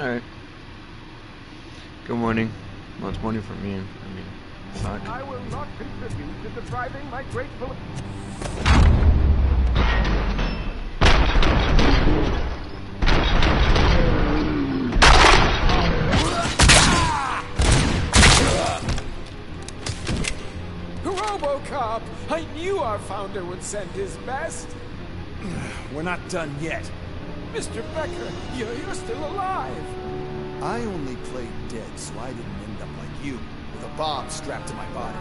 Alright. Good morning. Well, it's morning for me. I mean, fuck. I will not contribute to depriving my grateful... RoBoCop! I knew our founder would send his best. We're not done yet. Mr. Becker, you're still alive. I only played dead, so I didn't end up like you, with a bomb strapped to my body.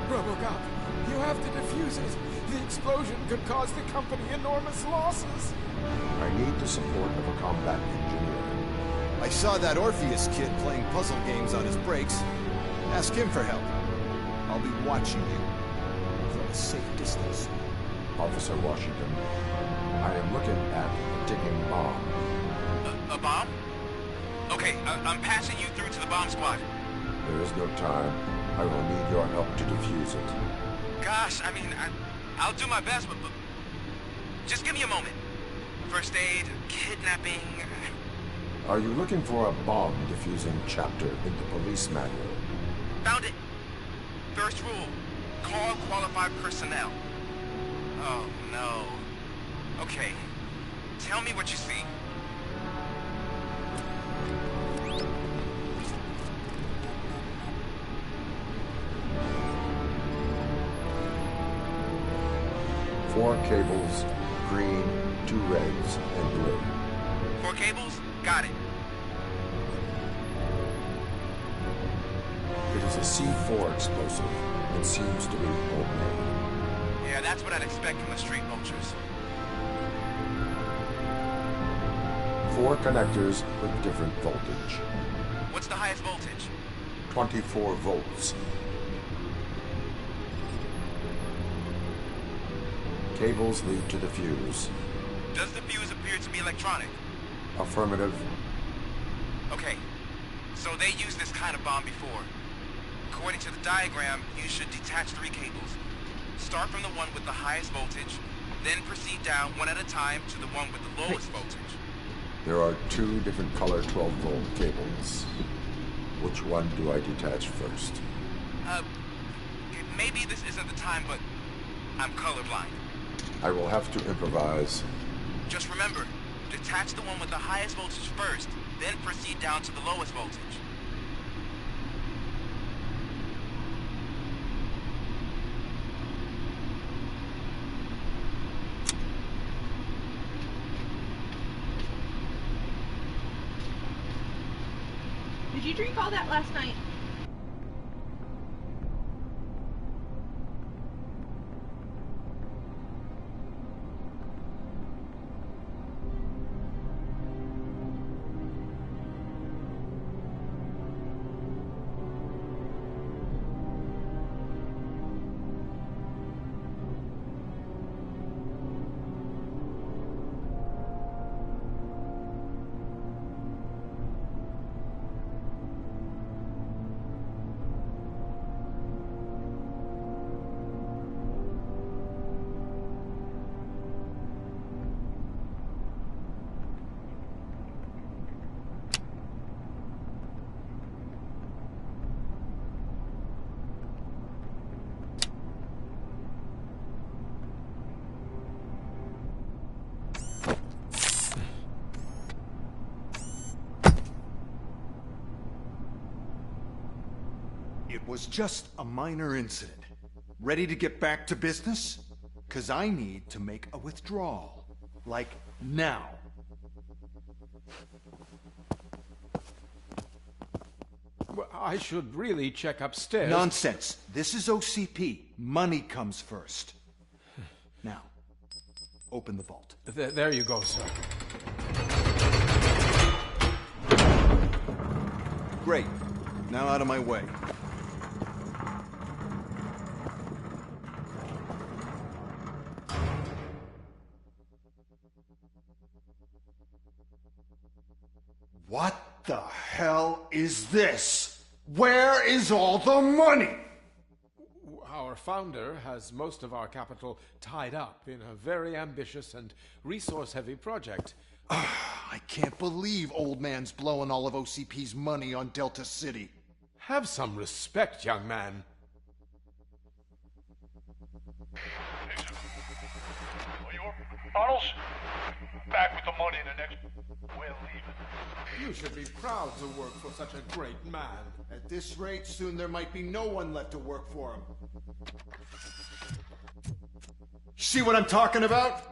RoBoCop, you have to defuse it. The explosion could cause the company enormous losses. I need the support of a combat engineer. I saw that Orpheus kid playing puzzle games on his breaks. Ask him for help. I'll be watching you from a safe distance. Officer Washington, I am looking at a ticking bomb. A bomb? Okay, I'm passing you through to the bomb squad. There is no time. I will need your help to defuse it. Gosh, I mean, I'll do my best, but just give me a moment. First aid, kidnapping... Are you looking for a bomb defusing chapter in the police manual? Found it. First rule, call qualified personnel. Oh, no. Okay, tell me what you see. Four cables, green, 2 reds, and blue. 4 cables? Got it. It is a C4 explosive and seems to be homemade. Yeah, that's what I'd expect from the street vultures. 4 connectors with different voltage. What's the highest voltage? 24 volts. Cables lead to the fuse. Does the fuse appear to be electronic? Affirmative. Okay, so they used this kind of bomb before. According to the diagram, you should detach 3 cables. Start from the one with the highest voltage, then proceed down one at a time to the one with the lowest voltage. There are 2 different color 12-volt cables. Which one do I detach first? Maybe this isn't the time, but I'm colorblind. I will have to improvise. Just remember, detach the one with the highest voltage first, then proceed down to the lowest voltage. Did you drink all that last night? It was just a minor incident. Ready to get back to business? 'Cause I need to make a withdrawal. Like, now. Well, I should really check upstairs. Nonsense. This is OCP. Money comes first. Now, open the vault. There you go, sir. Great. Now out of my way. What the hell is this? Where is all the money? Our founder has most of our capital tied up in a very ambitious and resource-heavy project. I can't believe old man's blowing all of OCP's money on Delta City. Have some respect, young man. Tunnels? Back with the money in the next... We're leaving. You should be proud to work for such a great man. At this rate, soon there might be no one left to work for him. See what I'm talking about?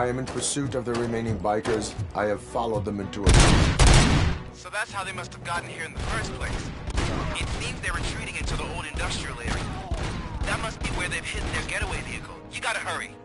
I am in pursuit of the remaining bikers. I have followed them into a... So that's how they must have gotten here in the first place. It seems they're retreating into the old industrial area. That must be where they've hidden their getaway vehicle. You gotta hurry.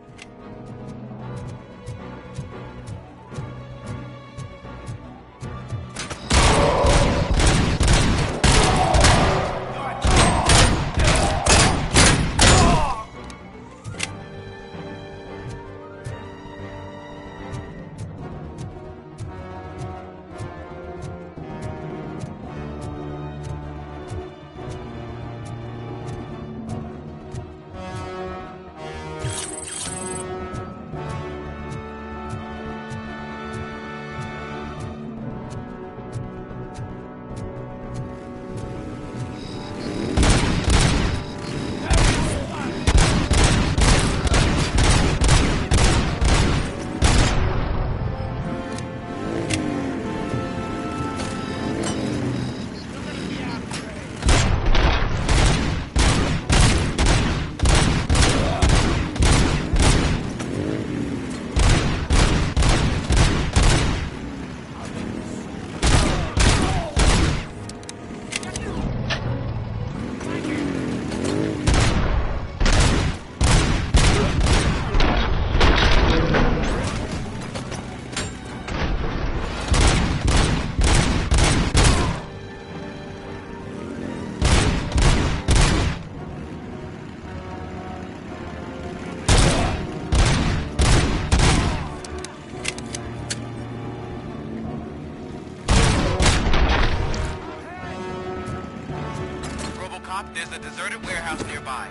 top, there's a deserted warehouse nearby.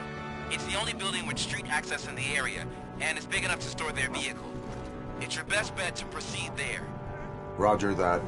It's the only building with street access in the area, and it's big enough to store their vehicle. It's your best bet to proceed there. Roger that.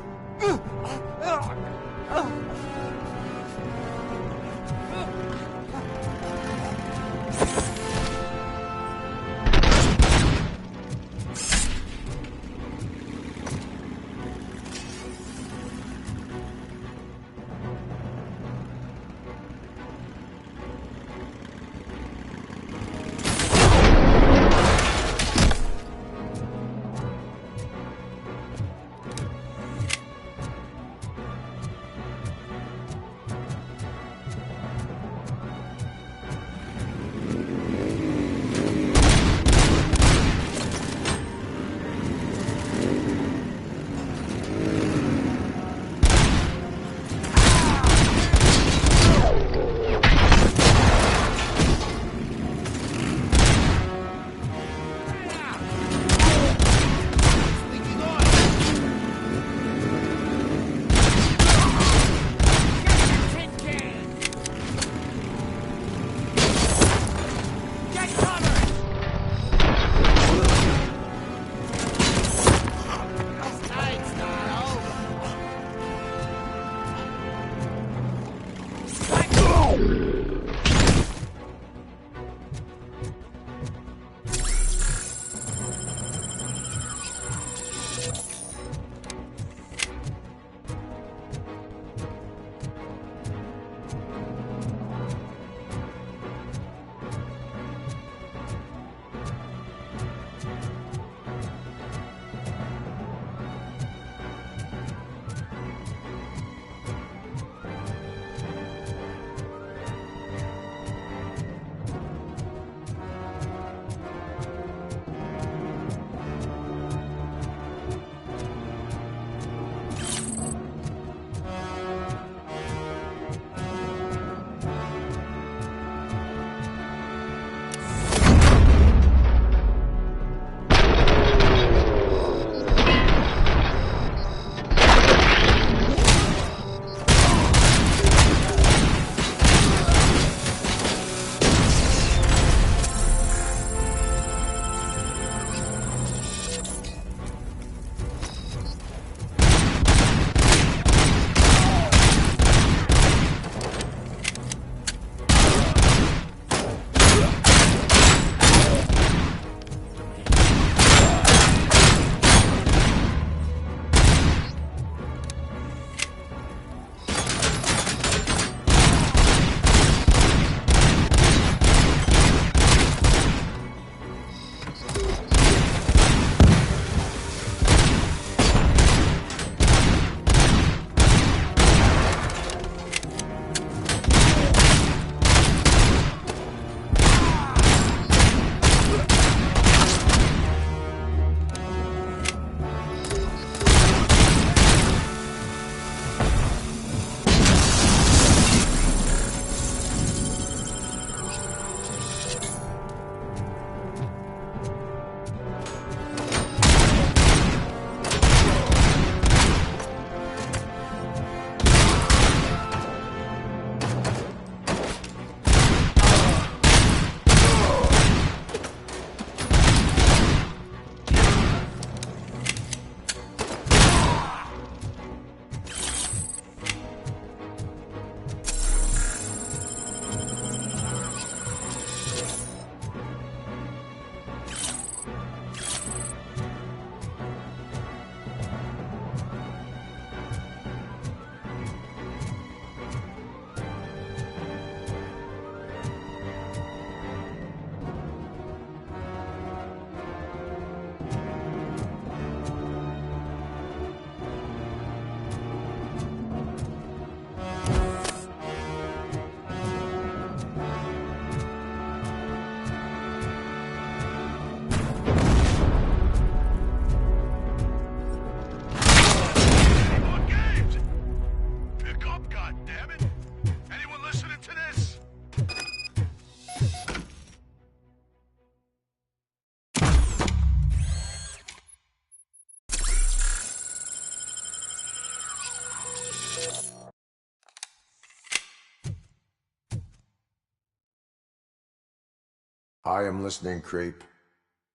I am listening, creep.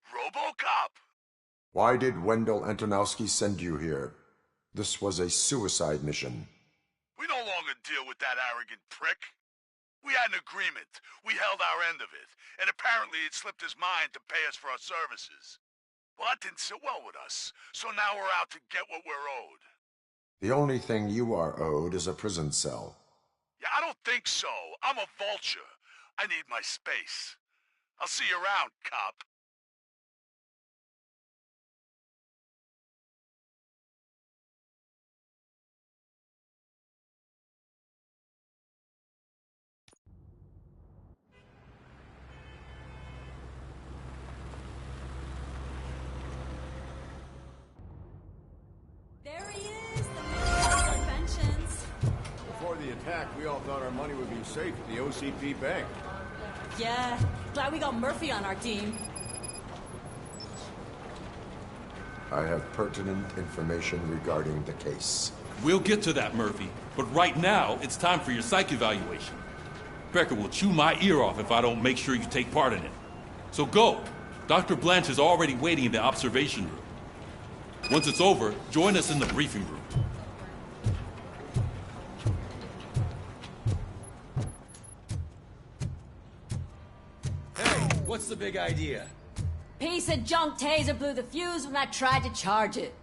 RoBoCop! Why did Wendell Antonowski send you here? This was a suicide mission. We no longer deal with that arrogant prick. We had an agreement. We held our end of it. And apparently it slipped his mind to pay us for our services. Well, that didn't sit well with us. So now we're out to get what we're owed. The only thing you are owed is a prison cell. Yeah, I don't think so. I'm a vulture. I need my space. I'll see you around, cop. There he is, the man of inventions. Before the attack, we all thought our money would be safe at the OCP bank. Yeah, glad we got Murphy on our team. I have pertinent information regarding the case. We'll get to that, Murphy. But right now, it's time for your psych evaluation. Becker will chew my ear off if I don't make sure you take part in it. So go. Dr. Blanche is already waiting in the observation room. Once it's over, join us in the briefing room. Hey, what's the big idea? Piece of junk taser blew the fuse when I tried to charge it.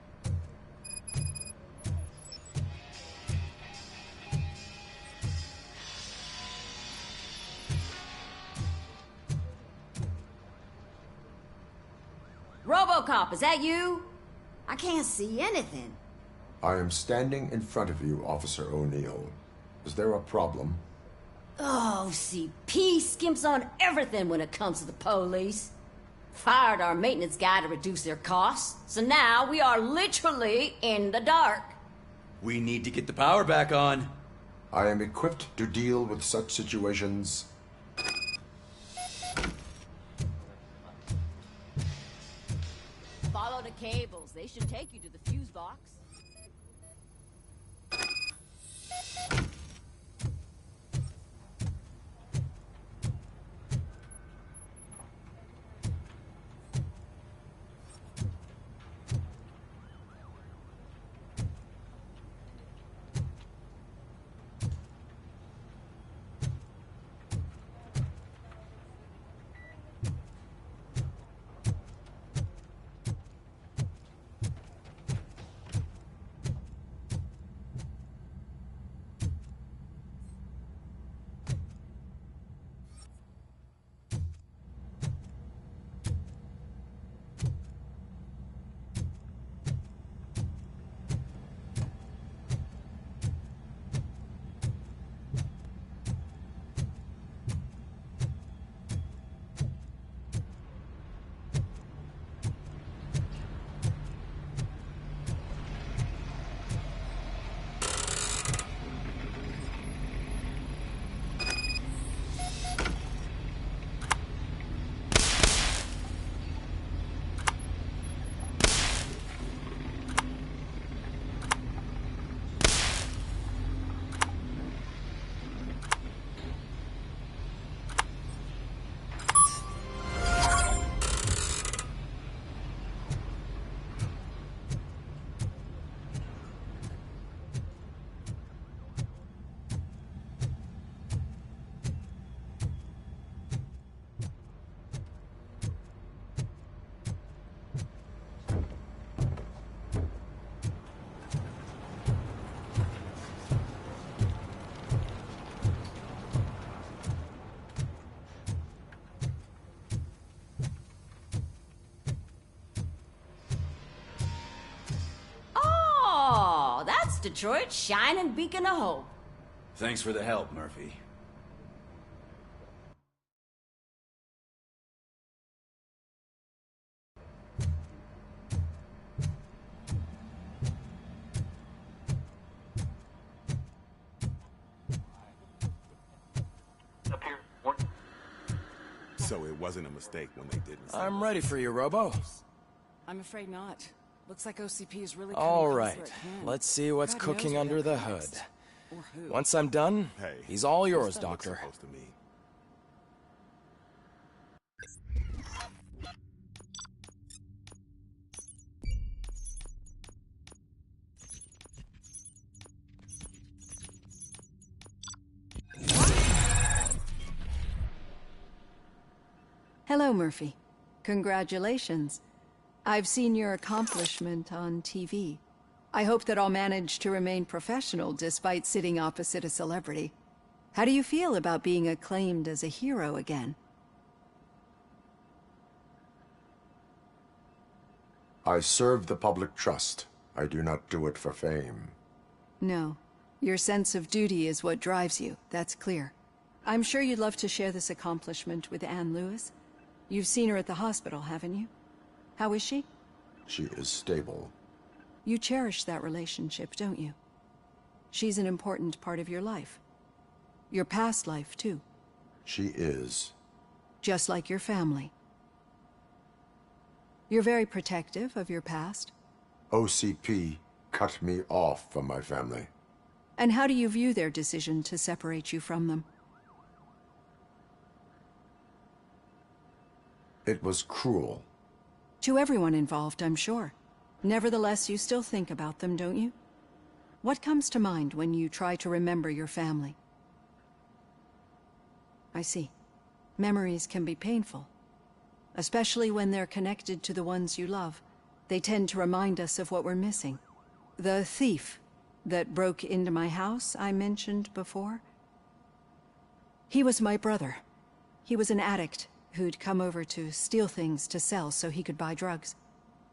RoBoCop, is that you? I can't see anything. I am standing in front of you, Officer O'Neill. Is there a problem? Oh, CP skimps on everything when it comes to the police. Fired our maintenance guy to reduce their costs, so now we are literally in the dark. We need to get the power back on. I am equipped to deal with such situations. Follow the cables. They should take you to the fuse box. Detroit's shining beacon of hope. Thanks for the help, Murphy. So it wasn't a mistake when they didn't. I'm ready for you, Robo. I'm afraid not. Looks like OCP is really all right. Let's see what's cooking under the hood. Once I'm done, he's all yours, Doctor. Hello, Murphy. Congratulations. I've seen your accomplishment on TV. I hope that I'll manage to remain professional despite sitting opposite a celebrity. How do you feel about being acclaimed as a hero again? I serve the public trust. I do not do it for fame. No. Your sense of duty is what drives you, that's clear. I'm sure you'd love to share this accomplishment with Anne Lewis. You've seen her at the hospital, haven't you? How is she? She is stable. You cherish that relationship, don't you? She's an important part of your life. Your past life, too. She is. Just like your family. You're very protective of your past. OCP cut me off from my family. And how do you view their decision to separate you from them? It was cruel. To everyone involved, I'm sure. Nevertheless, you still think about them, don't you? What comes to mind when you try to remember your family? I see. Memories can be painful. Especially when they're connected to the ones you love. They tend to remind us of what we're missing. The thief that broke into my house I mentioned before? He was my brother. He was an addict who'd come over to steal things to sell so he could buy drugs.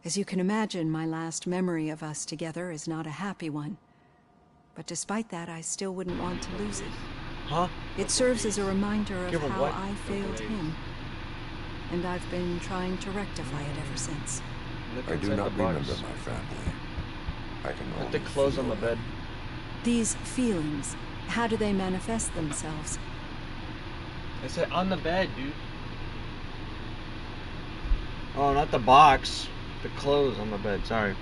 As you can imagine, my last memory of us together is not a happy one. But despite that, I still wouldn't want to lose it. Huh? It serves as a reminder of how what? I failed him. And I've been trying to rectify it ever since. I do not remember my family. I can Put the only clothes feel on the bed. These feelings, how do they manifest themselves? I said on the bed, dude. Oh, not the box. The clothes on the bed, sorry.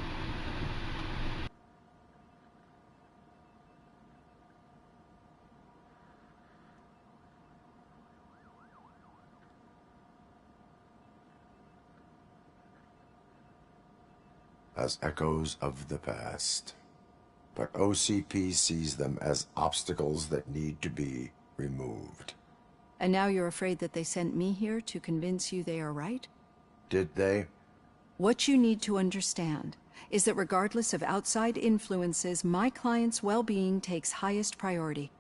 as echoes of the past. But OCP sees them as obstacles that need to be removed. And now you're afraid that they sent me here to convince you they are right? Did they? What you need to understand is that regardless of outside influences, my client's well-being takes highest priority.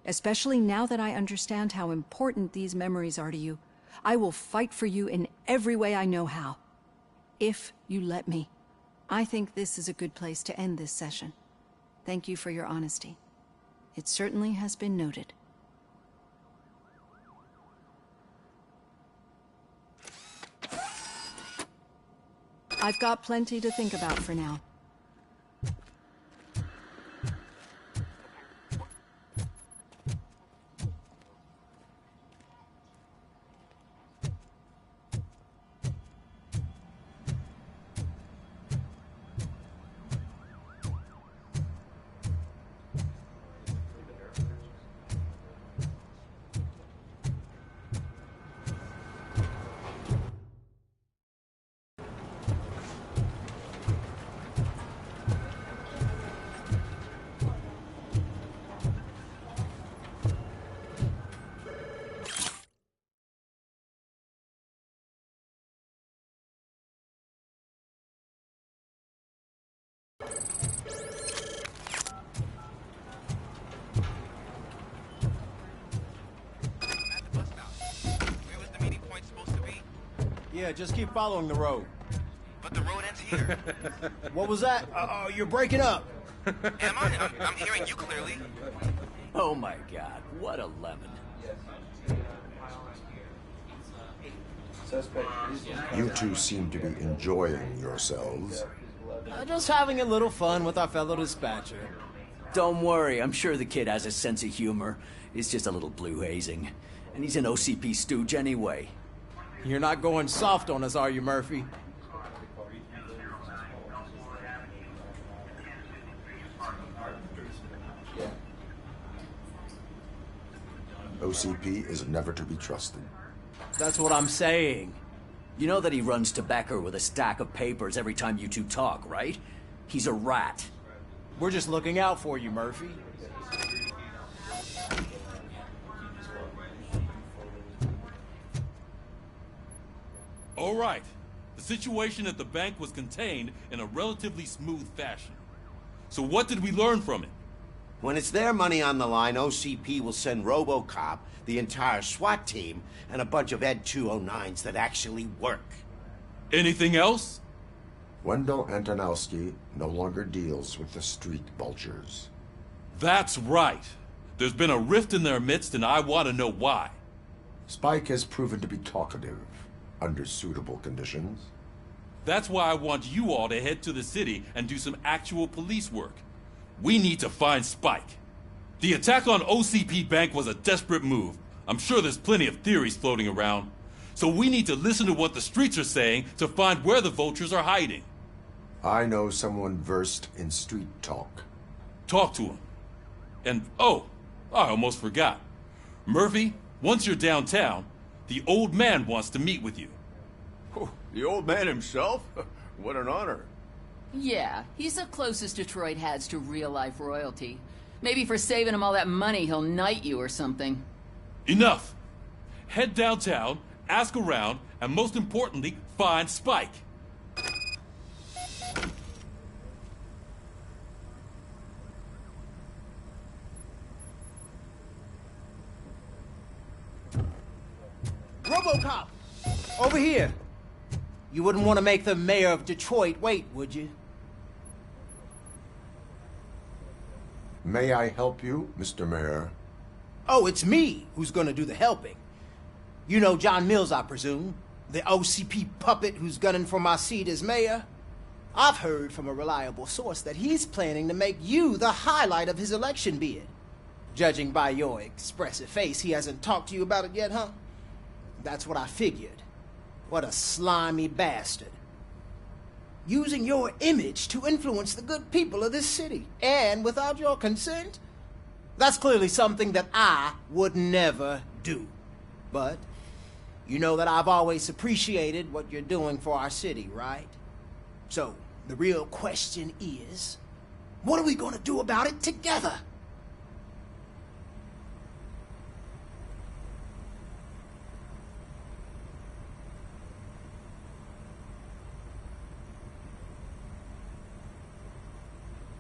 Especially now that I understand how important these memories are to you, I will fight for you in every way I know how. If you let me. I think this is a good place to end this session. Thank you for your honesty. It certainly has been noted. I've got plenty to think about for now. Yeah, just keep following the road. But the road ends here. What was that? Uh-oh, you're breaking up. Am I? I'm hearing you clearly. Oh my god, what a lemon. You two seem to be enjoying yourselves. Just having a little fun with our fellow dispatcher. Don't worry, I'm sure the kid has a sense of humor. It's just a little blue hazing. And he's an OCP stooge anyway. You're not going soft on us, are you, Murphy? OCP is never to be trusted. That's what I'm saying. You know that he runs to Becker with a stack of papers every time you two talk, right? He's a rat. We're just looking out for you, Murphy. All right. The situation at the bank was contained in a relatively smooth fashion. So what did we learn from it? When it's their money on the line, OCP will send RoBoCop, the entire SWAT team, and a bunch of Ed 209s that actually work. Anything else? Wendell Antonowski no longer deals with the street vultures. That's right. There's been a rift in their midst, and I want to know why. Spike has proven to be talkative, under suitable conditions. That's why I want you all to head to the city and do some actual police work. We need to find Spike. The attack on OCP Bank was a desperate move. I'm sure there's plenty of theories floating around. So we need to listen to what the streets are saying to find where the vultures are hiding. I know someone versed in street talk. Talk to him. And, oh, I almost forgot. Murphy, once you're downtown, the old man wants to meet with you. Oh, the old man himself? What an honor. Yeah, he's the closest Detroit has to real-life royalty. Maybe for saving him all that money, he'll knight you or something. Enough! Head downtown, ask around, and most importantly, find Spike. RoBoCop! Over here! You wouldn't want to make the mayor of Detroit wait, would you? May I help you, Mr. Mayor? Oh, it's me who's gonna do the helping. You know John Mills, I presume? The OCP puppet who's gunning for my seat as mayor? I've heard from a reliable source that he's planning to make you the highlight of his election bid. Judging by your expressive face, he hasn't talked to you about it yet, huh? That's what I figured. What a slimy bastard. Using your image to influence the good people of this city, and without your consent? That's clearly something that I would never do. But you know that I've always appreciated what you're doing for our city, right? So, the real question is, what are we gonna do about it together?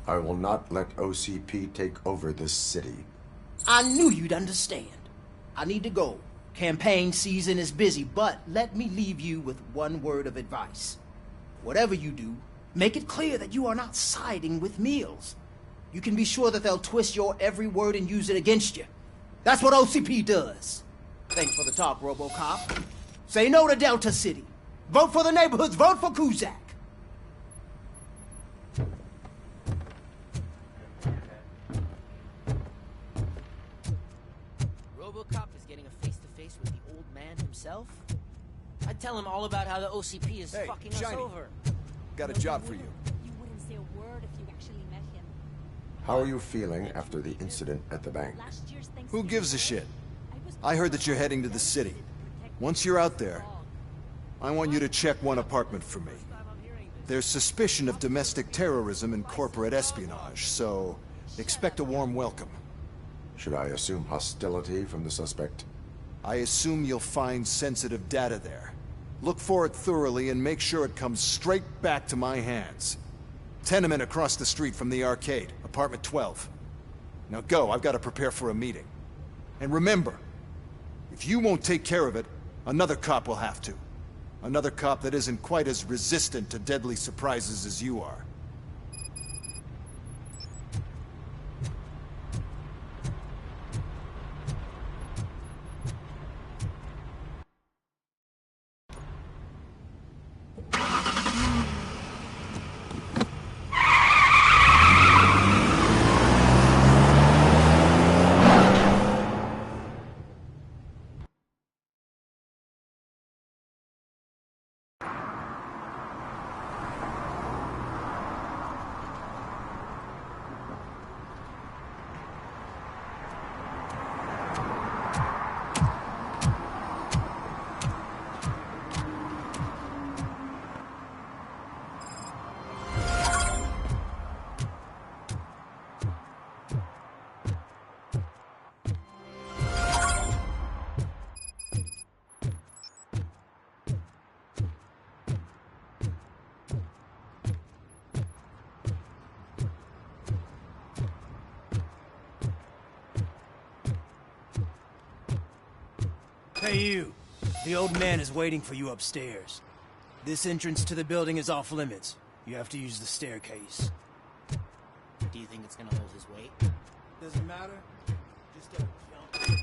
I will not let OCP take over this city. I knew you'd understand. I need to go. Campaign season is busy, but let me leave you with one word of advice. Whatever you do, make it clear that you are not siding with Mills. You can be sure that they'll twist your every word and use it against you. That's what OCP does. Thanks for the talk, RoBoCop. Say no to Delta City. Vote for the neighborhoods. Vote for Kuzak. RoBoCop is getting a face-to-face with the old man himself? I'd tell him all about how the OCP is fucking us over. Got a job for you. You wouldn't say a word if you actually met him. How are you feeling after the incident at the bank? Who gives a shit? I heard that you're heading to the city. Once you're out there, I want you to check one apartment for me. There's suspicion of domestic terrorism and corporate espionage, so expect a warm welcome. Should I assume hostility from the suspect? I assume you'll find sensitive data there. Look for it thoroughly and make sure it comes straight back to my hands. Tenement across the street from the arcade, apartment 12. Now go, I've got to prepare for a meeting. And remember, if you won't take care of it, another cop will have to. Another cop that isn't quite as resistant to deadly surprises as you are. Hey, you. The old man is waiting for you upstairs. This entrance to the building is off limits. You have to use the staircase. Do you think it's gonna hold his weight? Doesn't matter. Just don't jump.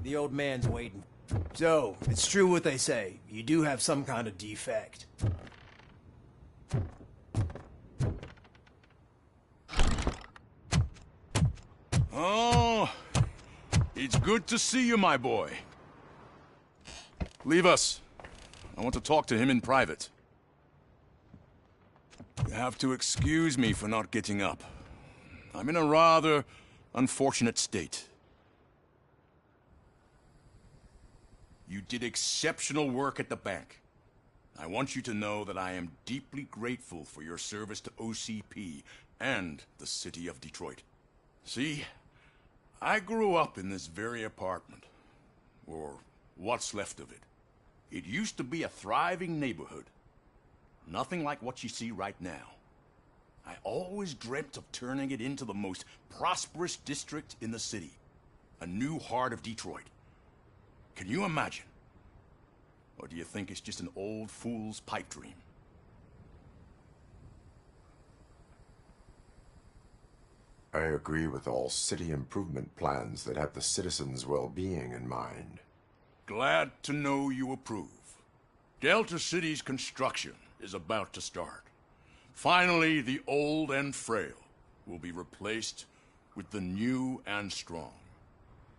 The old man's waiting. So, it's true what they say. You do have some kind of defect. Oh, it's good to see you, my boy. Leave us. I want to talk to him in private. You have to excuse me for not getting up. I'm in a rather unfortunate state. You did exceptional work at the bank. I want you to know that I am deeply grateful for your service to OCP and the city of Detroit. See, I grew up in this very apartment, or what's left of it. It used to be a thriving neighborhood. Nothing like what you see right now. I always dreamt of turning it into the most prosperous district in the city. A new heart of Detroit. Can you imagine? Or do you think it's just an old fool's pipe dream? I agree with all city improvement plans that have the citizens' well-being in mind. Glad to know you approve. Delta City's construction is about to start. Finally, the old and frail will be replaced with the new and strong.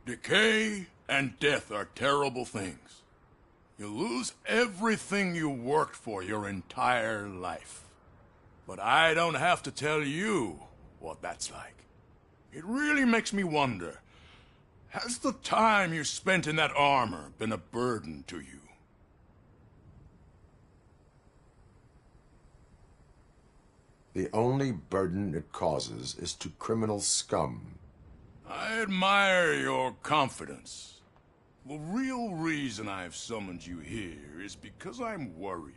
Decay and death are terrible things. You lose everything you worked for your entire life. But I don't have to tell you what that's like. It really makes me wonder, has the time you spent in that armor been a burden to you? The only burden it causes is to criminal scum. I admire your confidence. The real reason I've summoned you here is because I'm worried.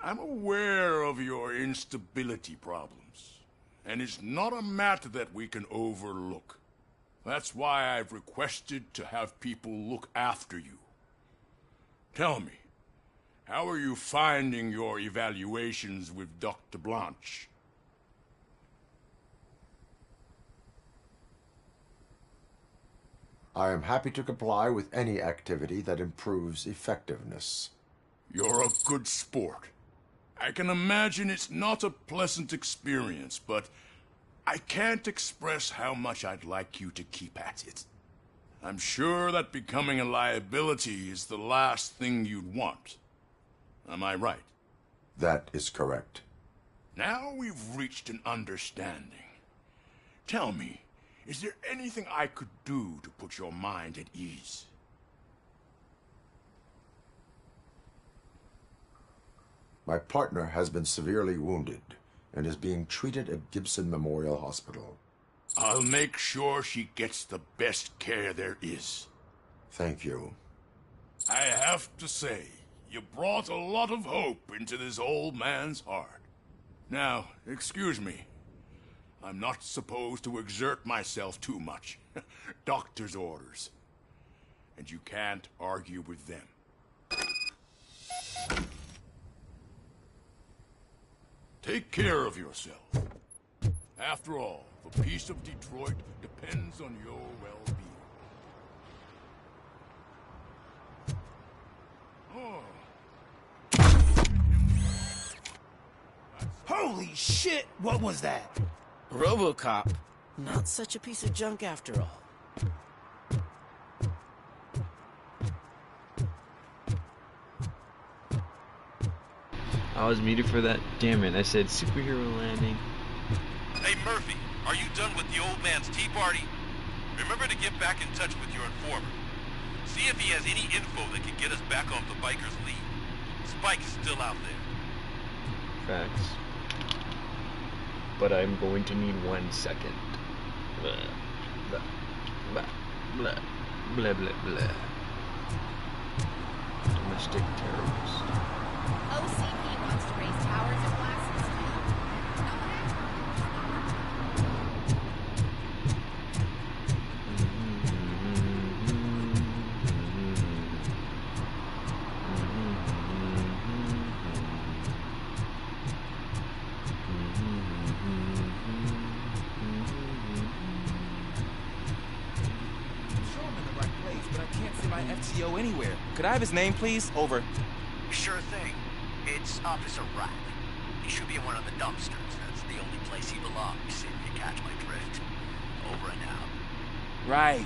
I'm aware of your instability problems, and it's not a matter that we can overlook. That's why I've requested to have people look after you. Tell me, how are you finding your evaluations with Dr. Blanche? I am happy to comply with any activity that improves effectiveness. You're a good sport. I can imagine it's not a pleasant experience, but I can't express how much I'd like you to keep at it. I'm sure that becoming a liability is the last thing you'd want. Am I right? That is correct. Now we've reached an understanding. Tell me, is there anything I could do to put your mind at ease? My partner has been severely wounded and is being treated at Gibson Memorial Hospital. I'll make sure she gets the best care there is. Thank you. I have to say, you brought a lot of hope into this old man's heart. Now, excuse me. I'm not supposed to exert myself too much. Doctor's orders. And you can't argue with them. Take care of yourself. After all, the peace of Detroit depends on your well-being. Holy shit! What was that? RoBoCop. Not such a piece of junk after all. I was muted for that. Damn it, I said superhero landing. Hey Murphy, are you done with the old man's tea party? Remember to get back in touch with your informer. See if he has any info that can get us back off the biker's lead. Spike's still out there. Facts. But I'm going to need 1 second. Blah, blah, blah, blah, blah, blah, blah. Domestic terrorist. OCP wants to raise towers and glasses too. Sure I'm in the right place, but I can't see my FTO anywhere. Could I have his name, please? Over. Sure thing. It's Officer Rat. He should be in one of the dumpsters. That's the only place he belongs, if you catch my drift. Over and out. Right.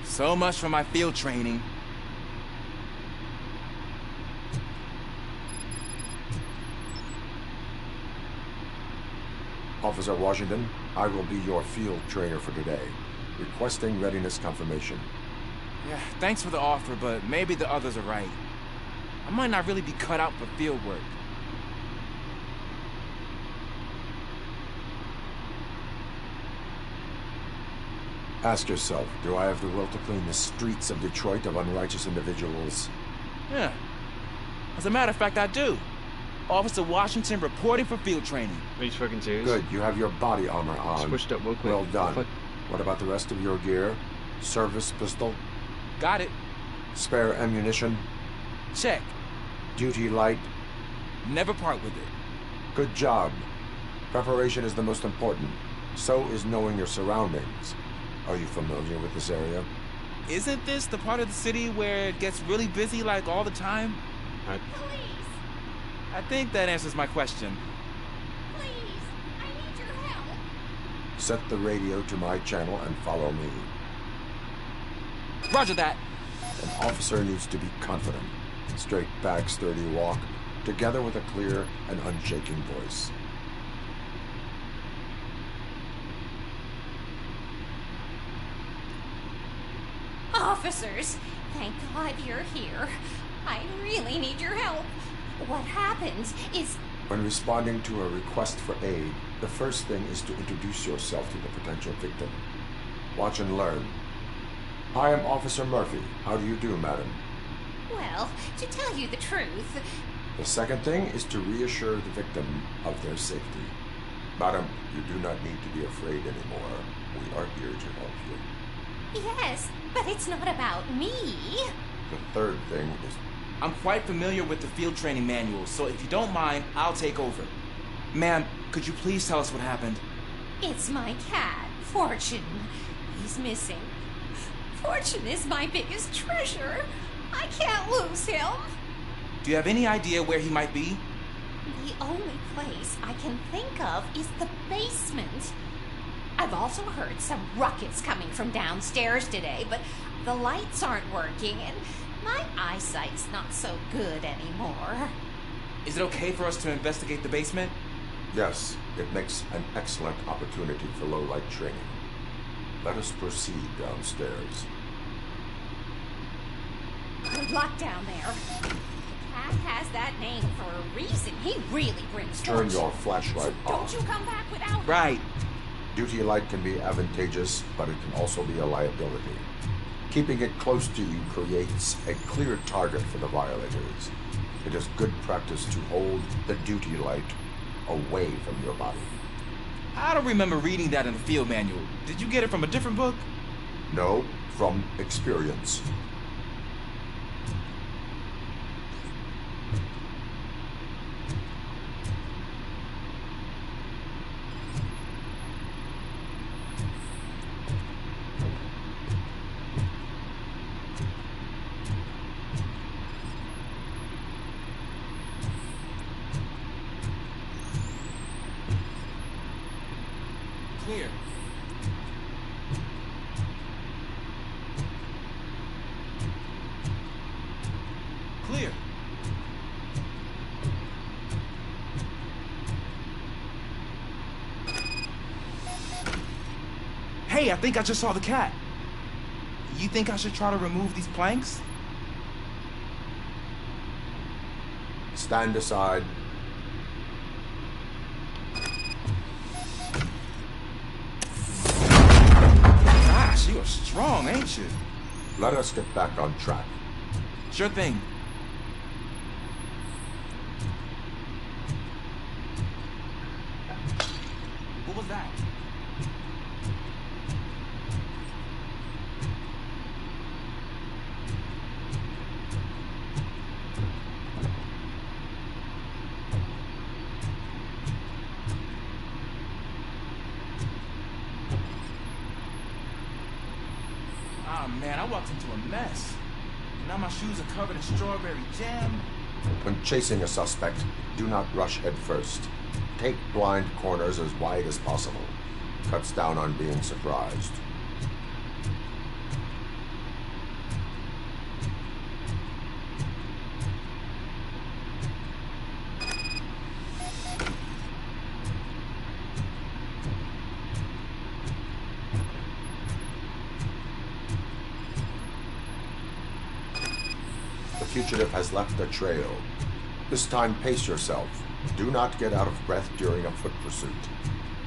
So much for my field training. Officer Washington, I will be your field trainer for today. Requesting readiness confirmation. Yeah, thanks for the offer, but maybe the others are right. I might not really be cut out for field work. Ask yourself, do I have the will to clean the streets of Detroit of unrighteous individuals? Yeah. As a matter of fact, I do. Officer Washington reporting for field training. Are you fucking serious? Good, you have your body armor on. Switched up real quick. Well done. What about the rest of your gear? Service pistol? Got it. Spare ammunition? Check. Duty light? Never part with it. Good job. Preparation is the most important. So is knowing your surroundings. Are you familiar with this area? Isn't this the part of the city where it gets really busy like all the time? I think that answers my question. Set the radio to my channel and follow me. Roger that. An officer needs to be confident. Straight back, sturdy walk, together with a clear and unshaking voice. Officers, thank God you're here. I really need your help. What happened is... When responding to a request for aid, the first thing is to introduce yourself to the potential victim. Watch and learn. I am Officer Murphy. How do you do, madam? Well, to tell you the truth... The second thing is to reassure the victim of their safety. Madam, you do not need to be afraid anymore. We are here to help you. Yes, but it's not about me. The third thing is... I'm quite familiar with the field training manual, so if you don't mind, I'll take over. Ma'am, could you please tell us what happened? It's my cat, Fortune. He's missing. Fortune is my biggest treasure. I can't lose him. Do you have any idea where he might be? The only place I can think of is the basement. I've also heard some ruckus coming from downstairs today, but the lights aren't working, and my eyesight's not so good anymore. Is it okay for us to investigate the basement? Yes, it makes an excellent opportunity for low-light training. Let us proceed downstairs. Good luck down there. The cat has that name for a reason. He really brings Turn fortune. your flashlight on. Don't you come back without him. Right. Duty light can be advantageous, but it can also be a liability. Keeping it close to you creates a clear target for the violators. It is good practice to hold the duty light away from your body. I don't remember reading that in the field manual. Did you get it from a different book? No, from experience. Clear. Clear. Hey, I think I just saw the cat. You think I should try to remove these planks? Stand aside. Gosh, you are strong, ain't you? Let us get back on track. Sure thing. What was that? Ah, man, I walked into a mess. Now my shoes are covered in strawberry jam. When chasing a suspect, do not rush head first. Take blind corners as wide as possible. Cuts down on being surprised. The fugitive has left a trail. This time, pace yourself. Do not get out of breath during a foot pursuit.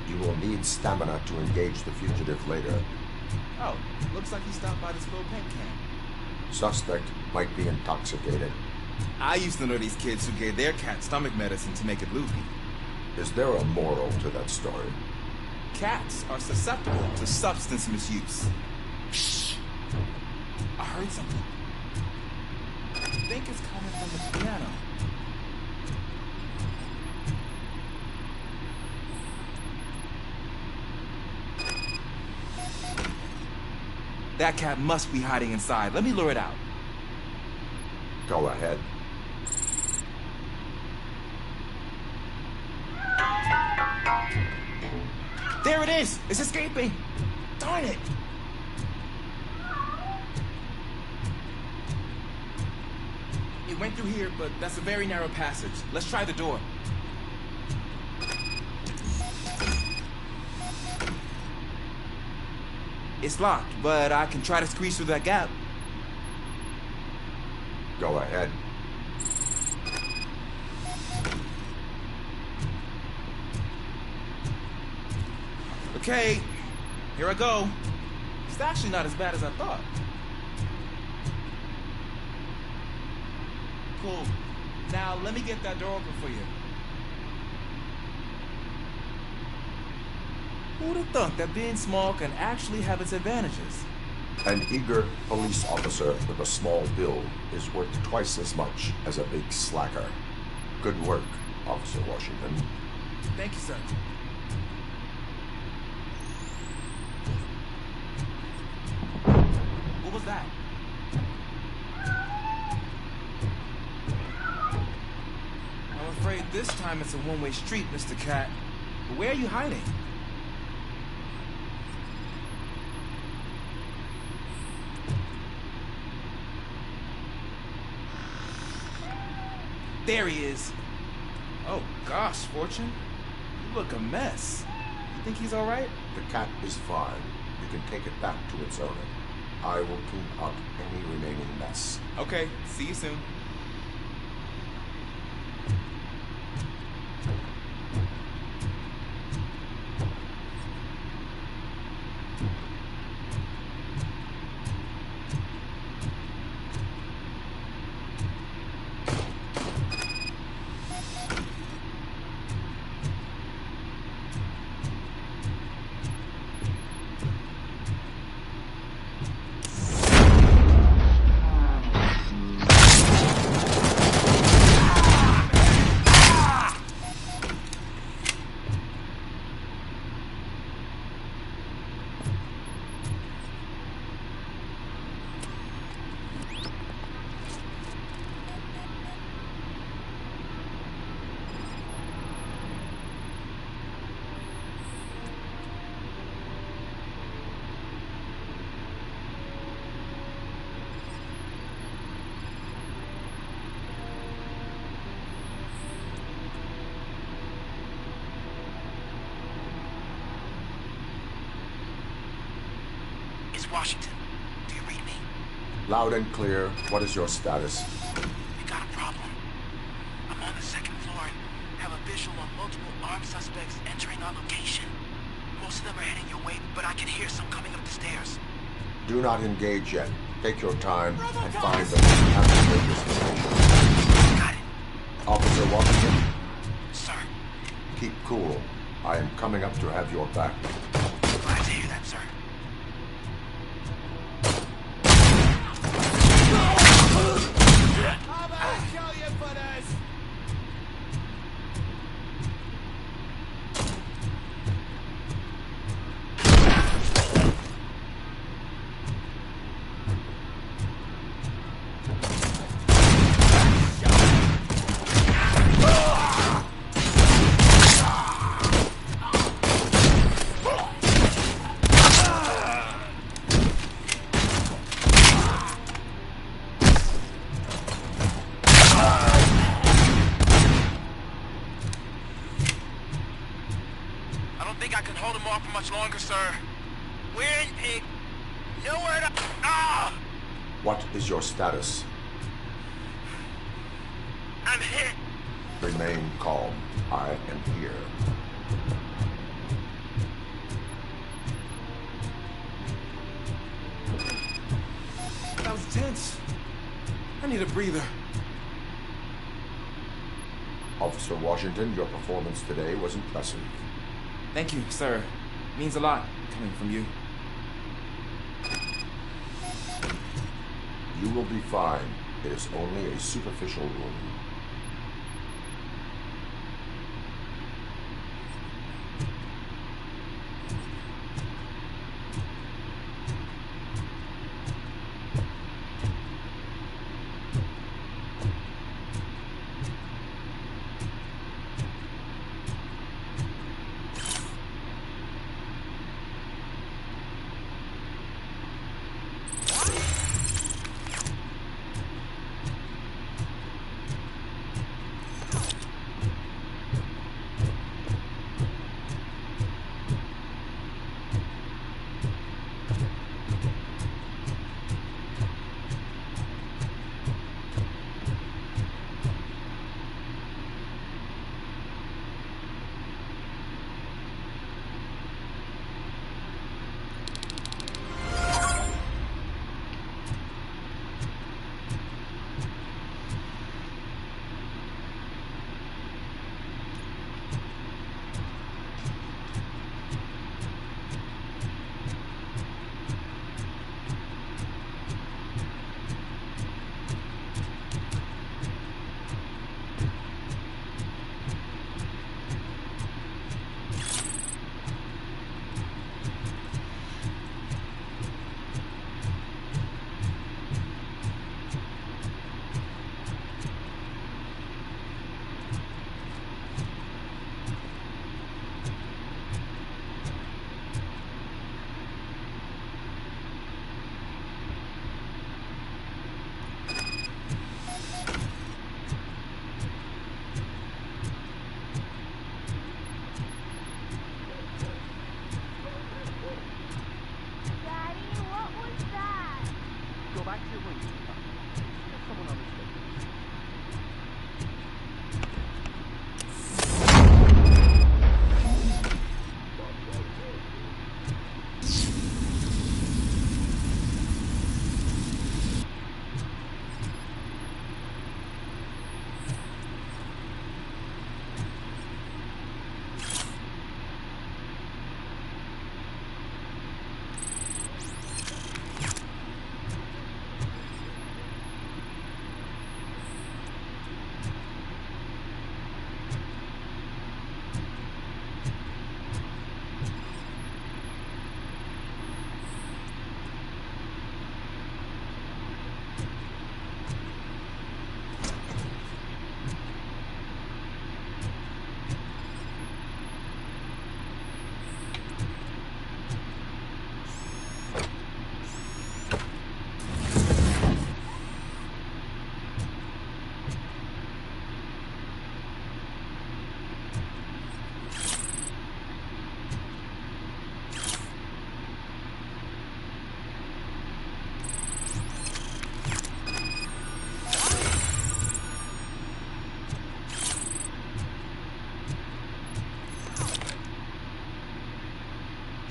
You will need stamina to engage the fugitive later. Oh, looks like he stopped by the spilled paint can. Suspect might be intoxicated. I used to know these kids who gave their cat stomach medicine to make it loopy. Is there a moral to that story? Cats are susceptible to substance misuse. Shh! I heard something. I think it's coming from the piano. That cat must be hiding inside. Let me lure it out. Go ahead. There it is! It's escaping! Darn it! It went through here, but that's a very narrow passage. Let's try the door. It's locked, but I can try to squeeze through that gap. Go ahead. Okay, here I go. It's actually not as bad as I thought. Cool. Now, let me get that door open for you. Who'd have thought that being small can actually have its advantages? An eager police officer with a small build is worth twice as much as a big slacker. Good work, Officer Washington. Thank you, sir. What was that? I'm afraid this time it's a one-way street, Mr. Cat. But where are you hiding? There he is. Oh gosh, Fortune. You look a mess. You think he's alright? The cat is fine. You can take it back to its owner. I will clean up any remaining mess. Okay, see you soon. Washington, do you read me? Loud and clear. What is your status? We got a problem. I'm on the second floor and have a visual on multiple armed suspects entering our location. Most of them are heading your way, but I can hear some coming up the stairs. Do not engage yet. Take your time and find the most advantageous location. Got it. Officer Washington. Sir. Keep cool. I am coming up to have your back. Glad to hear that, sir. I'm gonna kill you for this! I don't think I can hold him off for much longer, sir. We're in pig. Nowhere to... Ah! What is your status? I'm hit. Remain calm. I am here. That was tense. I need a breather. Officer Washington, your performance today was impressive. Thank you, sir. Means a lot coming from you. You will be fine. It is only a superficial wound.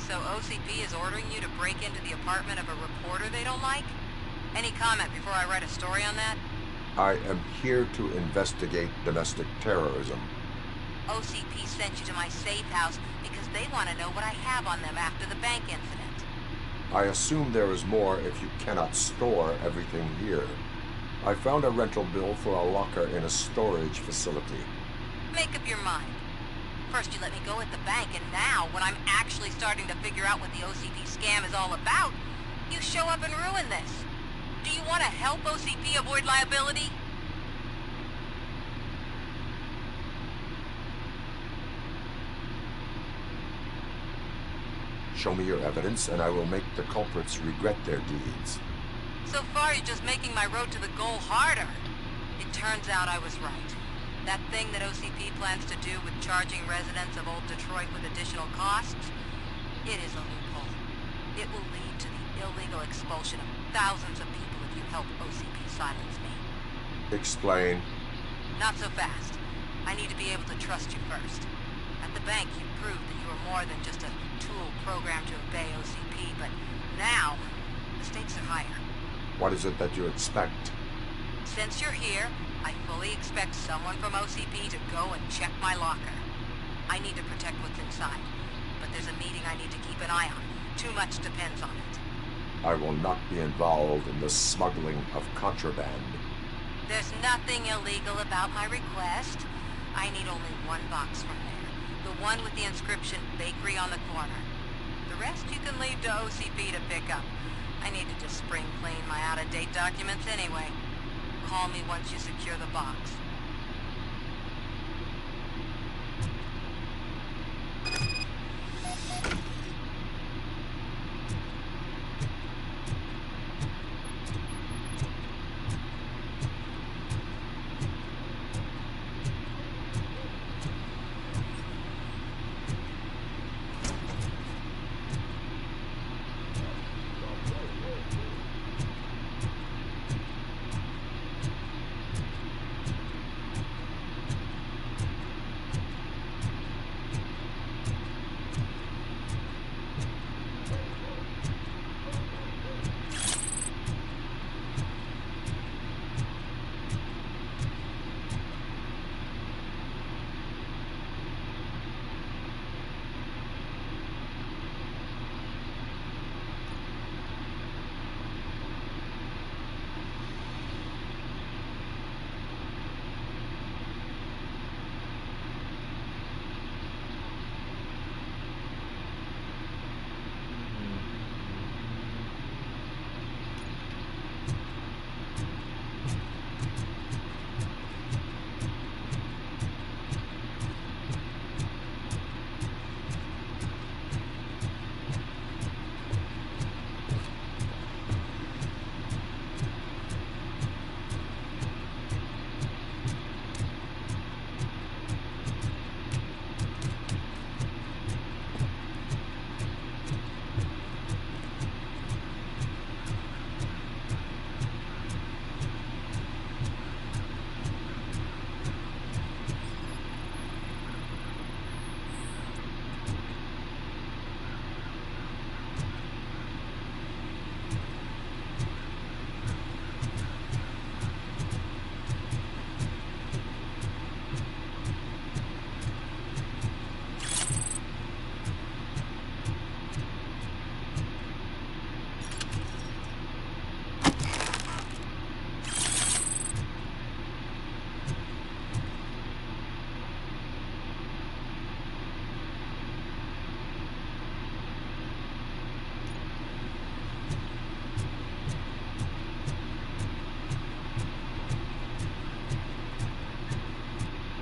So OCP is ordering you to break into the apartment of a reporter they don't like? Any comment before I write a story on that? I am here to investigate domestic terrorism. OCP sent you to my safe house because they want to know what I have on them after the bank incident. I assume there is more if you cannot store everything here. I found a rental bill for a locker in a storage facility. Make up your mind. First you let me go at the bank, and now, when I'm actually starting to figure out what the OCP scam is all about, you show up and ruin this. Do you want to help OCP avoid liability? Show me your evidence, and I will make the culprits regret their deeds. So far, you're just making my road to the goal harder. It turns out I was right. That thing that OCP plans to do with charging residents of Old Detroit with additional costs, it is a loophole. It will lead to the illegal expulsion of thousands of people if you help OCP silence me. Explain. Not so fast. I need to be able to trust you first. At the bank, you proved that you were more than just a tool programmed to obey OCP, but now, the stakes are higher. What is it that you expect? Since you're here, I fully expect someone from OCP to go and check my locker. I need to protect what's inside, but there's a meeting I need to keep an eye on. Too much depends on it. I will not be involved in the smuggling of contraband. There's nothing illegal about my request. I need only one box from there. The one with the inscription, Bakery on the corner. The rest you can leave to OCP to pick up. I need to just spring clean my out-of-date documents anyway. Call me once you secure the box.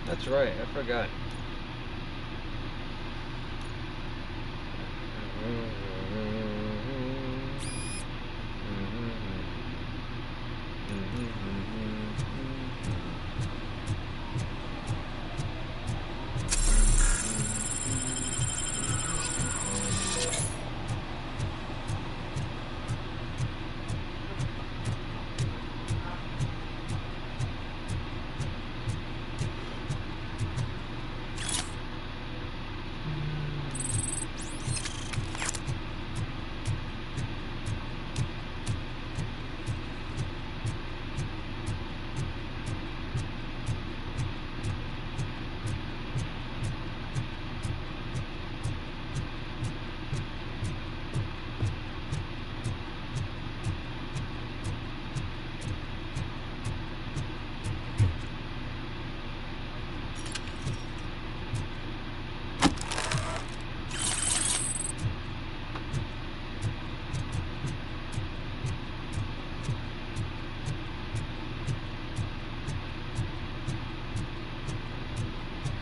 That's right, I forgot.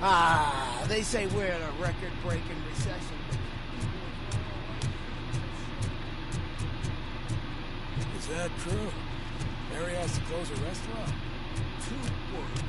Ah, they say we're in a record-breaking recession. Is that true? Mary has to close her restaurant? 2 words.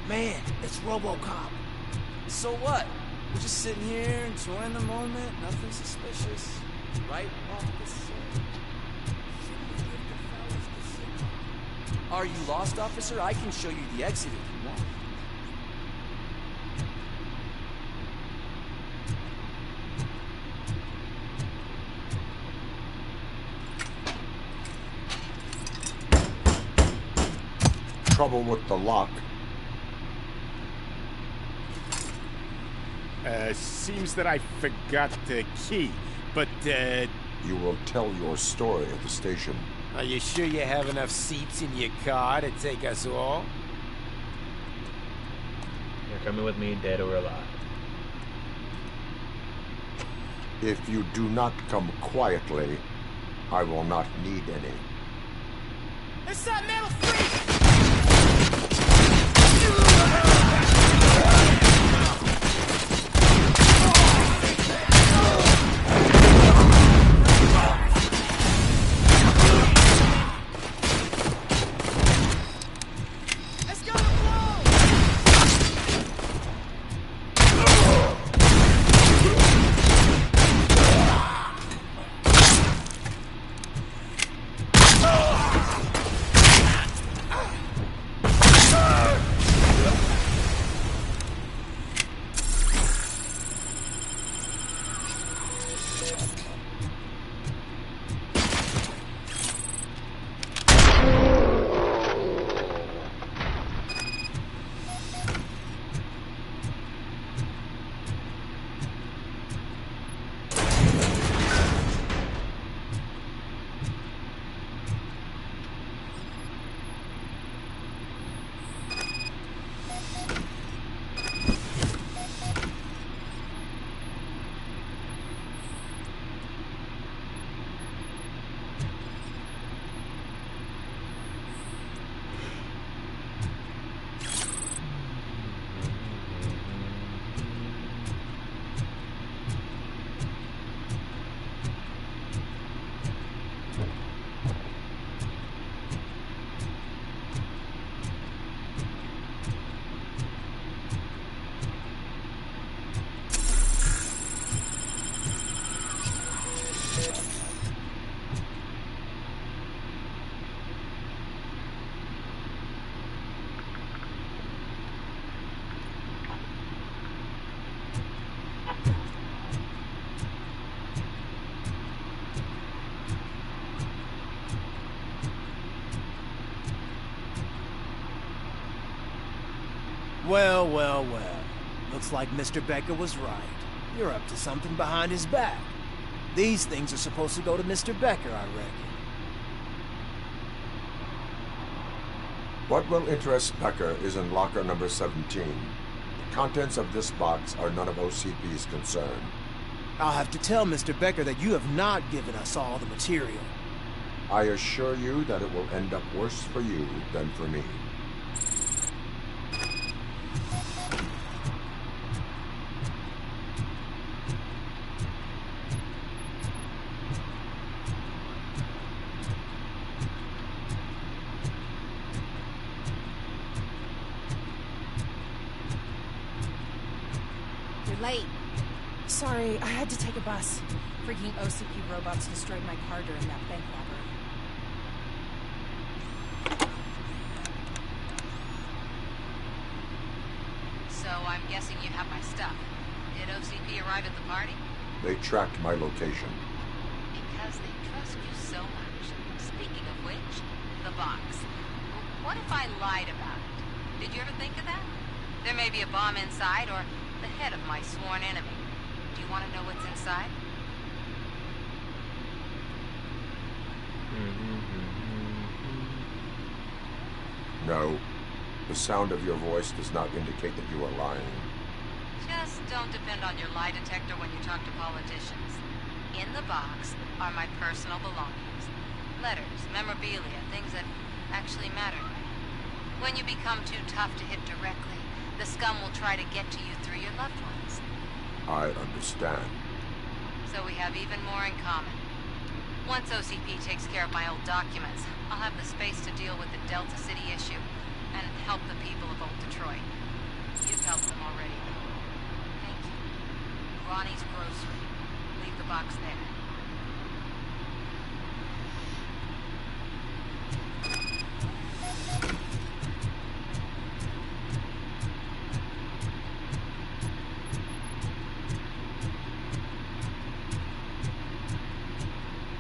Man, it's RoBoCop. So what? We're just sitting here, enjoying the moment, nothing suspicious. Right, officer? Are you lost, officer? I can show you the exit if you want. Trouble with the lock. Seems that I forgot the key, but, You will tell your story at the station. Are you sure you have enough seats in your car to take us all? You're coming with me, dead or alive. If you do not come quietly, I will not need any. It's that metal freak! Well, well, well. Looks like Mr. Becker was right. You're up to something behind his back. These things are supposed to go to Mr. Becker, I reckon. What will interest Becker is in locker number 17. The contents of this box are none of OCP's concern. I'll have to tell Mr. Becker that you have not given us all the material. I assure you that it will end up worse for you than for me. You're late. Sorry, I had to take a bus. Freaking OCP robots destroyed my car during that bank robbery. So I'm guessing you have my stuff. Did OCP arrive at the party? They tracked my location. Because they trust you so much. Speaking of which, the box. What if I lied about it? Did you ever think of that? There may be a bomb inside, or the head of my sworn enemy. Do you want to know what's inside? No. The sound of your voice does not indicate that you are lying. Just don't depend on your lie detector when you talk to politicians. In the box are my personal belongings. Letters, memorabilia, things that actually matter to me. When you become too tough to hit directly, the scum will try to get to you through your loved ones. I understand. So we have even more in common. Once OCP takes care of my old documents, I'll have the space to deal with the Delta City issue and help the people of Old Detroit. You've helped them already, though. Thank you. Ronnie's Grocery. Leave the box there.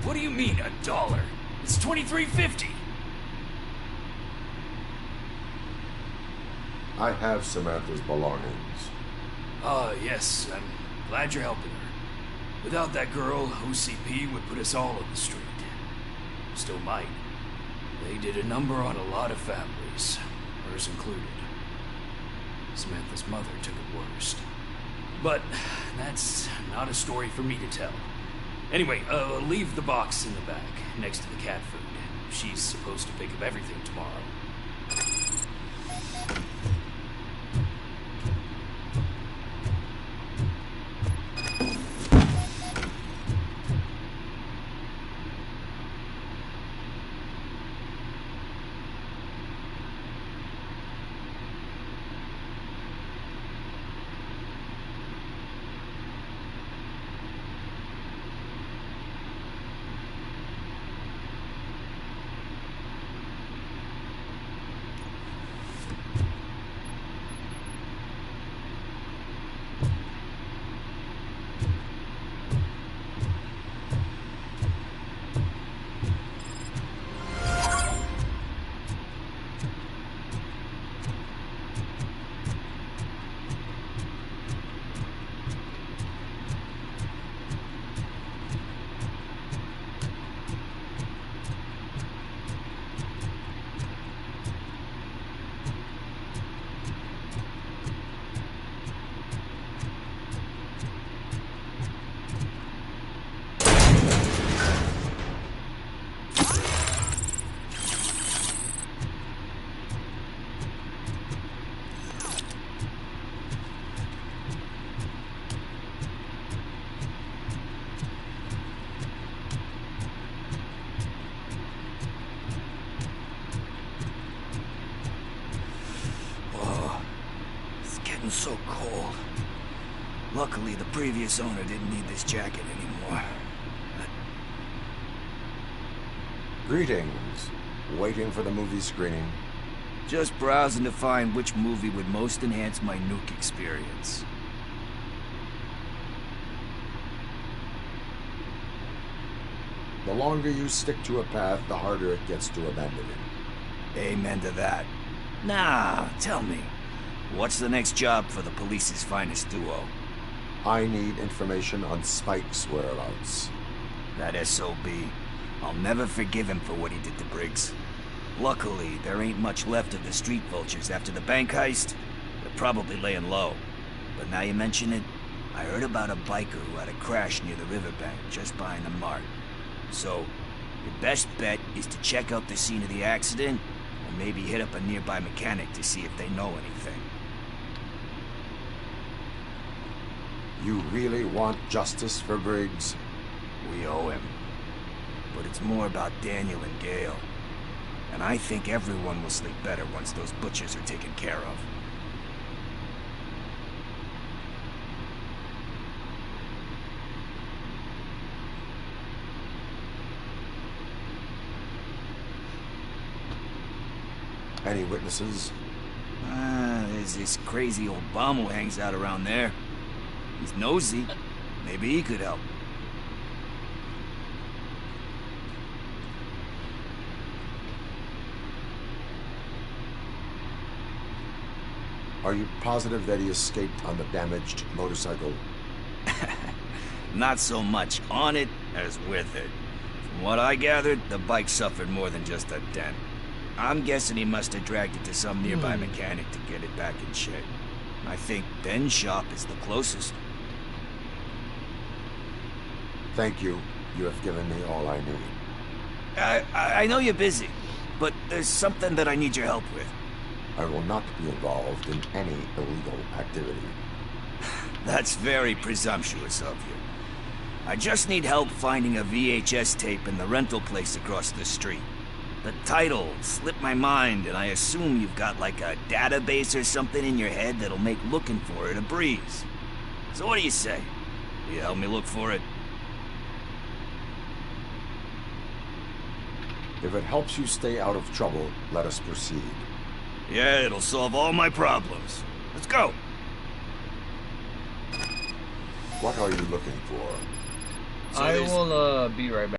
What do you mean, $1? It's $23.50. I have Samantha's belongings. Ah, yes, I'm glad you're helping her. Without that girl, OCP would put us all on the street. Still might. They did a number on a lot of families, hers included. Samantha's mother took it worst. But that's not a story for me to tell. Anyway, leave the box in the back, next to the cat food. She's supposed to pick up everything tomorrow. So cold. Luckily, the previous owner didn't need this jacket anymore. Greetings. Waiting for the movie screening. Just browsing to find which movie would most enhance my nuke experience. The longer you stick to a path, the harder it gets to abandon it. Amen to that. Now, tell me. What's the next job for the police's finest duo? I need information on Spike's whereabouts. That SOB. I'll never forgive him for what he did to Briggs. Luckily, there ain't much left of the street vultures after the bank heist. They're probably laying low. But now you mention it, I heard about a biker who had a crash near the riverbank just behind the mart. So, your best bet is to check out the scene of the accident, or maybe hit up a nearby mechanic to see if they know anything. You really want justice for Briggs? We owe him. But it's more about Daniel and Gale. And I think everyone will sleep better once those butchers are taken care of. Any witnesses? There's this crazy old bum who hangs out around there. He's nosy. Maybe he could help. Are you positive that he escaped on the damaged motorcycle? Not so much on it as with it. From what I gathered, the bike suffered more than just a dent. I'm guessing he must have dragged it to some nearby mechanic to get it back in shape. I think Ben's shop is the closest. Thank you. You have given me all I need. I know you're busy, but there's something that I need your help with. I will not be involved in any illegal activity. That's very presumptuous of you. I just need help finding a VHS tape in the rental place across the street. The title slipped my mind, and I assume you've got like a database or something in your head that'll make looking for it a breeze. So what do you say? Will you help me look for it? If it helps you stay out of trouble, let us proceed. Yeah, it'll solve all my problems. Let's go. What are you looking for? I will be right back.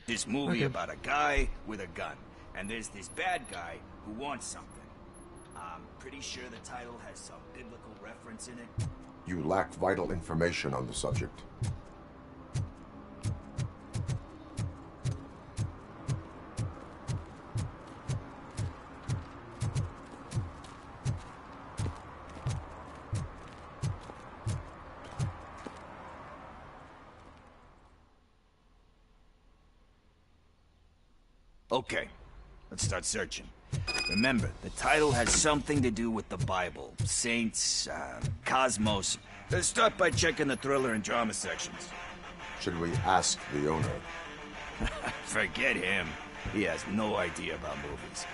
This movie Okay. about a guy with a gun, and there's this bad guy who wants something. I'm pretty sure the title has some biblical reference in it. You lack vital information on the subject. Okay, let's start searching. Remember, the title has something to do with the Bible, saints, cosmos. Let's start by checking the thriller and drama sections. Should we ask the owner? Forget him. He has no idea about movies.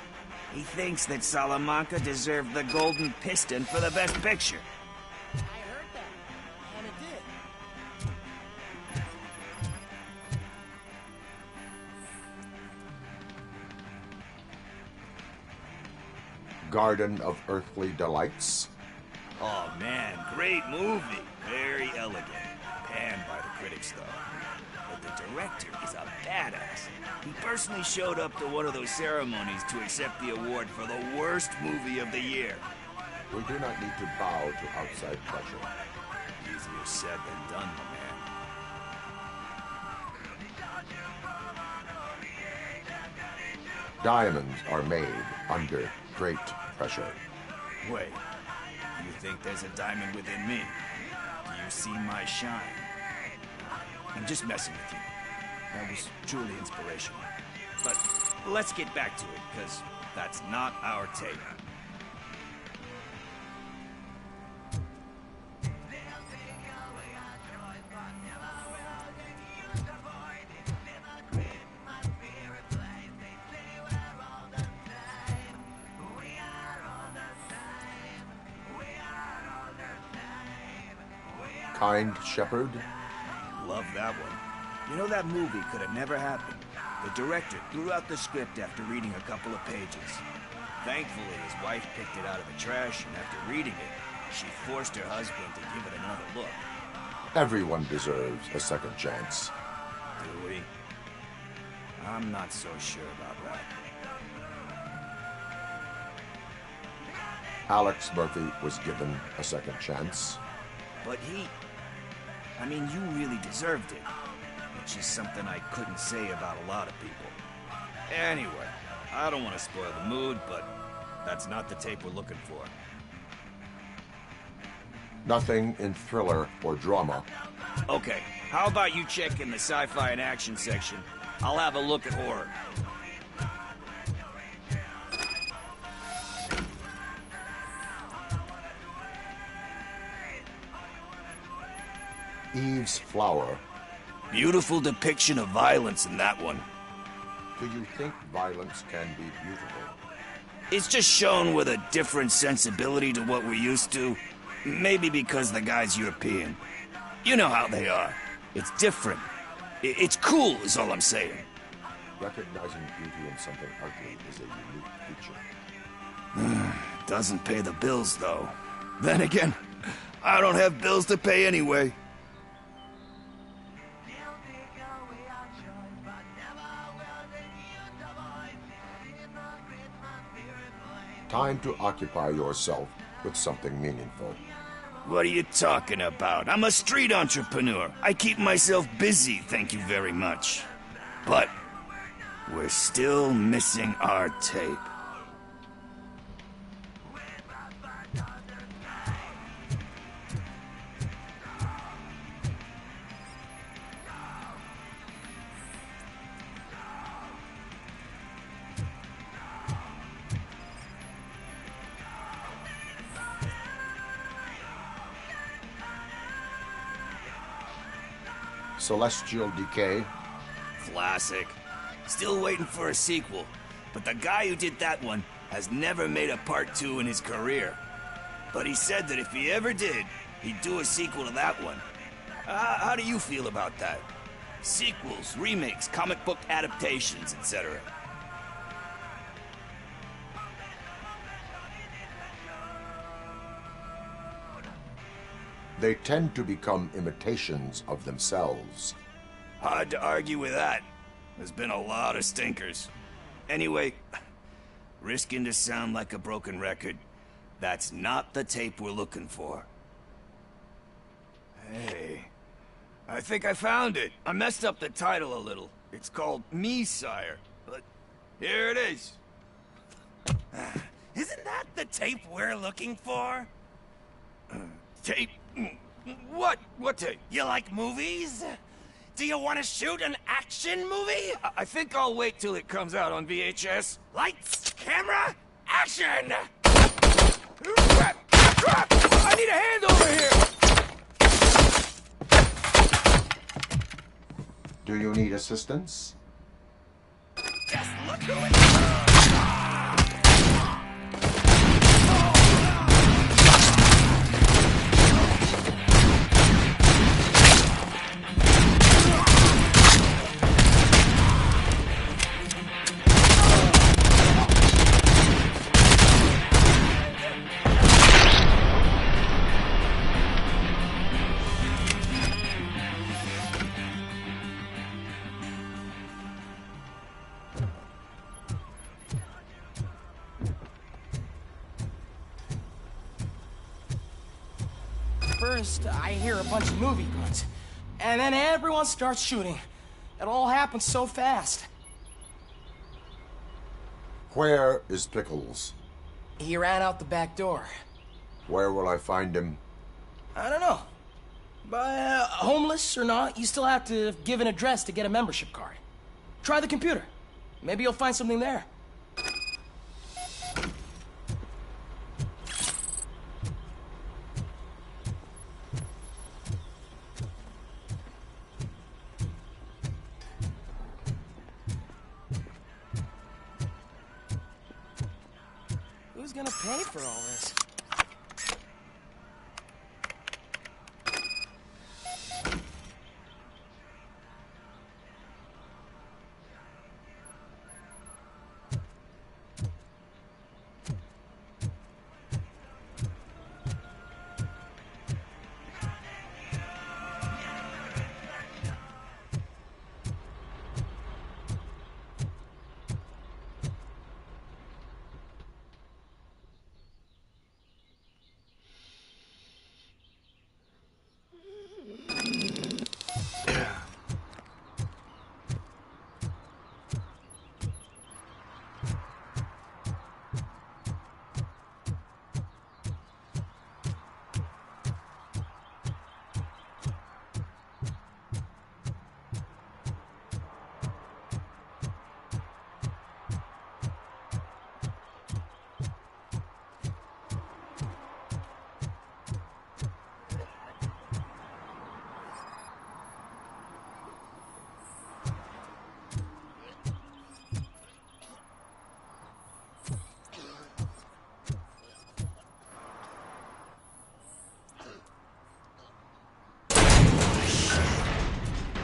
He thinks that Salamanca deserved the Golden Piston for the Best Picture. I heard that, and it did. Garden of Earthly Delights? Oh man, great movie. Very elegant. Panned by the critics though. But the director is a badass. He personally showed up to one of those ceremonies to accept the award for the worst movie of the year. We do not need to bow to outside pressure. Easier said than done, my man. Diamonds are made under great pressure. Wait, you think there's a diamond within me? Do you see my shine? I'm just messing with you. That was truly inspirational. But let's get back to it, because that's not our tape. Kind Shepherd? Love that one. You know, that movie could have never happened. The director threw out the script after reading a couple of pages. Thankfully, his wife picked it out of the trash, and after reading it, she forced her husband to give it another look. Everyone deserves a second chance. Do we? I'm not so sure about that. Alex Murphy was given a second chance. But I mean, you really deserved it. Which is something I couldn't say about a lot of people. Anyway, I don't want to spoil the mood, but that's not the tape we're looking for. Nothing in thriller or drama. Okay, how about you check in the sci-fi and action section? I'll have a look at horror. Eve's Flower. Beautiful depiction of violence in that one. Do you think violence can be beautiful? It's just shown with a different sensibility to what we're used to. Maybe because the guy's European. You know how they are. It's different. It's cool, is all I'm saying. Recognizing beauty in something ugly is a unique feature. Doesn't pay the bills, though. Then again, I don't have bills to pay anyway. Time to occupy yourself with something meaningful. What are you talking about? I'm a street entrepreneur. I keep myself busy, thank you very much. But we're still missing our tape. Celestial Decay. Classic. Still waiting for a sequel. But the guy who did that one has never made a part 2 in his career. But he said that if he ever did, he'd do a sequel to that one. How do you feel about that? Sequels, remakes, comic book adaptations, etc. They tend to become imitations of themselves. Hard to argue with that. There's been a lot of stinkers. Anyway, risking to sound like a broken record, that's not the tape we're looking for. Hey, I think I found it. I messed up the title a little. It's called Me, Sire, but here it is. Isn't that the tape we're looking for? Tape? What? What tape? You like movies? Do you want to shoot an action movie? I think I'll wait till it comes out on VHS. Lights, camera, action! Crap! Crap! I need a hand over here! Do you need assistance? Just look who it is! First, I hear a bunch of movie guns, and then everyone starts shooting. It all happens so fast. Where is Pickles? He ran out the back door. Where will I find him? I don't know. But homeless or not, you still have to give an address to get a membership card. Try the computer. Maybe you'll find something there. Who's gonna pay for all this?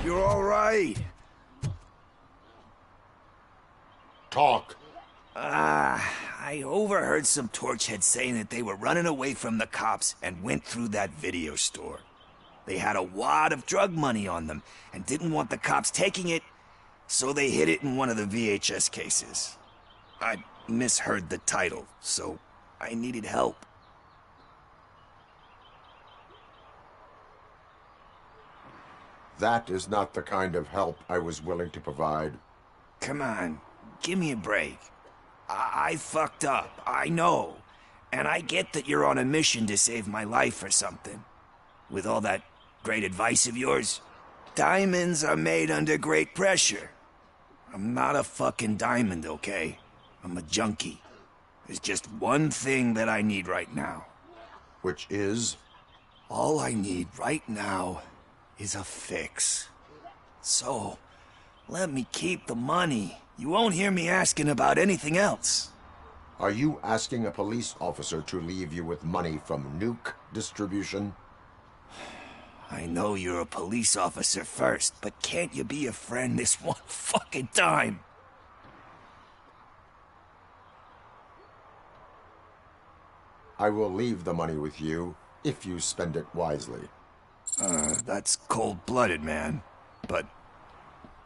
You're all right. Talk. I overheard some torchheads saying that they were running away from the cops and went through that video store. They had a wad of drug money on them and didn't want the cops taking it, so they hid it in one of the VHS cases. I misheard the title, so I needed help. That is not the kind of help I was willing to provide. Come on, give me a break. I fucked up, I know. And I get that you're on a mission to save my life or something. With all that great advice of yours, diamonds are made under great pressure. I'm not a fucking diamond, okay? I'm a junkie. There's just one thing that I need right now. Which is? All I need right now is a fix. So, let me keep the money. You won't hear me asking about anything else. Are you asking a police officer to leave you with money from nuke distribution? I know you're a police officer first, but can't you be a friend this one fucking time? I will leave the money with you if you spend it wisely. That's cold-blooded, man. But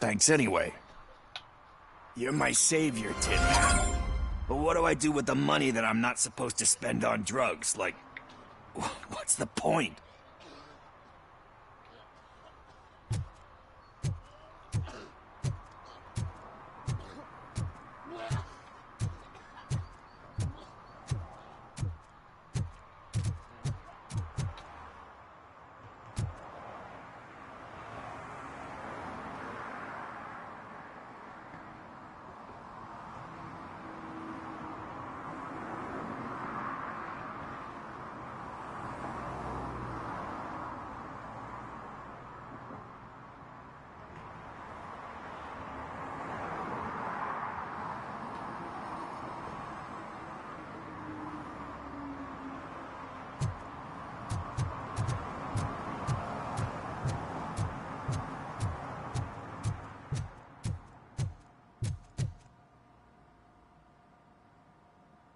thanks anyway. You're my savior, Tin Man. But what do I do with the money that I'm not supposed to spend on drugs? Like, what's the point?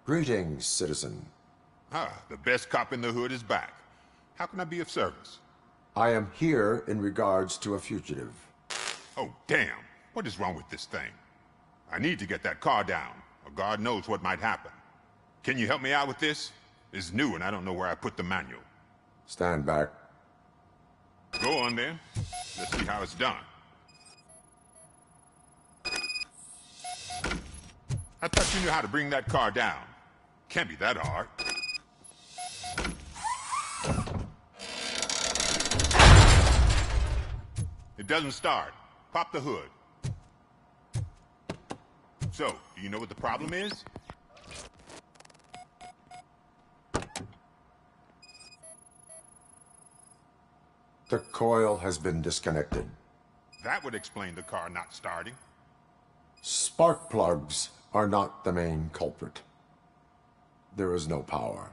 Greetings, citizen. Ah, the best cop in the hood is back. How can I be of service? I am here in regards to a fugitive. Oh, damn. What is wrong with this thing? I need to get that car down, or God knows what might happen. Can you help me out with this? It's new and I don't know where I put the manual. Stand back. Go on then. Let's see how it's done. I thought you knew how to bring that car down. Can't be that hard. It doesn't start. Pop the hood. So, do you know what the problem is? The coil has been disconnected. That would explain the car not starting. Spark plugs are not the main culprit. There is no power.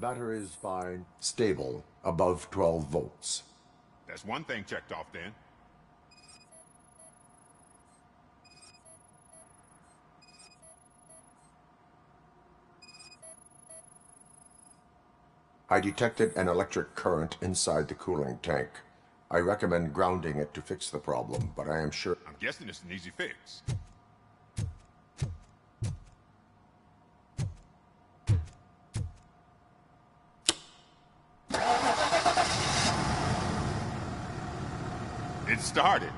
Battery is fine. Stable. Above 12 volts. That's one thing checked off then. I detected an electric current inside the cooling tank. I recommend grounding it to fix the problem, but I am sure... I'm guessing it's an easy fix. It started.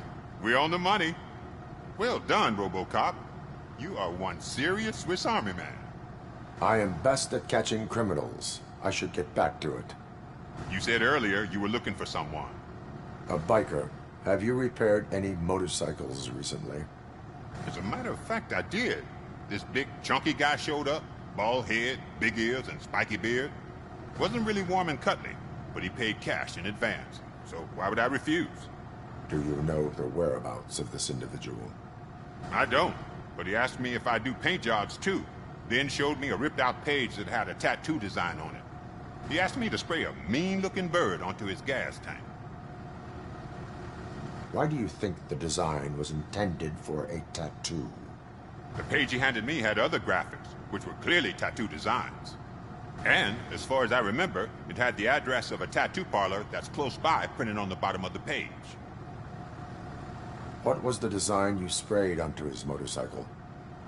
We're on the money. Well done, RoBoCop. You are one serious Swiss Army man. I am best at catching criminals. I should get back to it. You said earlier you were looking for someone. A biker. Have you repaired any motorcycles recently? As a matter of fact, I did. This big, chunky guy showed up. Bald head, big ears, and spiky beard. Wasn't really warm and cuddly, but he paid cash in advance. So why would I refuse? Do you know the whereabouts of this individual? I don't, but he asked me if I do paint jobs too, then showed me a ripped-out page that had a tattoo design on it. He asked me to spray a mean-looking bird onto his gas tank. Why do you think the design was intended for a tattoo? The page he handed me had other graphics, which were clearly tattoo designs. And, as far as I remember, it had the address of a tattoo parlor that's close by printed on the bottom of the page. What was the design you sprayed onto his motorcycle?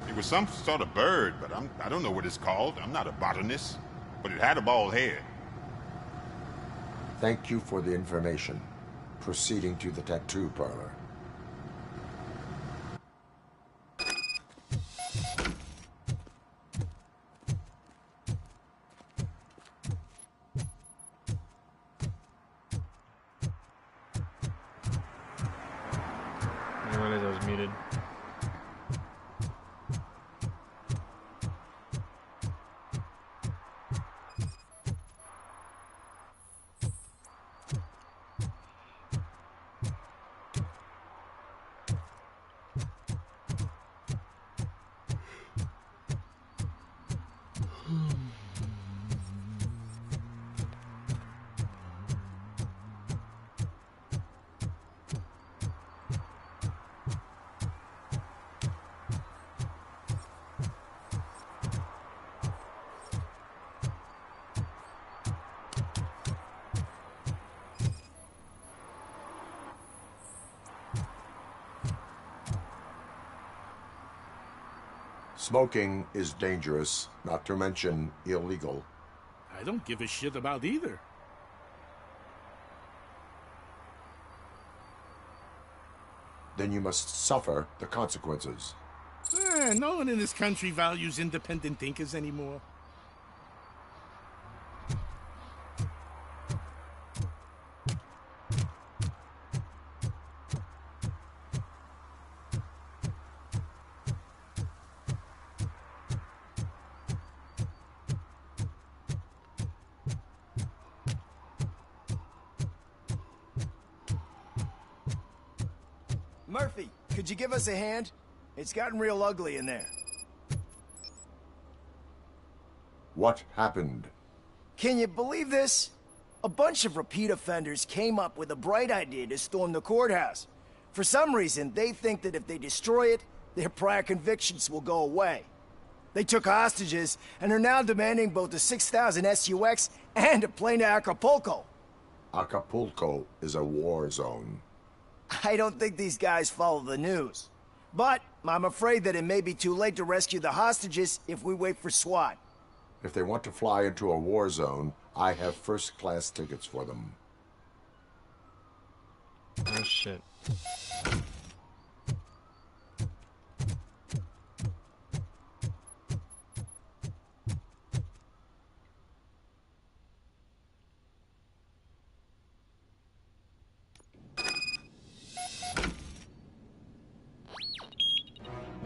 It was some sort of bird, but I don't know what it's called. I'm not a botanist. But it had a bald head. Thank you for the information. Proceeding to the tattoo parlor. I didn't realize I was muted. Smoking is dangerous, not to mention illegal. I don't give a shit about either. Then you must suffer the consequences. No one in this country values independent thinkers anymore. Murphy, could you give us a hand? It's gotten real ugly in there. What happened? Can you believe this? A bunch of repeat offenders came up with a bright idea to storm the courthouse. For some reason, they think that if they destroy it, their prior convictions will go away. They took hostages and are now demanding both a 6,000 SUX and a plane to Acapulco. Acapulco is a war zone. I don't think these guys follow the news. But I'm afraid that it may be too late to rescue the hostages if we wait for SWAT. If they want to fly into a war zone, I have first-class tickets for them. Oh shit.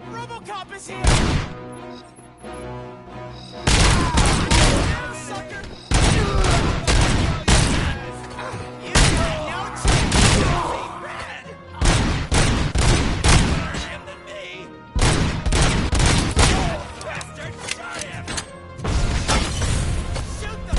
RoBoCop is here! Sucker! You stand no chance! See red! Better him than me! Bastard, shot him! Shoot the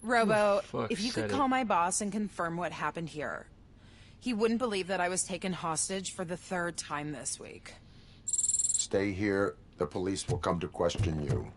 Robo, fuck if you could said call it? my boss and confirm what happened here. He wouldn't believe that I was taken hostage for the 3rd time this week. Stay here. The police will come to question you.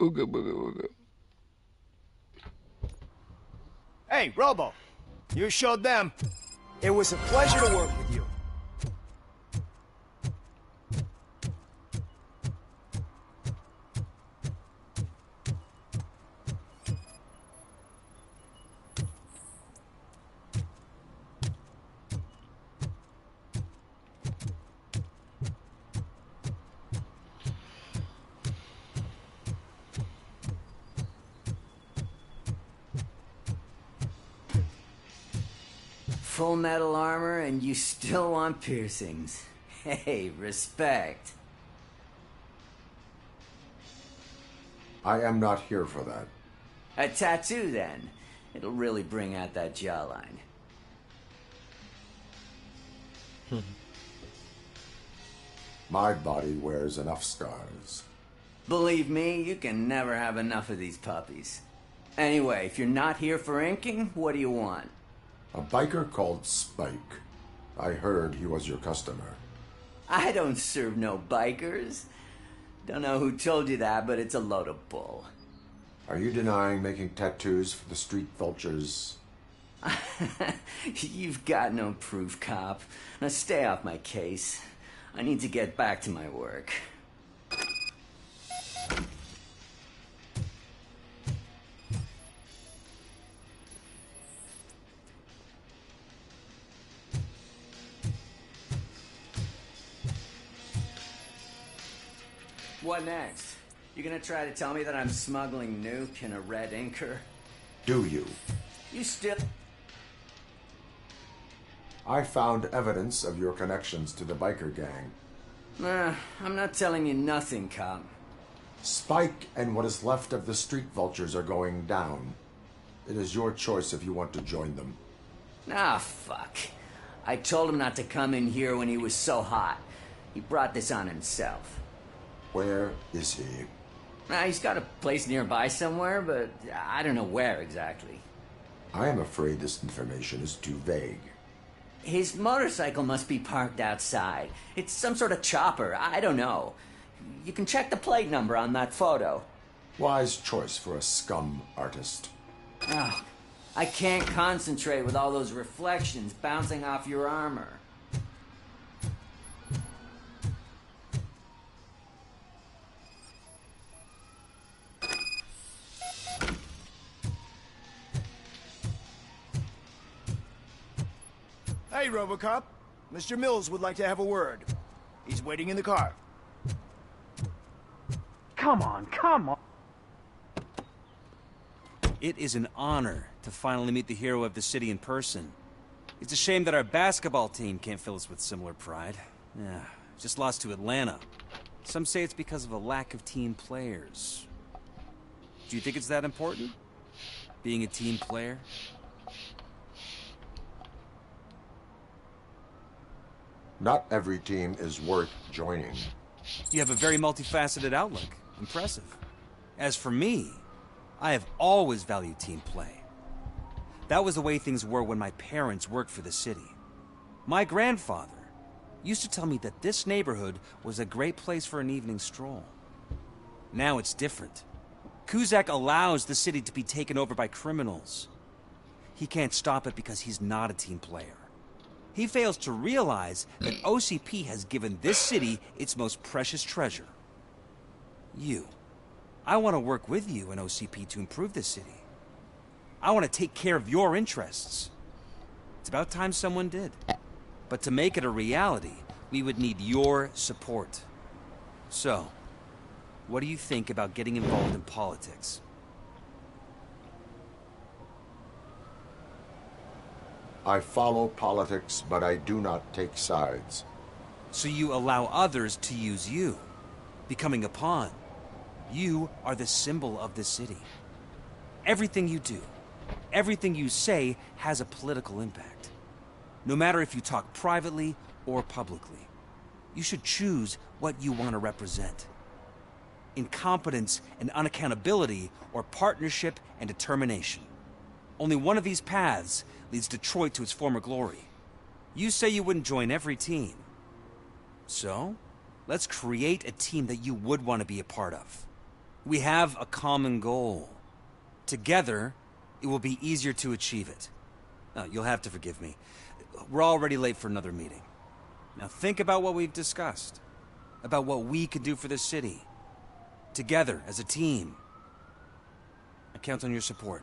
Ooga booga ooga. Hey, Robo. You showed them. It was a pleasure to work with you. Full metal armor and you still want piercings. Hey, respect. I am not here for that. A tattoo, then. It'll really bring out that jawline. My body wears enough scars. Believe me, you can never have enough of these puppies. Anyway, if you're not here for inking, what do you want? A biker called Spike. I heard he was your customer. I don't serve no bikers. Don't know who told you that, but it's a load of bull. Are you denying making tattoos for the street vultures? You've got no proof, cop. Now stay off my case. I need to get back to my work. What next? You gonna try to tell me that I'm smuggling nuke in a red inker? Do you? You still... I found evidence of your connections to the biker gang. I'm not telling you nothing, cop. Spike and what is left of the street vultures are going down. It is your choice if you want to join them. Ah, fuck. I told him not to come in here when he was so hot. He brought this on himself. Where is he? He's got a place nearby somewhere, but I don't know where exactly. I am afraid this information is too vague. His motorcycle must be parked outside. It's some sort of chopper. I don't know. You can check the plate number on that photo. Wise choice for a scum artist. Oh, I can't concentrate with all those reflections bouncing off your armor. Hey, RoboCop. Mr. Mills would like to have a word. He's waiting in the car. Come on, come on. It is an honor to finally meet the hero of the city in person. It's a shame that our basketball team can't fill us with similar pride. Yeah, just lost to Atlanta. Some say it's because of a lack of team players. Do you think it's that important? Being a team player? Not every team is worth joining. You have a very multifaceted outlook. Impressive. As for me, I have always valued team play. That was the way things were when my parents worked for the city. My grandfather used to tell me that this neighborhood was a great place for an evening stroll. Now it's different. Kuzak allows the city to be taken over by criminals. He can't stop it because he's not a team player. He fails to realize that OCP has given this city its most precious treasure. You. I want to work with you and OCP to improve this city. I want to take care of your interests. It's about time someone did. But to make it a reality, we would need your support. So, what do you think about getting involved in politics? I follow politics, but I do not take sides. So you allow others to use you, becoming a pawn. You are the symbol of the city. Everything you do, everything you say has a political impact. No matter if you talk privately or publicly, you should choose what you want to represent. Incompetence and unaccountability, or partnership and determination. Only one of these paths leads Detroit to its former glory. You say you wouldn't join every team. So, let's create a team that you would want to be a part of. We have a common goal. Together, it will be easier to achieve it. You'll have to forgive me. We're already late for another meeting. Now think about what we've discussed. About what we could do for the city. Together, as a team. I count on your support.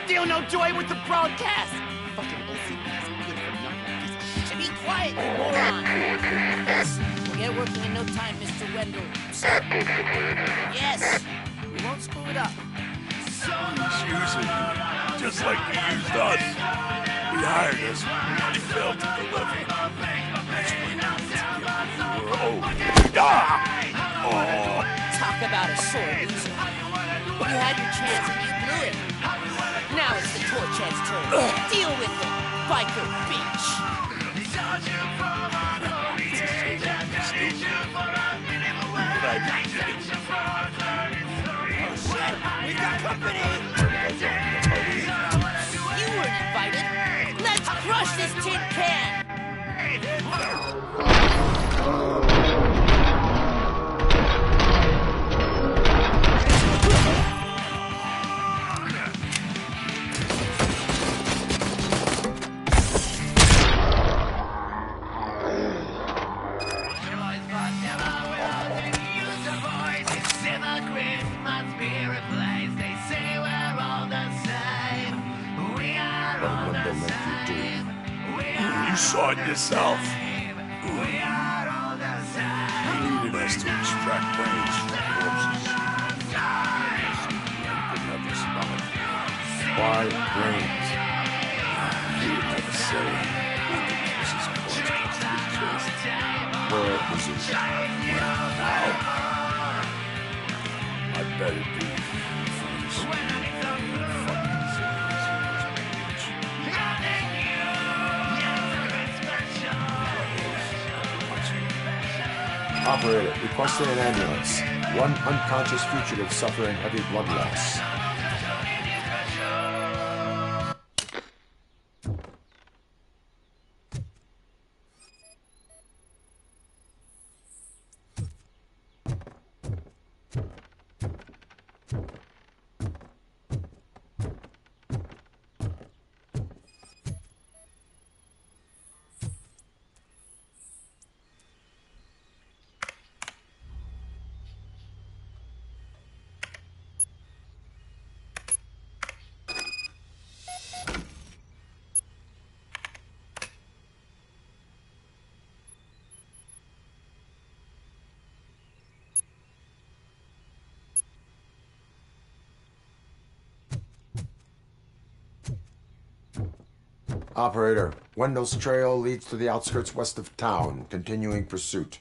Still no joy with the broadcast! Fucking OCP's good for nothing. Just be quiet, you moron! Yes, we'll get working in no time, Mr. Wendell. Yes, we won't screw it up. He's using you, just like he used us. He hired us, and he failed to deliver. We're old. Oh. Talk about a sore loser. You had your chance and you blew it. Now it's the Torchhead's turn. Deal with it, biker bitch. Oh shit, we got company. You weren't invited. Let's crush this tin can. You saw it yourself. You needed us to extract brains from corpses. Why brains? You would never say. Mrs. Corpse was his chest. Where is it? Now? I bet it be from this fucking civilization. Operator, requesting an ambulance. One unconscious fugitive suffering heavy blood loss. Operator, Wendell's trail leads to the outskirts west of town, continuing pursuit.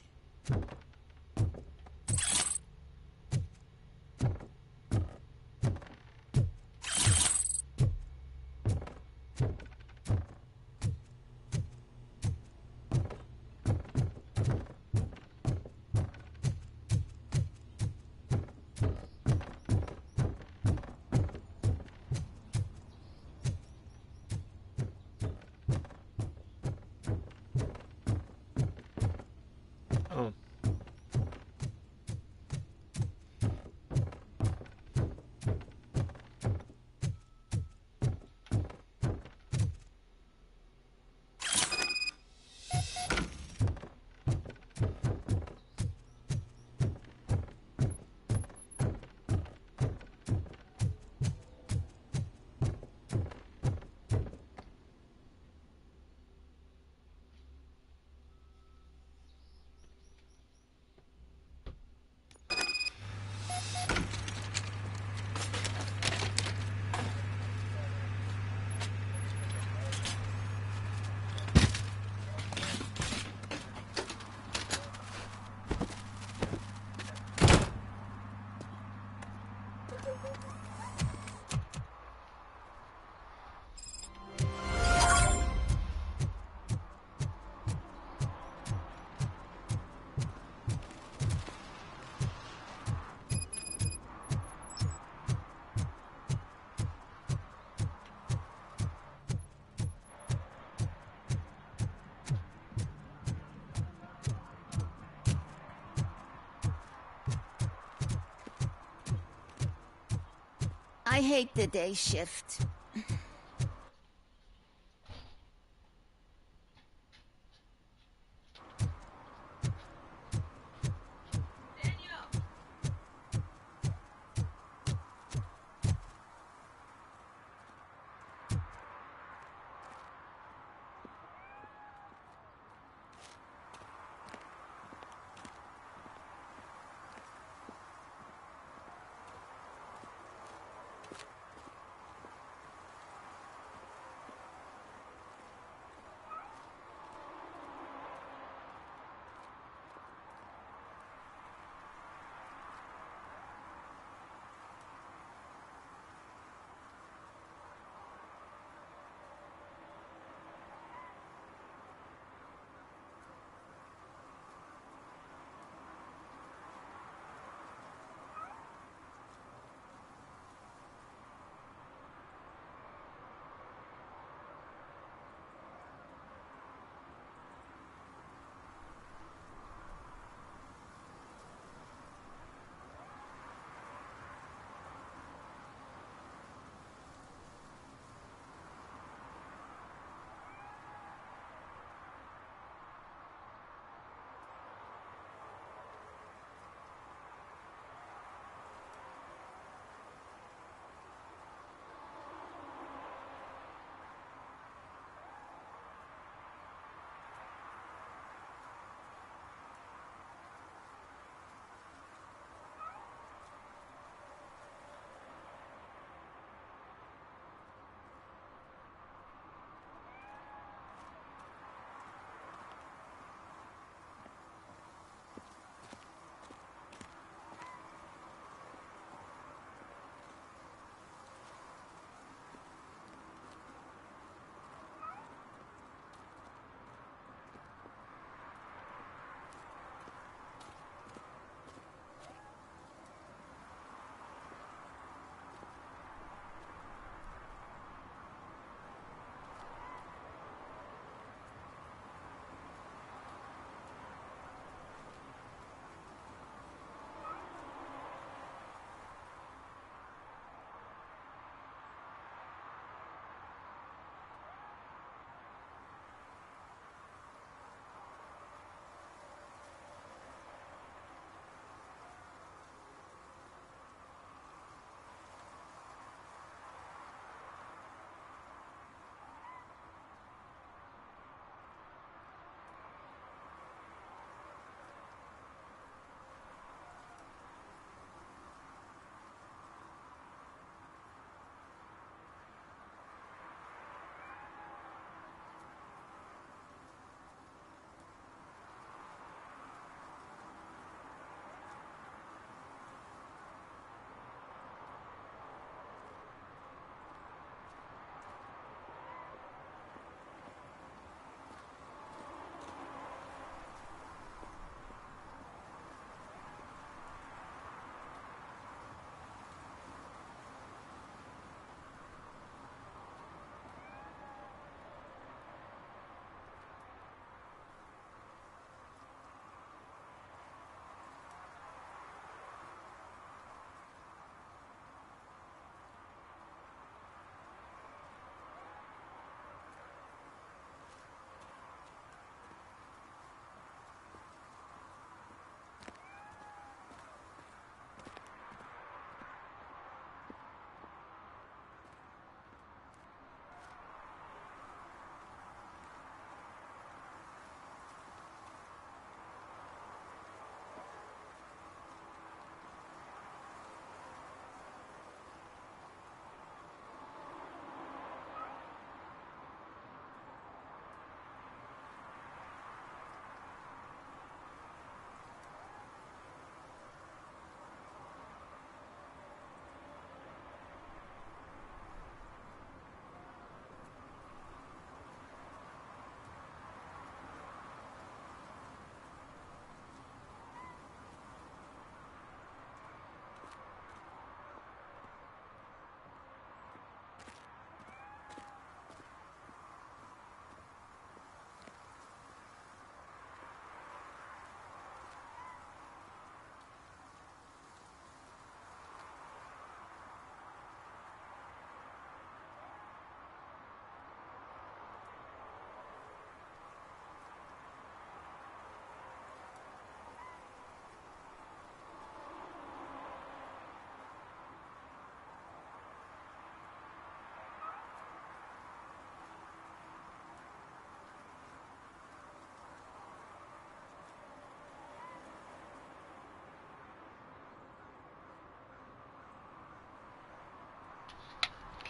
Oh. I hate the day shift.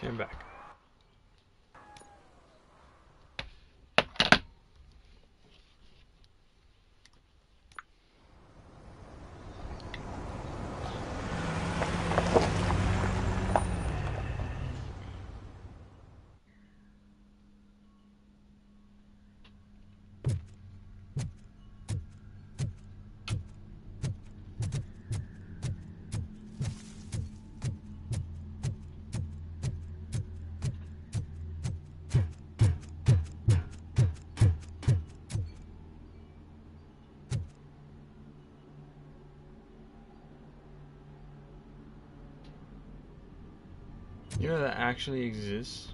Okay, I'm back. You know that actually exists?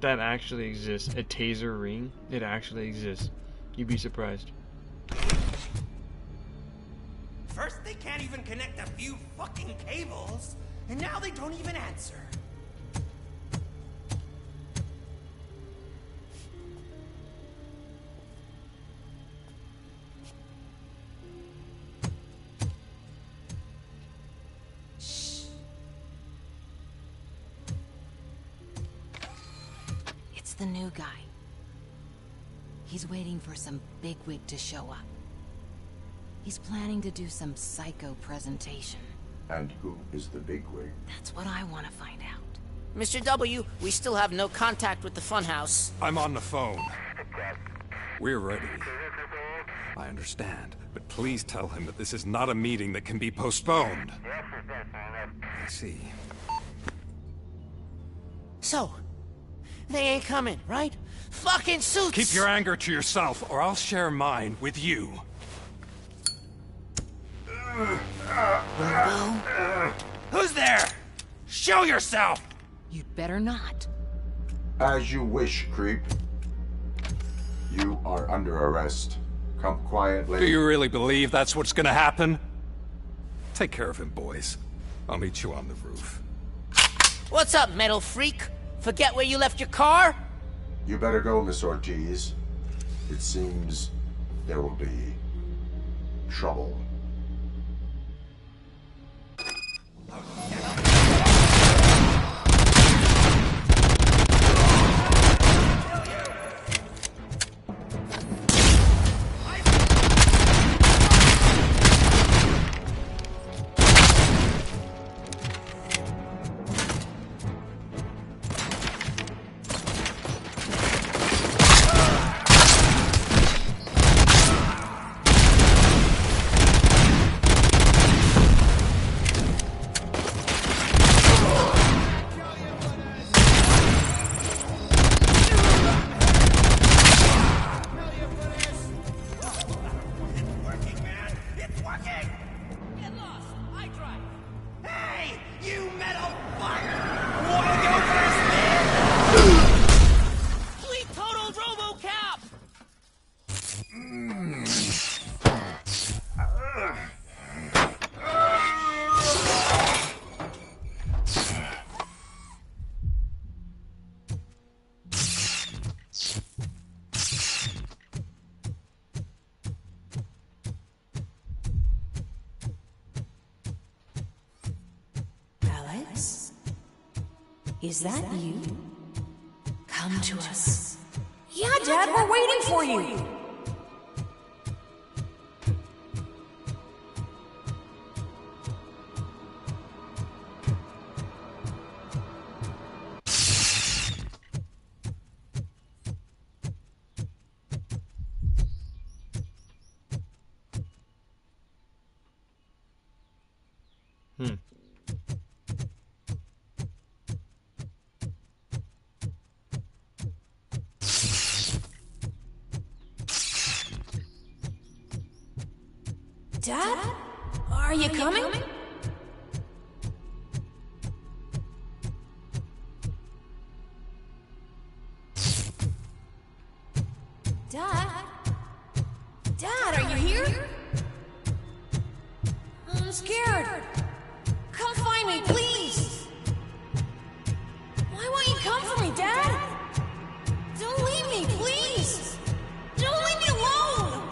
That actually exists. A taser ring? It actually exists. You'd be surprised. First they can't even connect a few fucking cables, and now they don't even answer. The new guy. He's waiting for some bigwig to show up. He's planning to do some psycho presentation. And who is the bigwig? That's what I want to find out. Mr. W, we still have no contact with the funhouse. I'm on the phone. We're ready. I understand, but please tell him that this is not a meeting that can be postponed. I see. So, they ain't coming, right? Fucking suits! Keep your anger to yourself, or I'll share mine with you. Robo? Who's there? Show yourself! You'd better not. As you wish, creep. You are under arrest. Come quietly. Do you really believe that's what's gonna happen? Take care of him, boys. I'll meet you on the roof. What's up, metal freak? Forget where you left your car? You better go, Miss Ortiz. It seems there will be trouble. Is that you? Come to us. Yeah, Dad, we're waiting for you. Dad? Are you coming? Dad? Dad, are you here? I'm scared. Come find me, please. Why won't you come for me, Dad? Don't leave me, please. Don't leave me alone.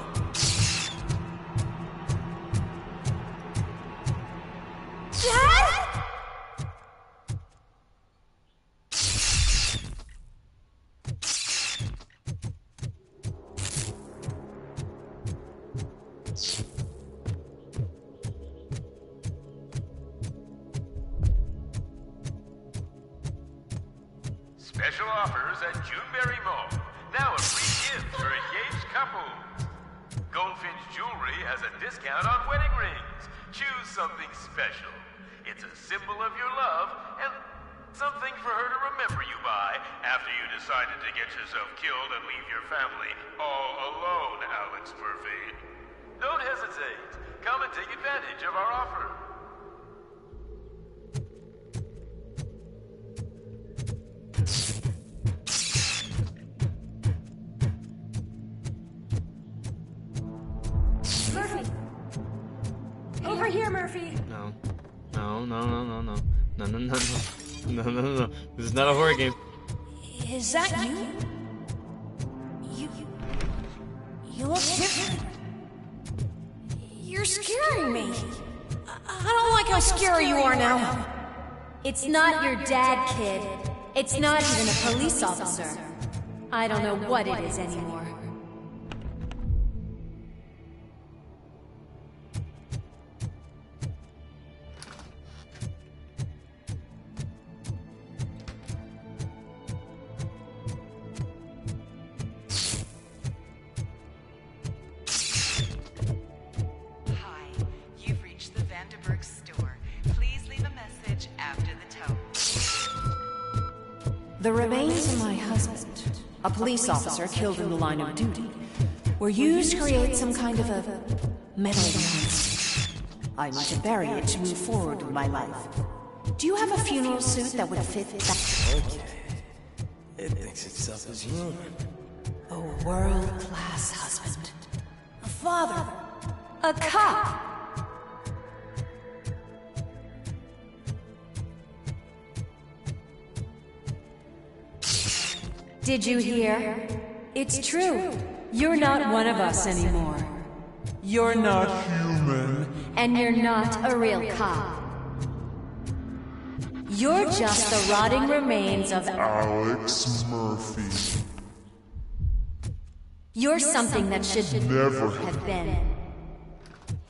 at Juneberry Mall. Now a free gift for engaged couples. Goldfinch Jewelry has a discount on wedding rings. Choose something special. It's a symbol of your love and something for her to remember you by after you decided to get yourself killed and leave your family all alone, Alex Murphy. Don't hesitate. Come and take advantage of our offer. Murphy! Over here, Murphy! No. No, no, no, no, no. No, no, no, no. No, no, no, no. This is not a horror game. Is that you? You look different. You're scaring me. I don't like how scary you are now. It's not your dad, kid. It's not even a police officer. I don't know what it is anymore. The remains of my husband, a police officer killed in the line of duty, were used to create some kind of a metal monster. I need to bury it to move forward with my life. Do you have a funeral suit that would fit that? Okay. It thinks itself as human. A world-class husband. A father. A cop. Did you hear? It's true. You're not one of us anymore. You're not human. And you're not a real cop. You're just the rotting remains of Alex Murphy. You're something that should never have been.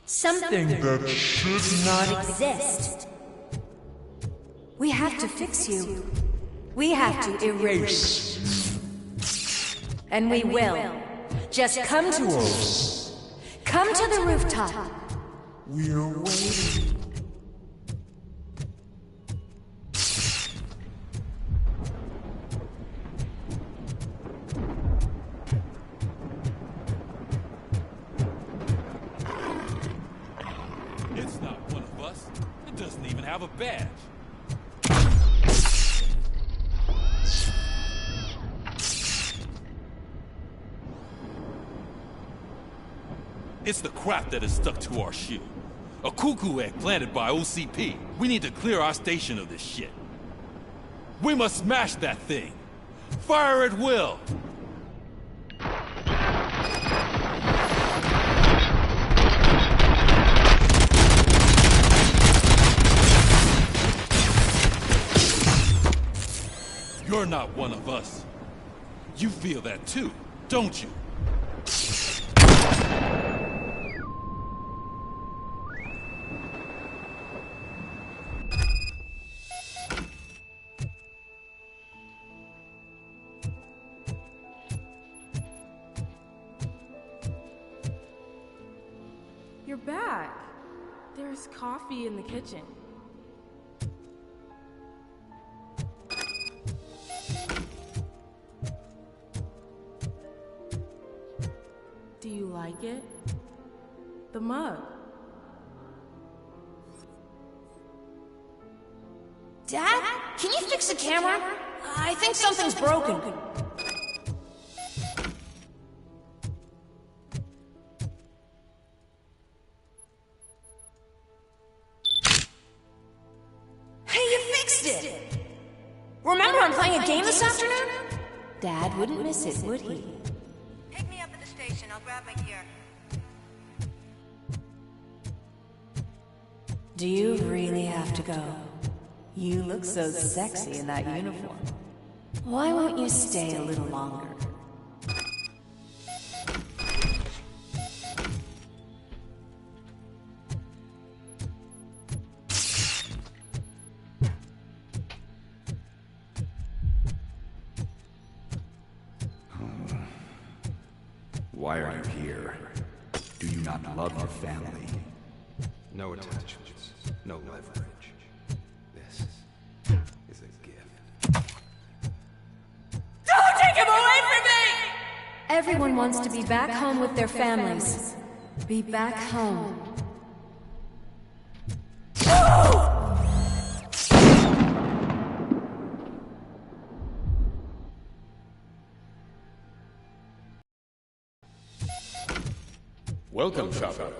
Something that should not exist. We have to fix you. We have to erase you. And we will. Just come to us. Come to the rooftop. We're waiting. It's not one of us. It doesn't even have a badge. It's the crap that is stuck to our shoe. A cuckoo egg planted by OCP. We need to clear our station of this shit. We must smash that thing. Fire at will. You're not one of us. You feel that too, don't you? You're back. There's coffee in the kitchen. Do you like it? The mug. Dad? Can you fix the camera? I think something's broken. Hey, you fixed it! Remember I'm playing a game this afternoon? Dad wouldn't miss it, would he? Pick me up at the station. I'll grab my gear. Do you really have to go? You look so sexy in that uniform. Why won't you stay a little longer? Why are you here? Do you not love your family? No attachments, no leverage. This is a gift. Don't take him away from me! Everyone wants to be back home with their families. Be back home. Welcome, shopper.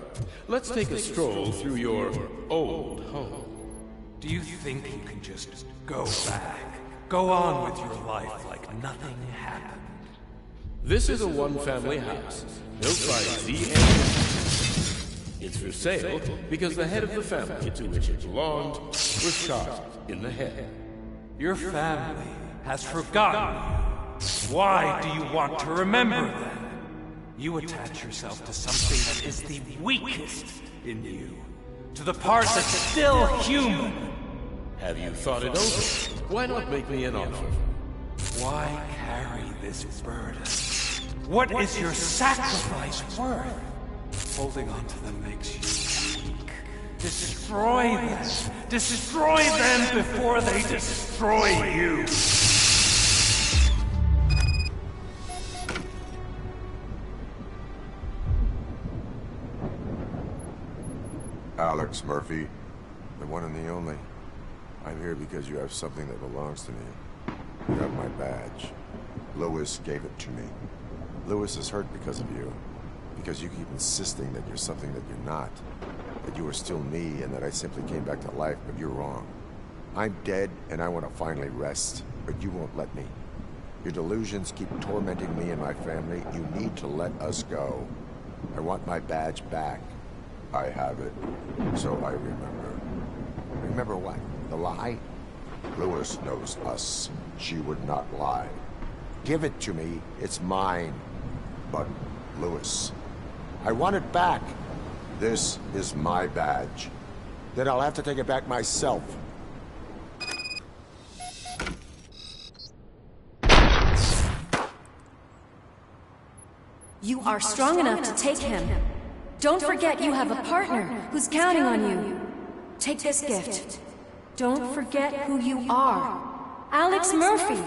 Let's take a stroll through your old home. Do you think you can just go back? Go on with your life like nothing happened? This is a one-family house, built by Z. It's for sale because the head of the family to which it belonged was shot in the head. Your family has forgotten you. Why do you want to remember them? You attach yourself to something that is the weakest in you. To the part that's still human. Have you thought it over? Why not make me an offer? Why carry this burden? What is your sacrifice worth? Holding on to them makes you weak. Destroy them. Destroy them before they destroy you. Alex Murphy, the one and the only. I'm here because you have something that belongs to me. You have my badge. Lewis gave it to me. Lewis is hurt because of you. Because you keep insisting that you're something that you're not. That you are still me and that I simply came back to life, but you're wrong. I'm dead and I want to finally rest, but you won't let me. Your delusions keep tormenting me and my family. You need to let us go. I want my badge back. I have it, so I remember. Remember what? The lie? Lewis knows us. She would not lie. Give it to me. It's mine. But, Lewis, I want it back. This is my badge. Then I'll have to take it back myself. You are strong enough to take him. Don't forget you have a partner who's counting on you. Take this gift. Don't forget who you are. Alex Murphy.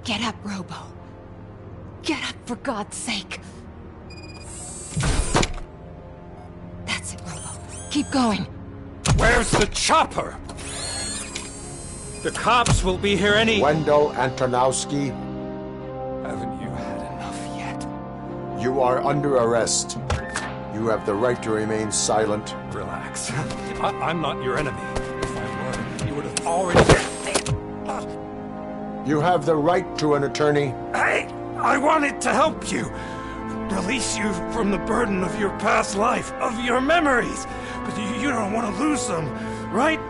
Get up, Robo. Get up, for God's sake. That's it, Robo. Keep going. Where's the chopper? The cops will be here any... Wendell Antonowski. Haven't you had enough yet? You are under arrest. You have the right to remain silent. Relax. I'm not your enemy. If I were, you would have already... You have the right to an attorney. I wanted to help you. Release you from the burden of your past life, of your memories. But you don't want to lose them, right?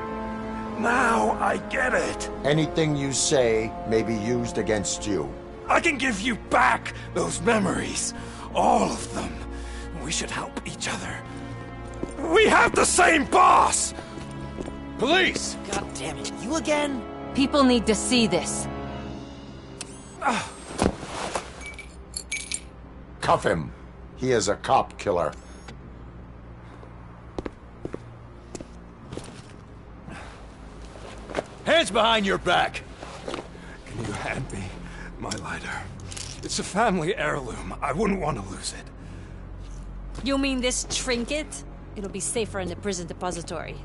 Now I get it. Anything you say may be used against you. I can give you back those memories. All of them. We should help each other. We have the same boss! Police! God damn it, you again? People need to see this. Cuff him. He is a cop killer. Hands behind your back! Can you hand me my lighter? It's a family heirloom. I wouldn't want to lose it. You mean this trinket? It'll be safer in the prison depository.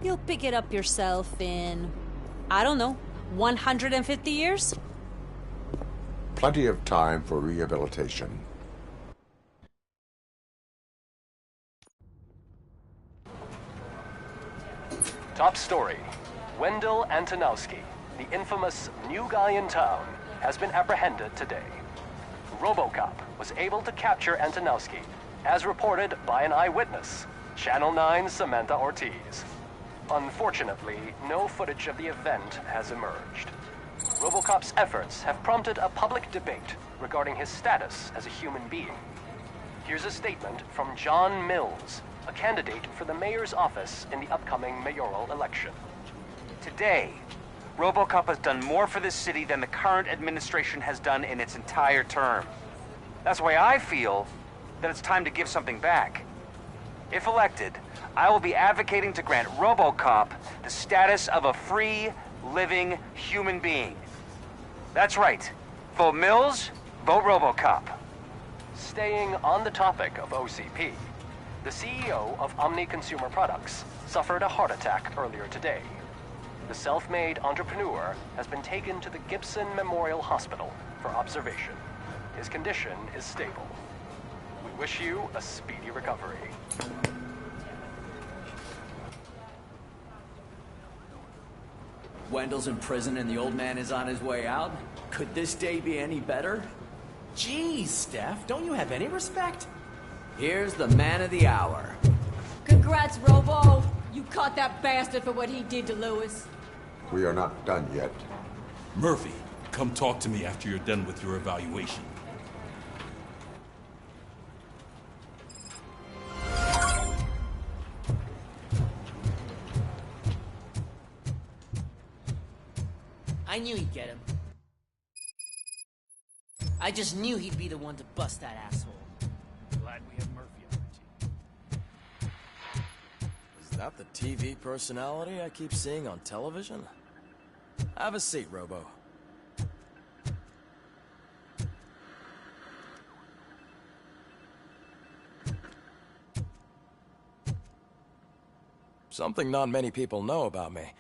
You'll pick it up yourself in, I don't know, 150 years? Plenty of time for rehabilitation. Top story. Wendell Antonowski, the infamous new guy in town, has been apprehended today. RoBoCop was able to capture Antonowski, as reported by an eyewitness, Channel 9's Samantha Ortiz. Unfortunately, no footage of the event has emerged. RoBoCop's efforts have prompted a public debate regarding his status as a human being. Here's a statement from John Mills, a candidate for the mayor's office in the upcoming mayoral election. Today, RoBoCop has done more for this city than the current administration has done in its entire term. That's why I feel that it's time to give something back. If elected, I will be advocating to grant RoBoCop the status of a free, living human being. That's right. Vote Mills, vote RoBoCop. Staying on the topic of OCP, the CEO of Omni Consumer Products suffered a heart attack earlier today. The self-made entrepreneur has been taken to the Gibson Memorial Hospital for observation. His condition is stable. We wish you a speedy recovery. Wendell's in prison and the old man is on his way out? Could this day be any better? Jeez, Steph, don't you have any respect? Here's the man of the hour. Congrats, Robo! You caught that bastard for what he did to Lewis. We are not done yet. Murphy, come talk to me after you're done with your evaluation. I knew he'd get him. I just knew he'd be the one to bust that asshole. Glad we have Murphy on our team. Is that the TV personality I keep seeing on television? Have a seat, Robo. Something not many people know about me.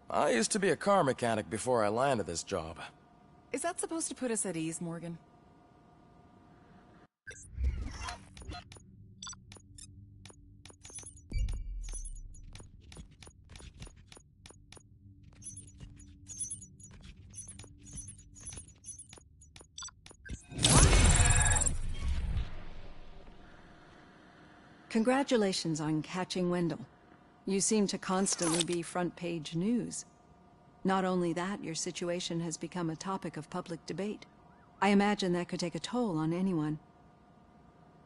I used to be a car mechanic before I landed this job. Is that supposed to put us at ease, Morgan? Congratulations on catching Wendell. You seem to constantly be front-page news. Not only that, your situation has become a topic of public debate. I imagine that could take a toll on anyone.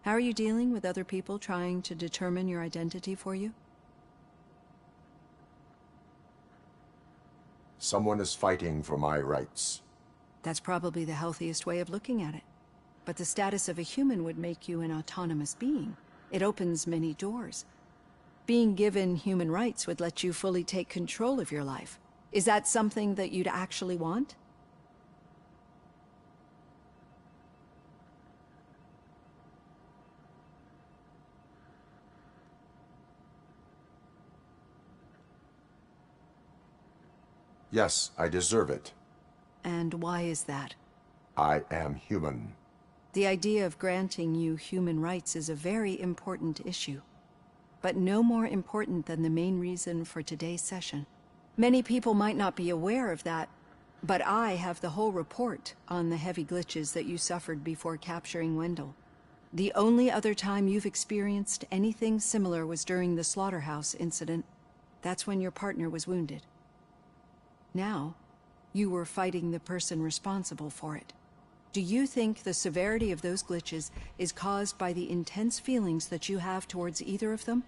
How are you dealing with other people trying to determine your identity for you? Someone is fighting for my rights. That's probably the healthiest way of looking at it. But the status of a human would make you an autonomous being. It opens many doors. Being given human rights would let you fully take control of your life. Is that something that you'd actually want? Yes, I deserve it. And why is that? I am human. The idea of granting you human rights is a very important issue, but no more important than the main reason for today's session. Many people might not be aware of that, but I have the whole report on the heavy glitches that you suffered before capturing Wendell. The only other time you've experienced anything similar was during the slaughterhouse incident. That's when your partner was wounded. Now, you were fighting the person responsible for it. Do you think the severity of those glitches is caused by the intense feelings that you have towards either of them?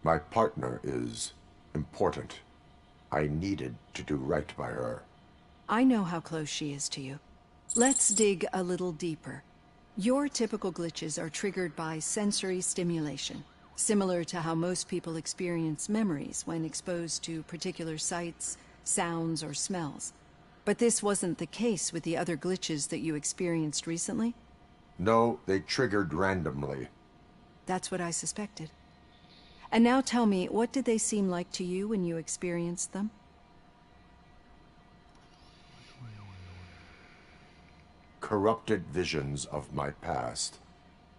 My partner is important. I needed to do right by her. I know how close she is to you. Let's dig a little deeper. Your typical glitches are triggered by sensory stimulation, similar to how most people experience memories when exposed to particular sights, sounds, or smells. But this wasn't the case with the other glitches that you experienced recently? No, they triggered randomly. That's what I suspected. And now tell me, what did they seem like to you when you experienced them? Corrupted visions of my past.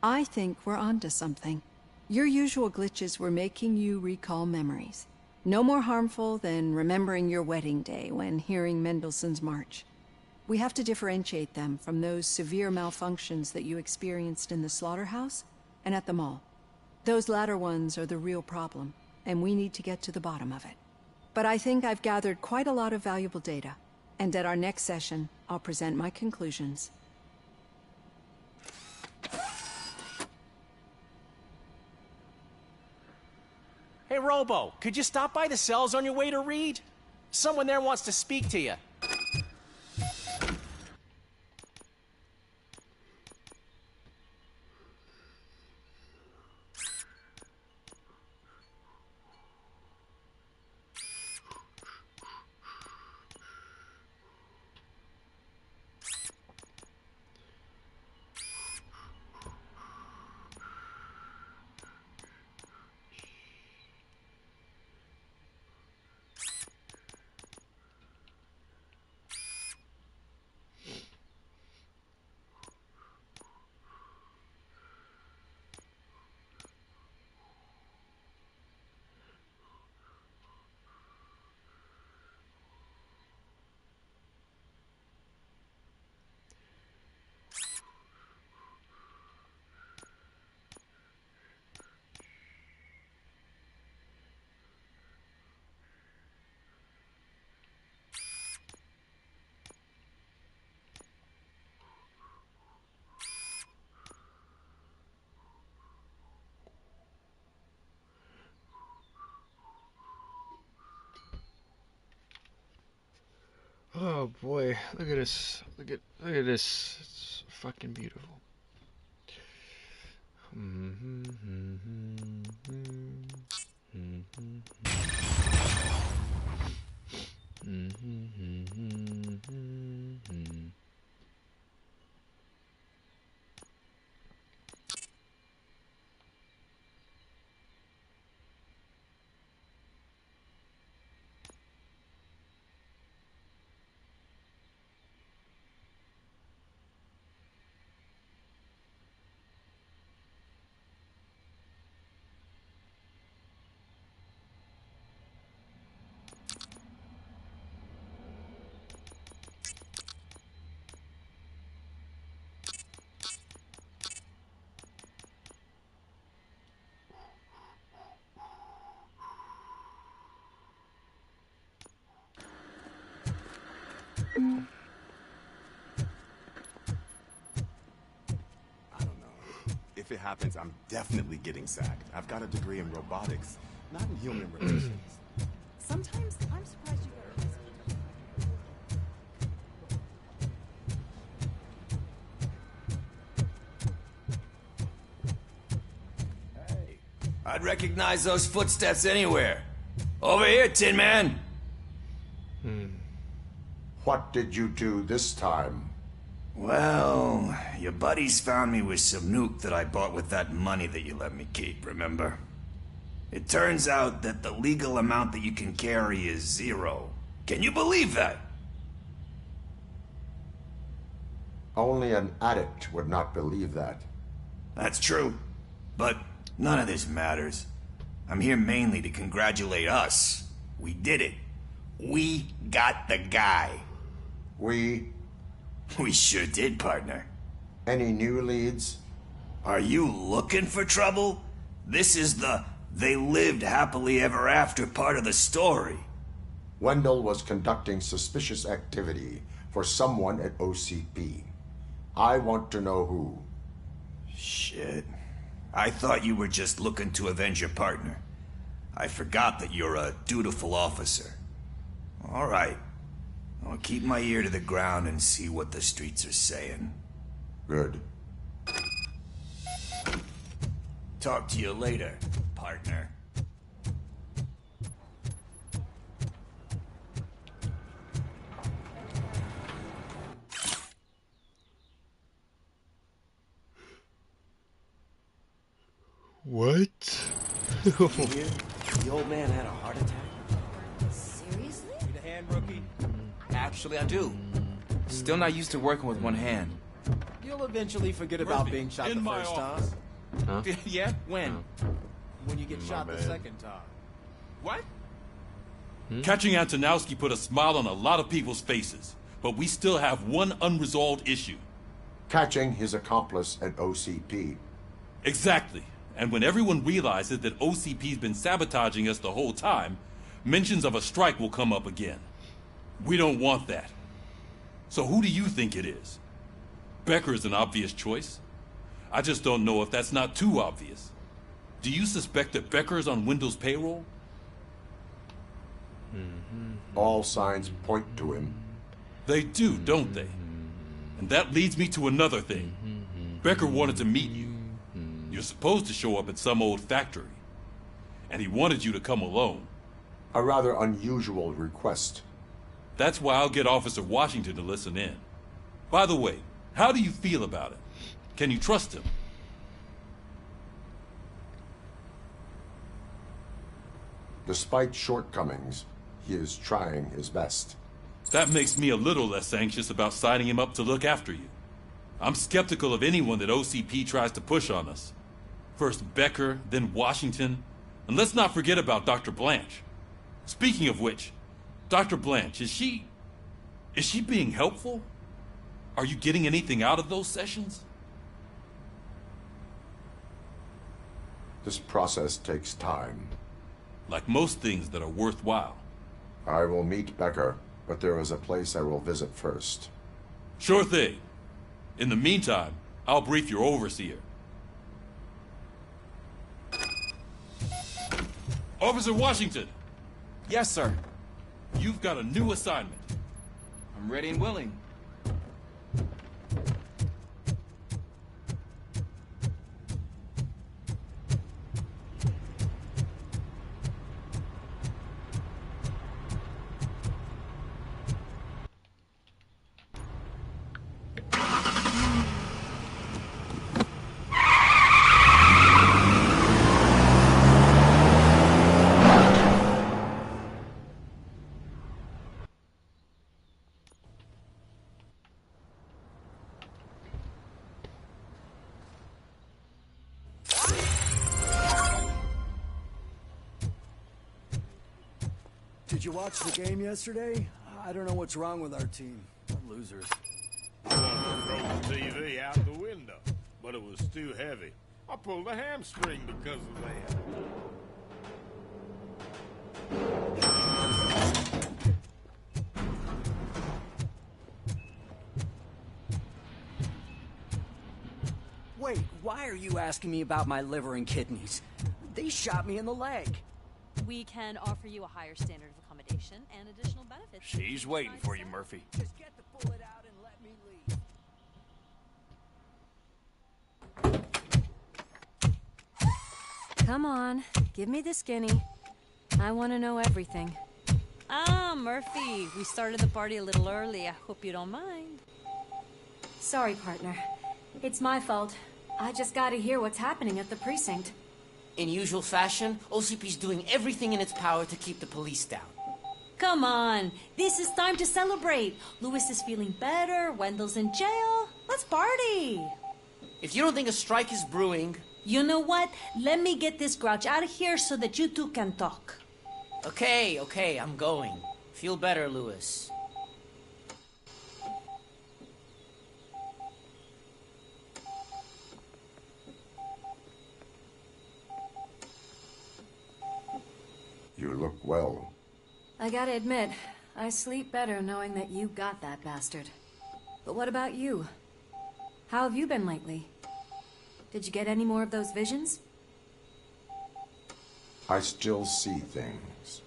I think we're onto something. Your usual glitches were making you recall memories. No more harmful than remembering your wedding day when hearing Mendelssohn's March. We have to differentiate them from those severe malfunctions that you experienced in the slaughterhouse and at the mall. Those latter ones are the real problem, and we need to get to the bottom of it. But I think I've gathered quite a lot of valuable data, and at our next session, I'll present my conclusions. Hey, Robo, could you stop by the cells on your way to Reed? Someone there wants to speak to you. Oh boy, look at this. Look at this. It's fucking beautiful. If it happens, I'm definitely getting sacked. I've got a degree in robotics, not in human relations. Sometimes I'm surprised you I'd recognize those footsteps anywhere. Over here, Tin Man. What did you do this time? Well, your buddies found me with some nuke that I bought with that money that you let me keep, remember? It turns out that the legal amount that you can carry is 0. Can you believe that? Only an addict would not believe that. That's true. But none of this matters. I'm here mainly to congratulate us. We did it. We got the guy. We sure did, partner. Any new leads? Are you looking for trouble? This is the they lived happily ever after part of the story. Wendell was conducting suspicious activity for someone at OCP. I want to know who. Shit. I thought you were just looking to avenge your partner. I forgot that you're a dutiful officer. All right. I'll keep my ear to the ground and see what the streets are saying. Good. Talk to you later, partner. What? The old man had a heart attack? Seriously? Need a hand, rookie? Actually, I do. Still not used to working with one hand. You'll eventually forget about being shot the first time. Huh? Yeah? When? When you get shot the second time. What? Catching Antonowski put a smile on a lot of people's faces, but we still have one unresolved issue. Catching his accomplice at OCP. Exactly. And when everyone realizes that OCP's been sabotaging us the whole time, mentions of a strike will come up again. We don't want that. So who do you think it is? Becker's an obvious choice. I just don't know if that's not too obvious. Do you suspect that Becker's on Wendell's payroll? All signs point to him. They do, don't they? And that leads me to another thing. Becker wanted to meet you. You're supposed to show up at some old factory. And he wanted you to come alone. A rather unusual request. That's why I'll get Officer Washington to listen in. By the way, how do you feel about it? Can you trust him? Despite shortcomings, he is trying his best. That makes me a little less anxious about signing him up to look after you. I'm skeptical of anyone that OCP tries to push on us. First Becker, then Washington. And let's not forget about Dr. Blanche. Speaking of which, Dr. Blanche, is she being helpful? Are you getting anything out of those sessions? This process takes time. Like most things that are worthwhile. I will meet Becker, but there is a place I will visit first. Sure thing. In the meantime, I'll brief your overseer. Officer Washington! Yes, sir. You've got a new assignment. I'm ready and willing. Did you watch the game yesterday? I don't know what's wrong with our team. We're losers. Throw the TV out the window, but it was too heavy. I pulled a hamstring because of that. Wait, why are you asking me about my liver and kidneys? They shot me in the leg. We can offer you a higher standard of accommodation and additional benefits. She's waiting for you, Murphy. Just get the bullet out and let me leave. Come on, give me the skinny. I want to know everything. Ah, Murphy, we started the party a little early. I hope you don't mind. Sorry, partner. It's my fault. I just gotta hear what's happening at the precinct. In usual fashion, OCP's doing everything in its power to keep the police down. Come on, this is time to celebrate. Lewis is feeling better, Wendell's in jail. Let's party. If you don't think a strike is brewing... You know what? Let me get this grouch out of here so that you two can talk. Okay, I'm going. Feel better, Lewis. You look well. I gotta admit, I sleep better knowing that you got that bastard. But what about you? How have you been lately? Did you get any more of those visions? I still see things.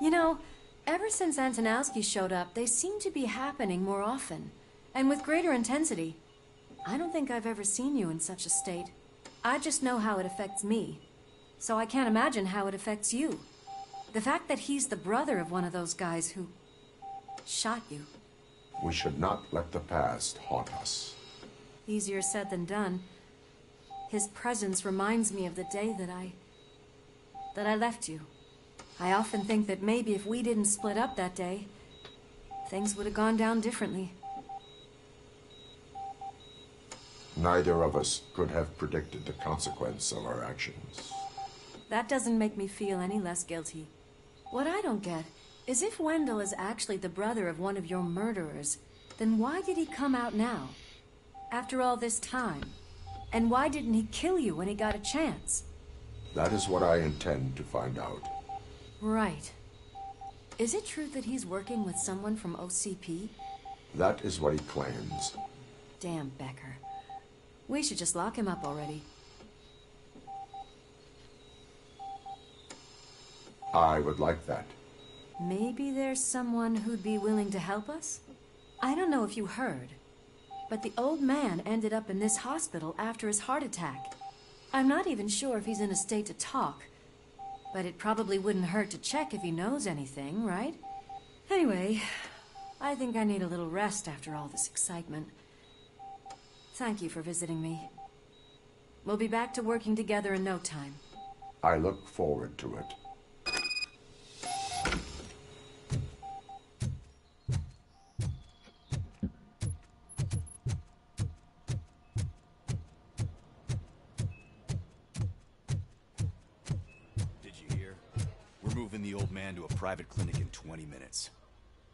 You know, ever since Antonowski showed up, they seem to be happening more often, and with greater intensity. I don't think I've ever seen you in such a state. I just know how it affects me, so I can't imagine how it affects you. The fact that he's the brother of one of those guys who shot you. We should not let the past haunt us. Easier said than done. His presence reminds me of the day that I left you. I often think that maybe if we didn't split up that day, things would have gone down differently. Neither of us could have predicted the consequence of our actions. That doesn't make me feel any less guilty. What I don't get is if Wendell is actually the brother of one of your murderers, then why did he come out now? After all this time? And why didn't he kill you when he got a chance? That is what I intend to find out. Right. Is it true that he's working with someone from OCP? That is what he claims. Damn Becker. We should just lock him up already. I would like that. Maybe there's someone who'd be willing to help us? I don't know if you heard, but the old man ended up in this hospital after his heart attack. I'm not even sure if he's in a state to talk, but it probably wouldn't hurt to check if he knows anything, right? Anyway, I think I need a little rest after all this excitement. Thank you for visiting me. We'll be back to working together in no time. I look forward to it. Did you hear? We're moving the old man to a private clinic in 20 minutes.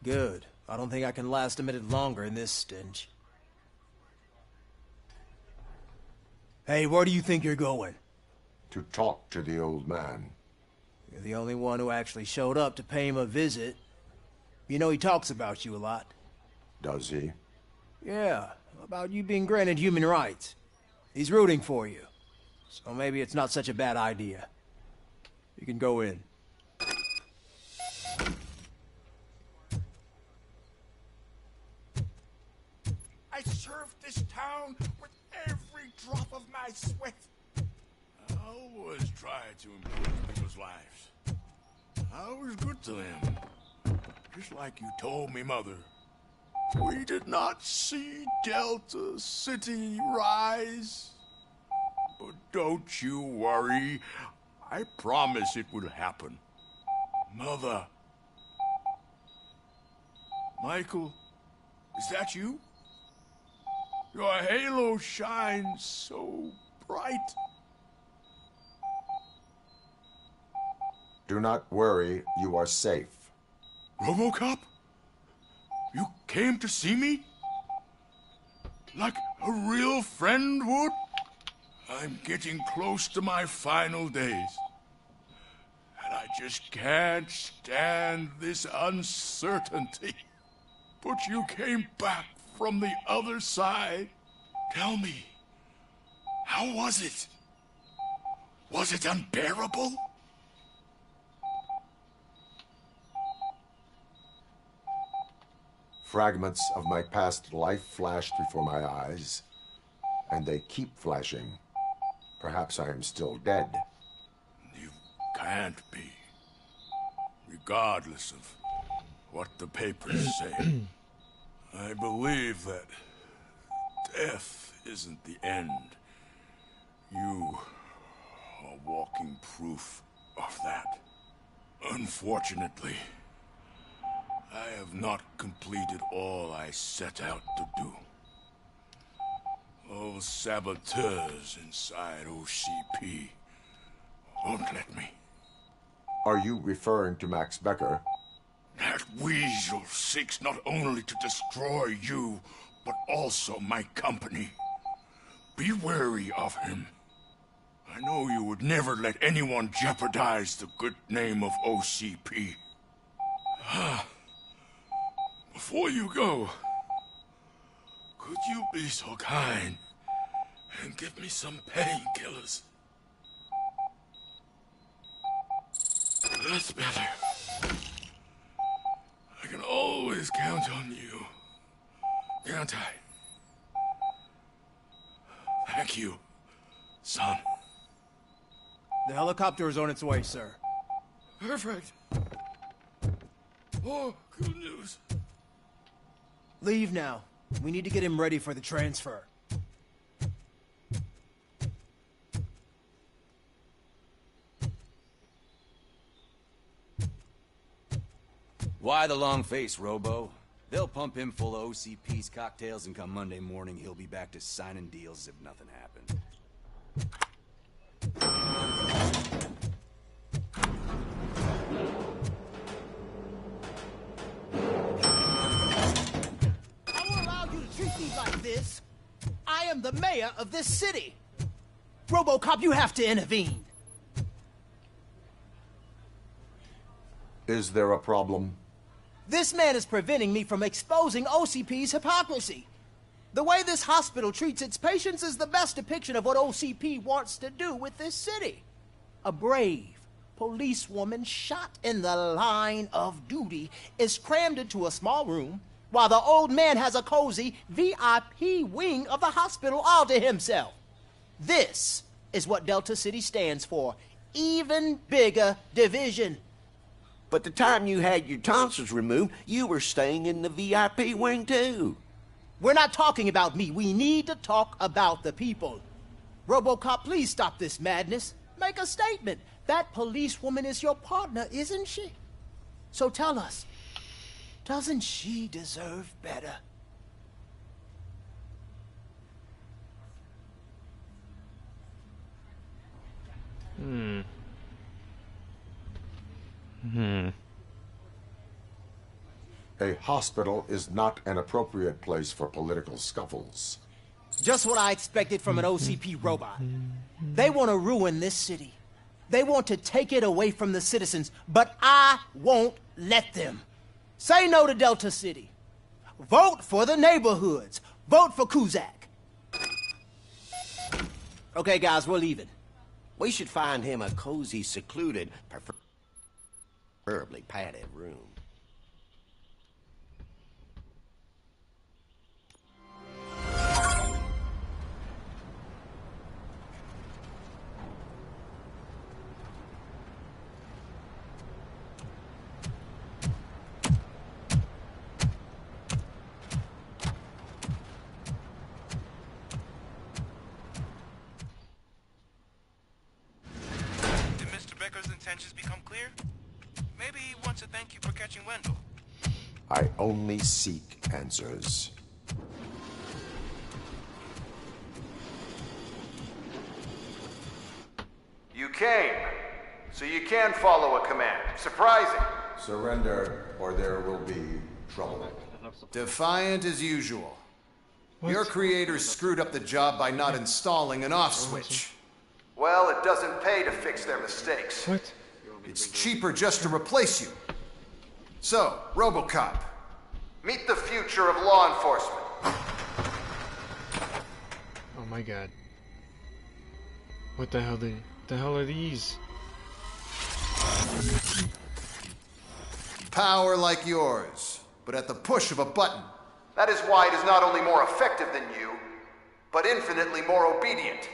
Good. I don't think I can last a minute longer in this stench. Hey, where do you think you're going? To talk to the old man. You're the only one who actually showed up to pay him a visit. You know he talks about you a lot. Does he? Yeah, about you being granted human rights. He's rooting for you. So maybe it's not such a bad idea. You can go in. I served this town with every drop of my sweat. I always tried to improve people's lives. I was good to them. Just like you told me, Mother. We did not see Delta City rise. But don't you worry. I promise it will happen. Mother. Michael, is that you? Your halo shines so bright. Do not worry, you are safe. RoBoCop? You came to see me? Like a real friend would? I'm getting close to my final days. And I just can't stand this uncertainty. But you came back from the other side. Tell me, how was it? Was it unbearable? Fragments of my past life flashed before my eyes, and they keep flashing. Perhaps I am still dead. You can't be. Regardless of what the papers say. I believe that death isn't the end. You are walking proof of that. Unfortunately, I have not completed all I set out to do. Those saboteurs inside OCP won't let me. Are you referring to Max Becker? That weasel seeks not only to destroy you, but also my company. Be wary of him. I know you would never let anyone jeopardize the good name of OCP. Before you go, could you be so kind and give me some painkillers? That's better. I can always count on you, can't I? Thank you, son. The helicopter is on its way, sir. Perfect. Oh, good news. Leave now. We need to get him ready for the transfer. Why the long face, Robo? They'll pump him full of OCP's cocktails, and come Monday morning, he'll be back to signing deals as if nothing happened. I won't allow you to treat me like this. I am the mayor of this city. RoBoCop, you have to intervene. Is there a problem? This man is preventing me from exposing OCP's hypocrisy. The way this hospital treats its patients is the best depiction of what OCP wants to do with this city. A brave, policewoman shot in the line of duty is crammed into a small room while the old man has a cozy VIP wing of the hospital all to himself. This is what Delta City stands for. Even bigger division. But the time you had your tonsils removed, you were staying in the VIP wing too. We're not talking about me. We need to talk about the people. RoBoCop, please stop this madness. Make a statement. That policewoman is your partner, isn't she? So tell us, doesn't she deserve better? A hospital is not an appropriate place for political scuffles. Just what I expected from an OCP robot. They want to ruin this city. They want to take it away from the citizens, but I won't let them. Say no to Delta City. Vote for the neighborhoods. Vote for Kuzak. Okay, guys, we're leaving. We should find him a cozy, secluded, preferably padded room. Become clear? Maybe he wants to thank you for catching Wendell. I only seek answers. You came, so you can follow a command. Surprising. Surrender, or there will be trouble. Defiant as usual. Your creators screwed up the job by not installing an off switch. Well, it doesn't pay to fix their mistakes. What? It's cheaper just to replace you. So, RoBoCop, meet the future of law enforcement. Oh my god. What the hell are these? Power like yours, but at the push of a button. That is why it is not only more effective than you, but infinitely more obedient.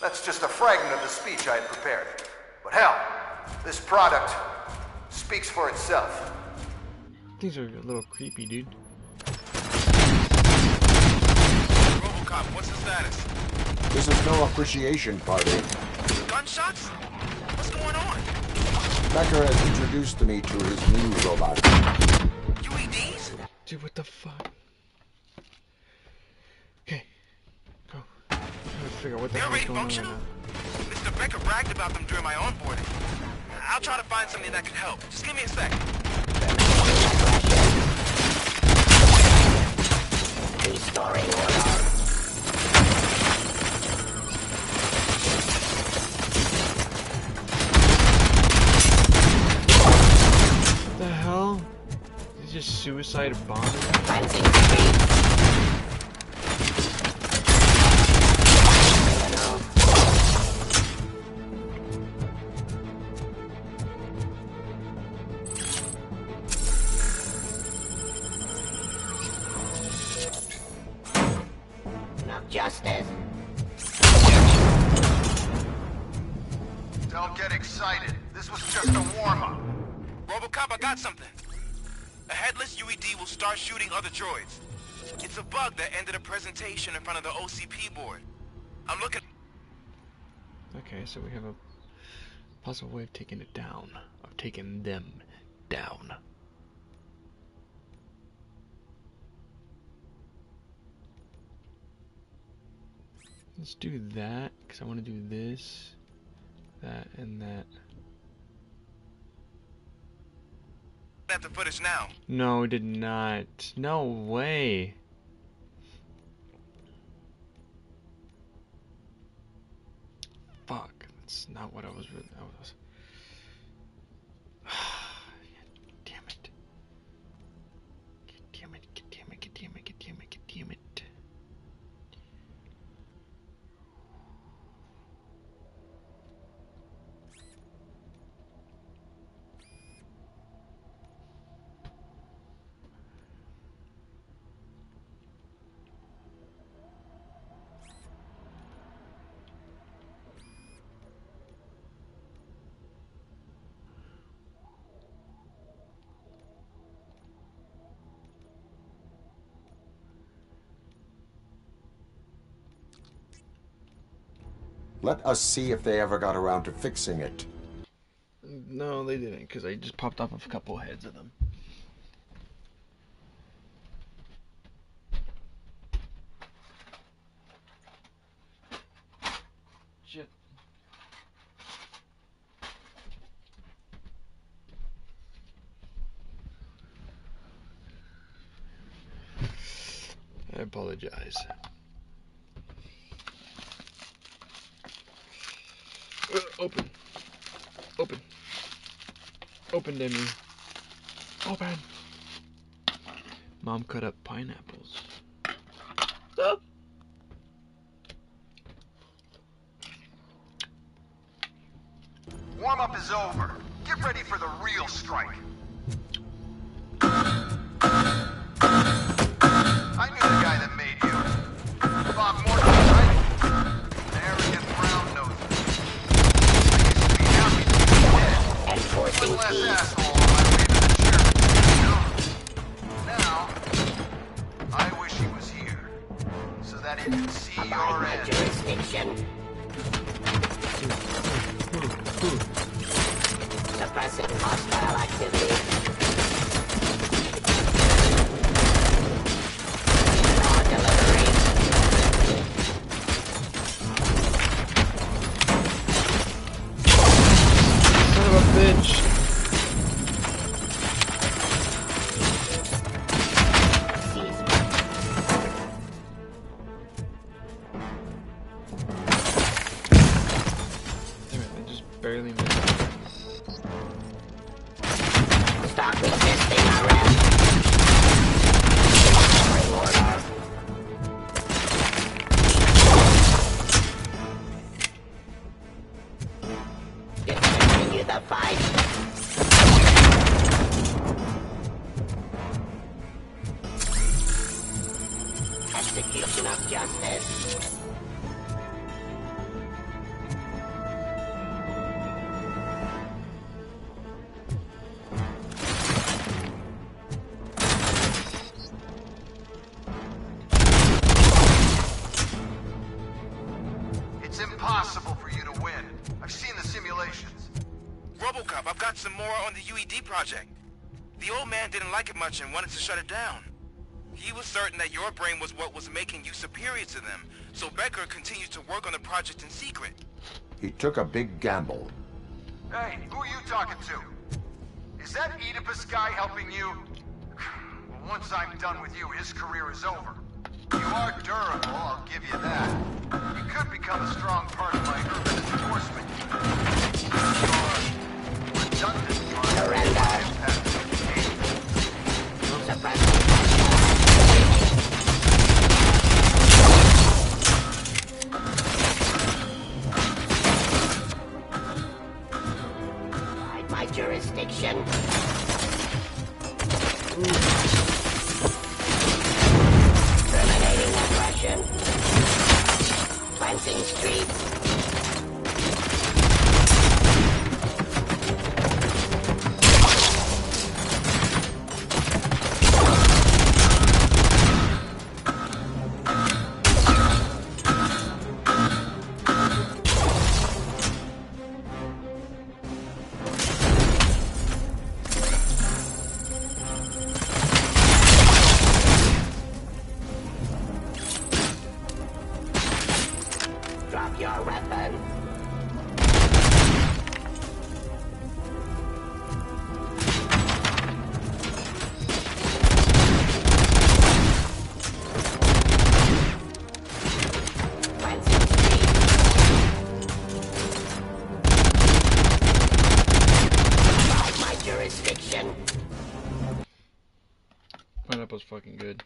That's just a fragment of the speech I had prepared. But hell, this product speaks for itself. These are a little creepy, dude. RoBoCop, what's the status? This is no appreciation party. Gunshots? What's going on? Becker has introduced me to his new robot. UEDs? Dude, what the fuck? Okay, go. I'm trying to figure out what the hell is going on right now. Mr. Becker bragged about them during my onboarding. I'll try to find something that could help. Just give me a sec. Restoring order. What the hell? Is it just suicide bomb? Justice. Don't get excited. This was just a warm-up. RoBoCop, I got something. A headless UED will start shooting other droids. It's a bug that ended a presentation in front of the OCP board. I'm looking... Okay, so we have a possible way of taking it down. Of taking them down. Let's do that, because I want to do this, that, and that. At the footage now. No, it did not. No way. Fuck, that's not what I was really... Damn it. Damn it, damn it, damn it, damn it, damn it. Let us see if they ever got around to fixing it. No, they didn't, because I just popped off a couple heads of them. Shit. I apologize. Open. Open. Open, Demi. Open. Mom cut up pineapples. Oh. Warm-up is over. Get ready for the real strike. I knew the guy that made you. Bob Morgan, right? An arrogant brown nose. I used to be happy to be dead. One less asshole on my way to the chairman. Now, I wish he was here. So that he could see your end. Jurisdiction. Suppressing hostile activity. Raw delivery. Son of a bitch. Damn it, I just barely missed it. Stop resisting arrest. Bring order. Continue the fight. Execution of justice. It's impossible for you to win. I've seen the simulations. RoBoCop, I've got some more on the UED project. The old man didn't like it much and wanted to shut it down. He was certain that your brain was what was making you superior to them, so Becker continued to work on the project in secret. He took a big gamble. Hey, who are you talking to? Is that Oedipus guy helping you? Well, once I'm done with you, his career is over. You are durable, I'll give you that. You could become a strong part of my urban enforcement unit. You're redundant. Surrender. Suppress. My jurisdiction. Terminating aggression. Cleansing streets. Drop your weapon. Cleansing streets. By my jurisdiction. Pineapple's fucking good.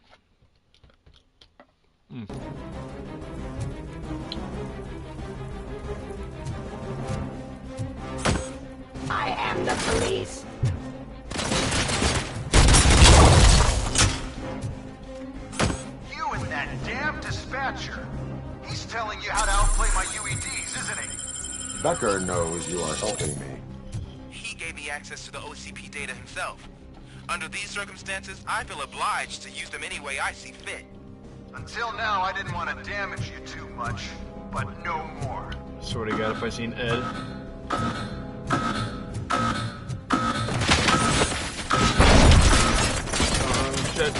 I am the police. You and that damn dispatcher. He's telling you how to outplay my UEDs, isn't he? Becker knows you are helping me. He gave me access to the OCP data himself. Under these circumstances, I feel obliged to use them any way I see fit. Until now, I didn't want to damage you too much, but no more. Swear to God, if I seen Ed. Oh, shit.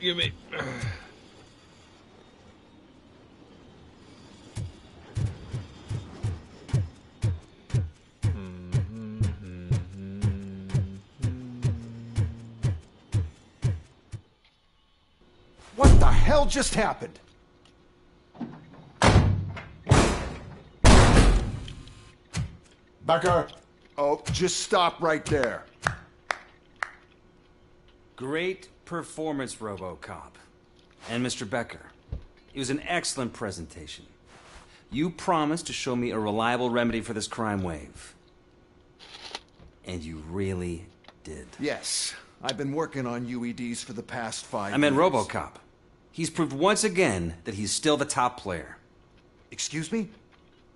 Give me. What the hell just happened? Becker! Oh, just stop right there. Great performance, RoBoCop. And Mr. Becker. It was an excellent presentation. You promised to show me a reliable remedy for this crime wave. And you really did. Yes. I've been working on UEDs for the past 5 years. I meant RoBoCop. He's proved once again that he's still the top player. Excuse me?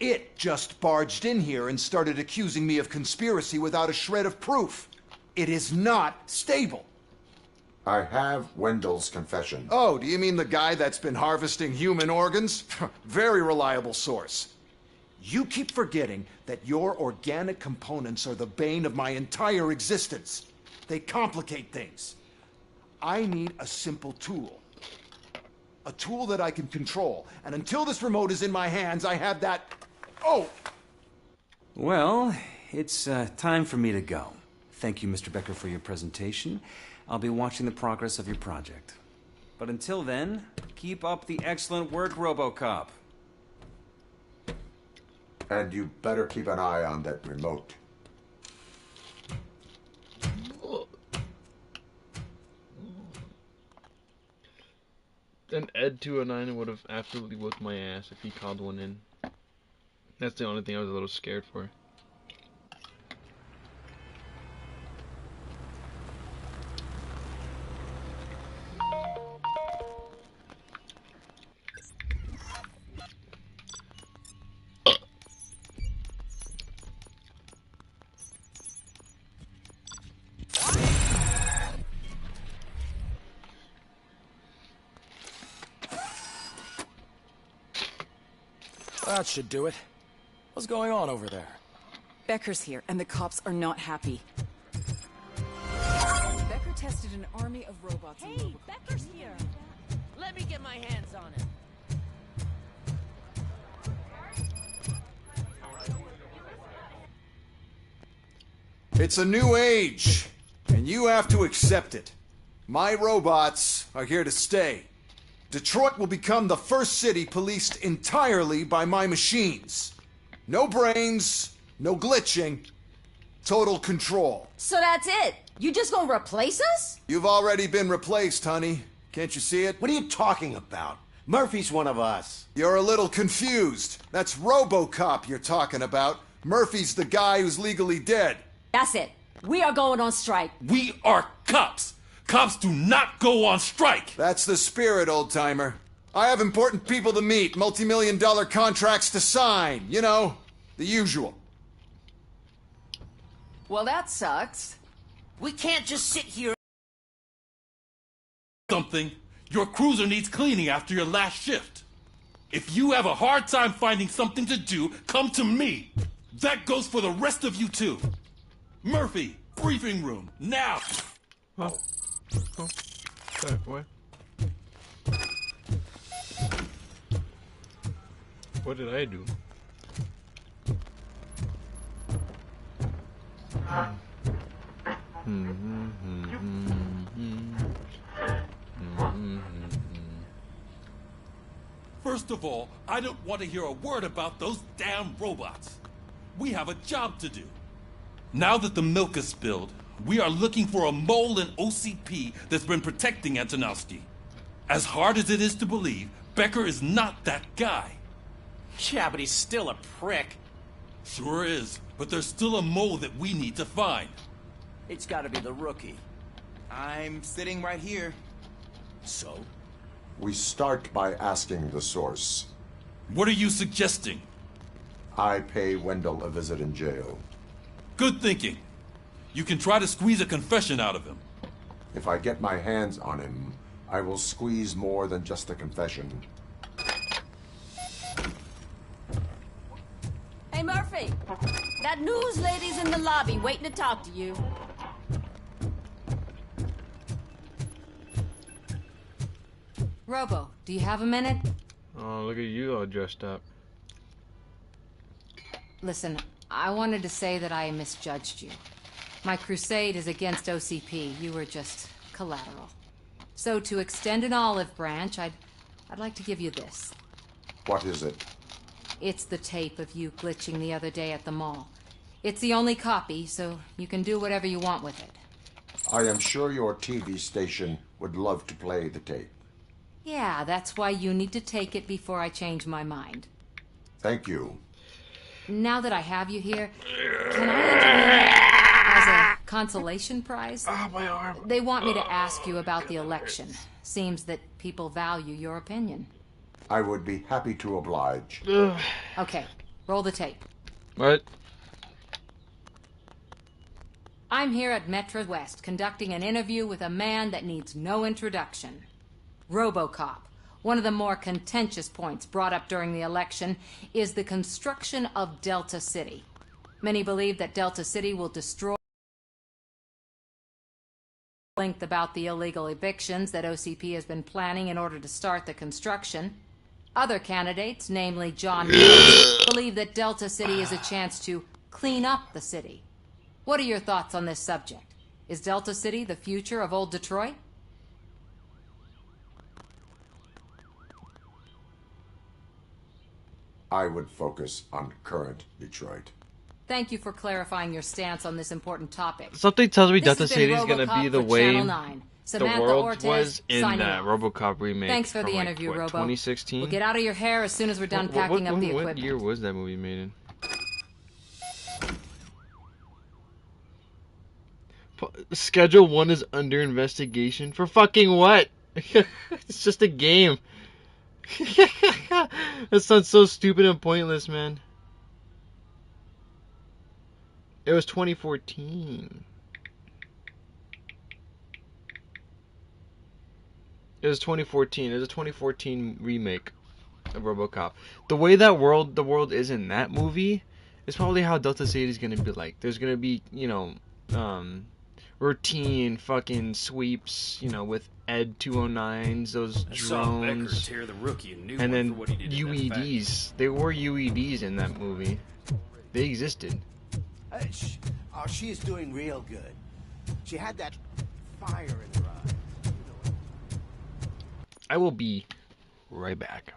It just barged in here and started accusing me of conspiracy without a shred of proof. It is not stable. I have Wendell's confession. Oh, do you mean the guy that's been harvesting human organs? Very reliable source. You keep forgetting that your organic components are the bane of my entire existence. They complicate things. I need a simple tool. A tool that I can control. And until this remote is in my hands, I have that... Oh! Well, it's time for me to go. Thank you, Mr. Becker, for your presentation. I'll be watching the progress of your project. But until then, keep up the excellent work, RoBoCop. And you better keep an eye on that remote. An Ed 209 would have absolutely whooped my ass if he called one in. That's the only thing I was a little scared for. That should do it. What's going on over there? Becker's here, and the cops are not happy. Becker tested an army of robots. Hey, Becker's here. Let me get my hands on him. It's a new age, and you have to accept it. My robots are here to stay. Detroit will become the first city policed entirely by my machines. No brains, no glitching, total control. So that's it? You just gonna replace us? You've already been replaced, honey. Can't you see it? What are you talking about? Murphy's one of us. You're a little confused. That's RoBoCop you're talking about. Murphy's the guy who's legally dead. That's it. We are going on strike. We are cops. Cops do not go on strike. That's the spirit, old-timer. I have important people to meet, multi-million-dollar contracts to sign. You know, the usual. Well, that sucks. We can't just sit here. Something. Your cruiser needs cleaning after your last shift. If you have a hard time finding something to do, come to me. That goes for the rest of you too. Murphy, briefing room, now. Oh. Oh. Sorry, what? What did I do? First of all, I don't want to hear a word about those damn robots. We have a job to do. Now that the milk is spilled, we are looking for a mole in OCP that's been protecting Antonowski. As hard as it is to believe, Becker is not that guy. Yeah, but he's still a prick. Sure is, but there's still a mole that we need to find. It's gotta be the rookie. I'm sitting right here. So? We start by asking the source. What are you suggesting? I pay Wendell a visit in jail. Good thinking. You can try to squeeze a confession out of him. If I get my hands on him, I will squeeze more than just a confession. Hey, Murphy. That news lady's in the lobby waiting to talk to you. Robo, do you have a minute? Oh, look at you all dressed up. Listen, I wanted to say that I misjudged you. My crusade is against OCP. You were just collateral. So to extend an olive branch, I'd like to give you this. What is it? It's the tape of you glitching the other day at the mall. It's the only copy, so you can do whatever you want with it. I am sure your TV station would love to play the tape. Yeah, that's why you need to take it before I change my mind. Thank you. Now that I have you here, can I intervene as a consolation prize? Oh, my arm. They want me to ask you about the election. Seems that people value your opinion. I would be happy to oblige. Okay, roll the tape. What? I'm here at Metro West conducting an interview with a man that needs no introduction. RoBoCop. One of the more contentious points brought up during the election is the construction of Delta City. Many believe that Delta City will destroy blinked about the illegal evictions that OCP has been planning in order to start the construction. Other candidates, namely John Mills, believe that Delta City is a chance to clean up the city. What are your thoughts on this subject? Is Delta City the future of old Detroit? I would focus on current Detroit. Thank you for clarifying your stance on this important topic. Something tells me This Delta has been City is gonna RoboCop be the for way Channel 9. the Samantha world Ortiz, was in signing that off. RoboCop remake. Thanks for from the like, interview, what, Robo. 2016. We'll get out of your hair as soon as we're done packing up the What equipment. year was that movie made in? Schedule 1 is under investigation for fucking what? It's just a game. That sounds so stupid and pointless, man. It was 2014. It was 2014. It was a 2014 remake of RoboCop. The way that the world is in that movie is probably how Delta City is gonna be like. There's gonna be, routine fucking sweeps, with Ed 209s, those I saw Becker drones, tear the rookie a new and one then for what he did in that UEDs. There were UEDs in that movie. They existed. She is doing real good. She had that fire in her eye. I will be right back.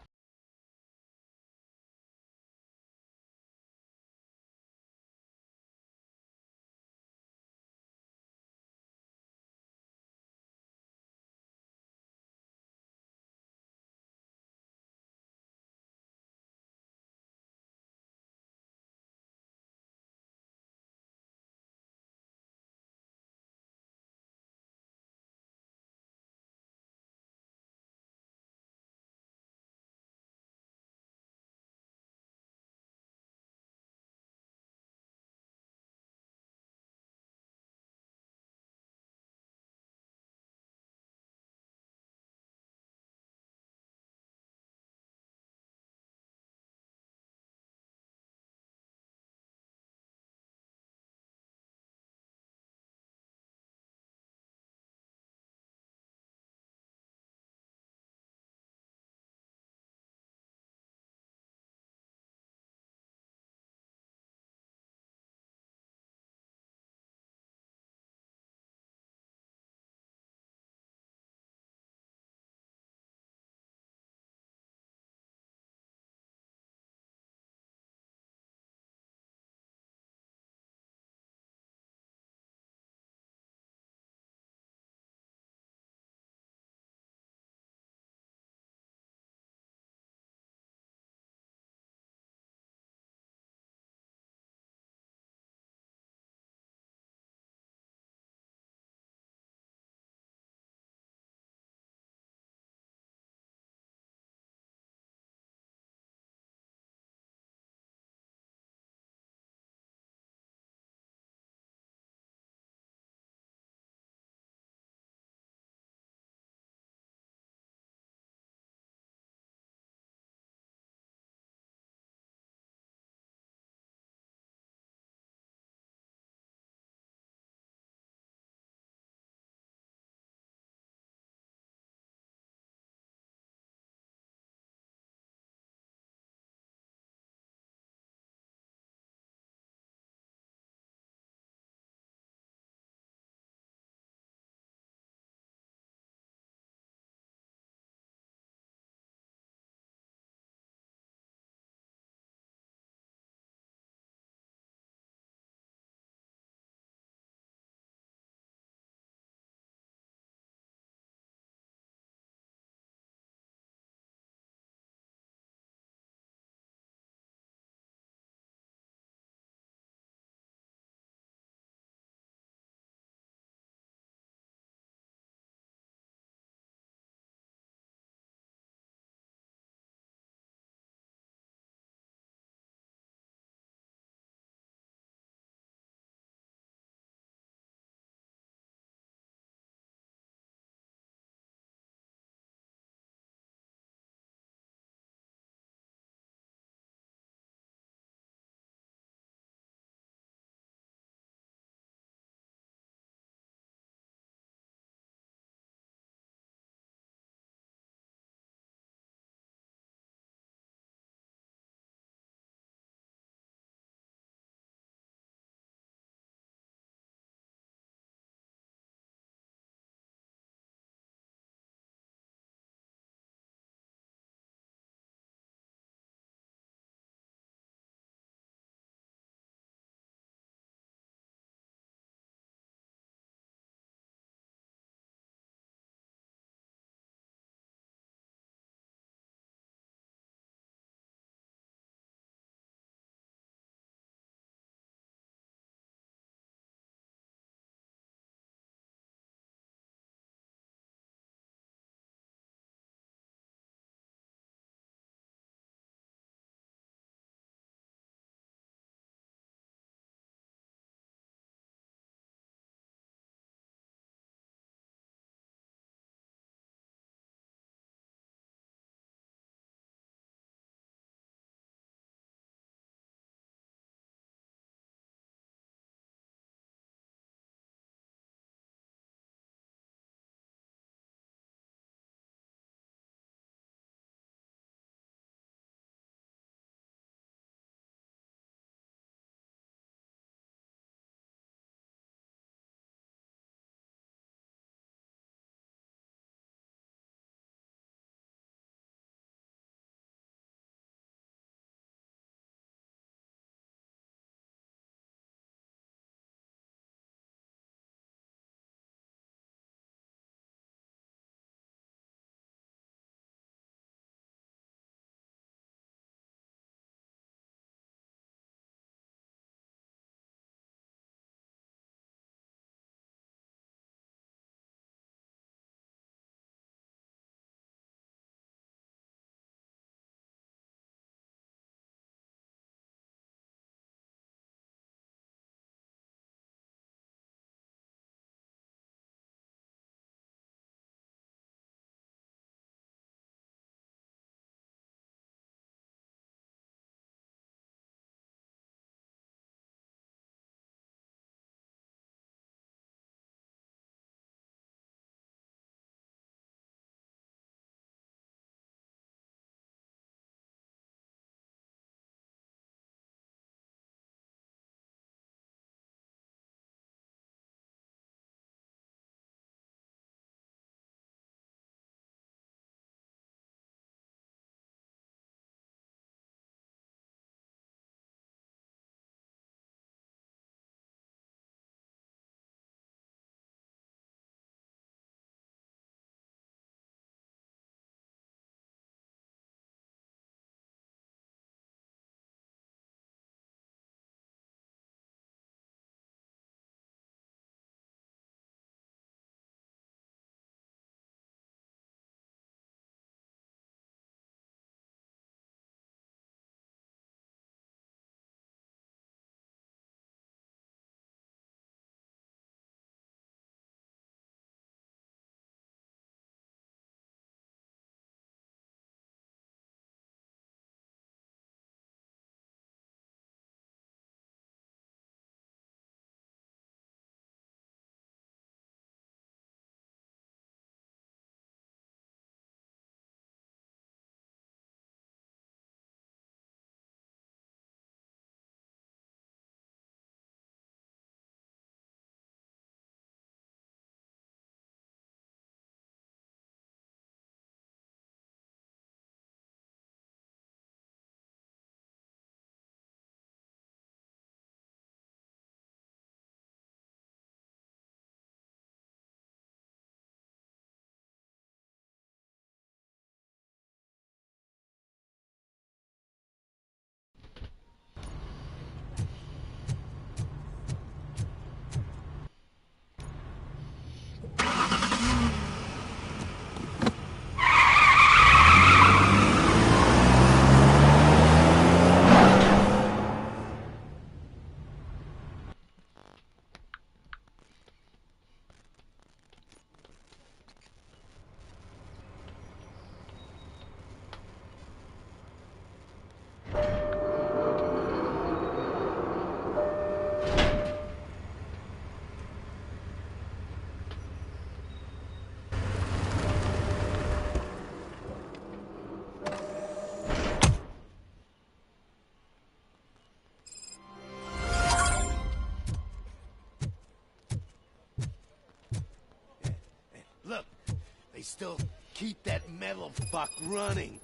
still keep that metal fuck running.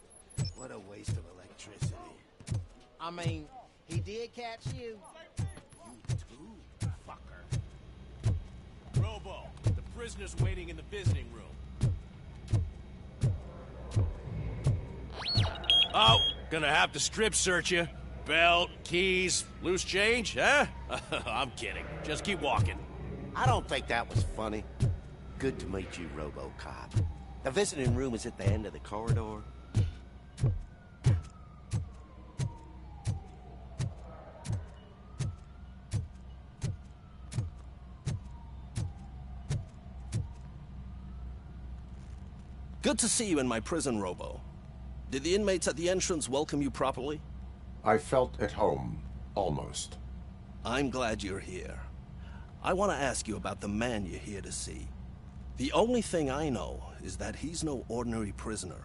What a waste of electricity. I mean, he did catch you. You too, fucker. Robo, the prisoner's waiting in the visiting room. Oh, gonna have to strip search you. Belt, keys, loose change, huh? I'm kidding. Just keep walking. I don't think that was funny. Good to meet you, RoboCop. The visiting room is at the end of the corridor. Good to see you in my prison, Robo. Did the inmates at the entrance welcome you properly? I felt at home, almost. I'm glad you're here. I want to ask you about the man you're here to see. The only thing I know is that he's no ordinary prisoner.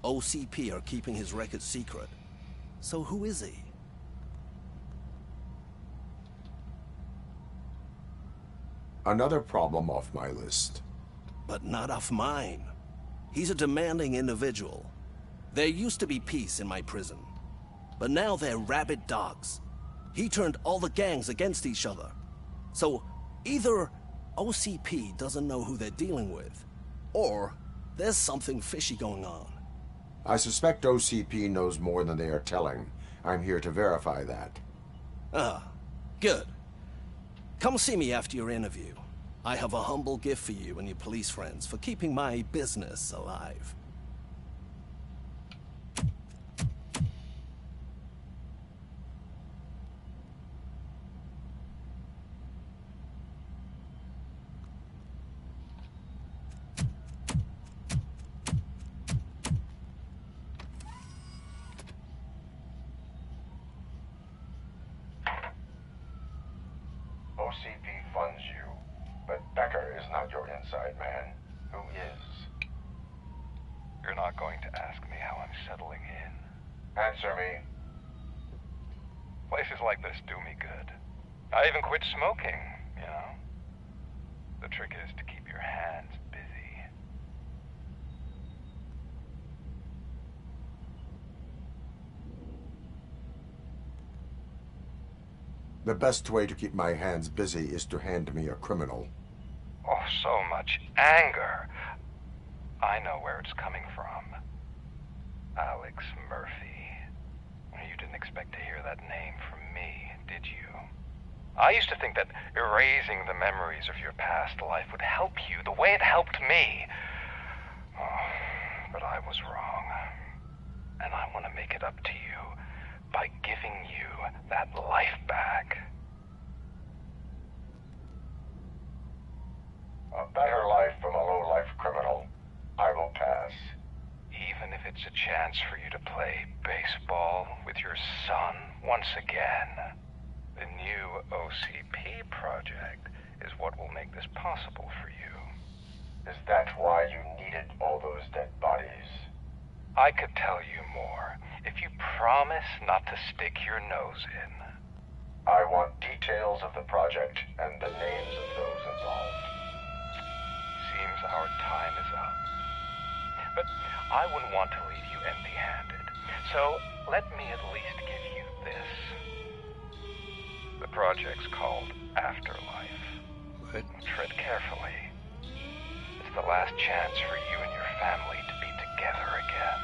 OCP are keeping his record secret. So who is he? Another problem off my list. But not off mine. He's a demanding individual. There used to be peace in my prison. But now they're rabid dogs. He turned all the gangs against each other. So, either OCP doesn't know who they're dealing with, or there's something fishy going on. I suspect OCP knows more than they are telling. I'm here to verify that. Ah, good. Come see me after your interview. I have a humble gift for you and your police friends for keeping my business alive. OCP funds you, but Becker is not your inside man. Who is? You're not going to ask me how I'm settling in. Answer me. Places like this do me good. I even quit smoking, you know. The trick is to keep your hands busy. The best way to keep my hands busy is to hand me a criminal. Oh, so much anger. I know where it's coming from. Alex Murphy. You didn't expect to hear that name from me, did you? I used to think that erasing the memories of your past life would help you the way it helped me. Oh, but I was wrong. And I want to make it up to you by giving you that life back. A better life from a low-life criminal. I will pass. Even if it's a chance for you to play baseball with your son once again. The new OCP project is what will make this possible for you. Is that why you needed all those dead bodies? I could tell you more if you promise not to stick your nose in. I want details of the project and the names of those involved. Seems our time is up. But I wouldn't want to leave you empty-handed. So let me at least give you this. The project's called Afterlife. What? Tread carefully. It's the last chance for you and your family to be together again.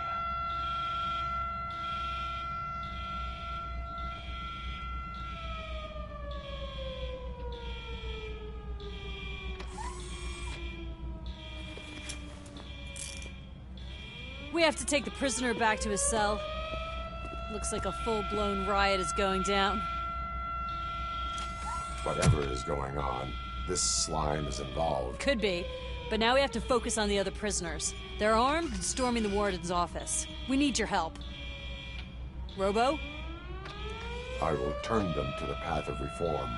We have to take the prisoner back to his cell. Looks like a full-blown riot is going down. Whatever is going on, this slime is involved. Could be, but now we have to focus on the other prisoners. They're armed and storming the warden's office. We need your help. Robo? I will turn them to the path of reform.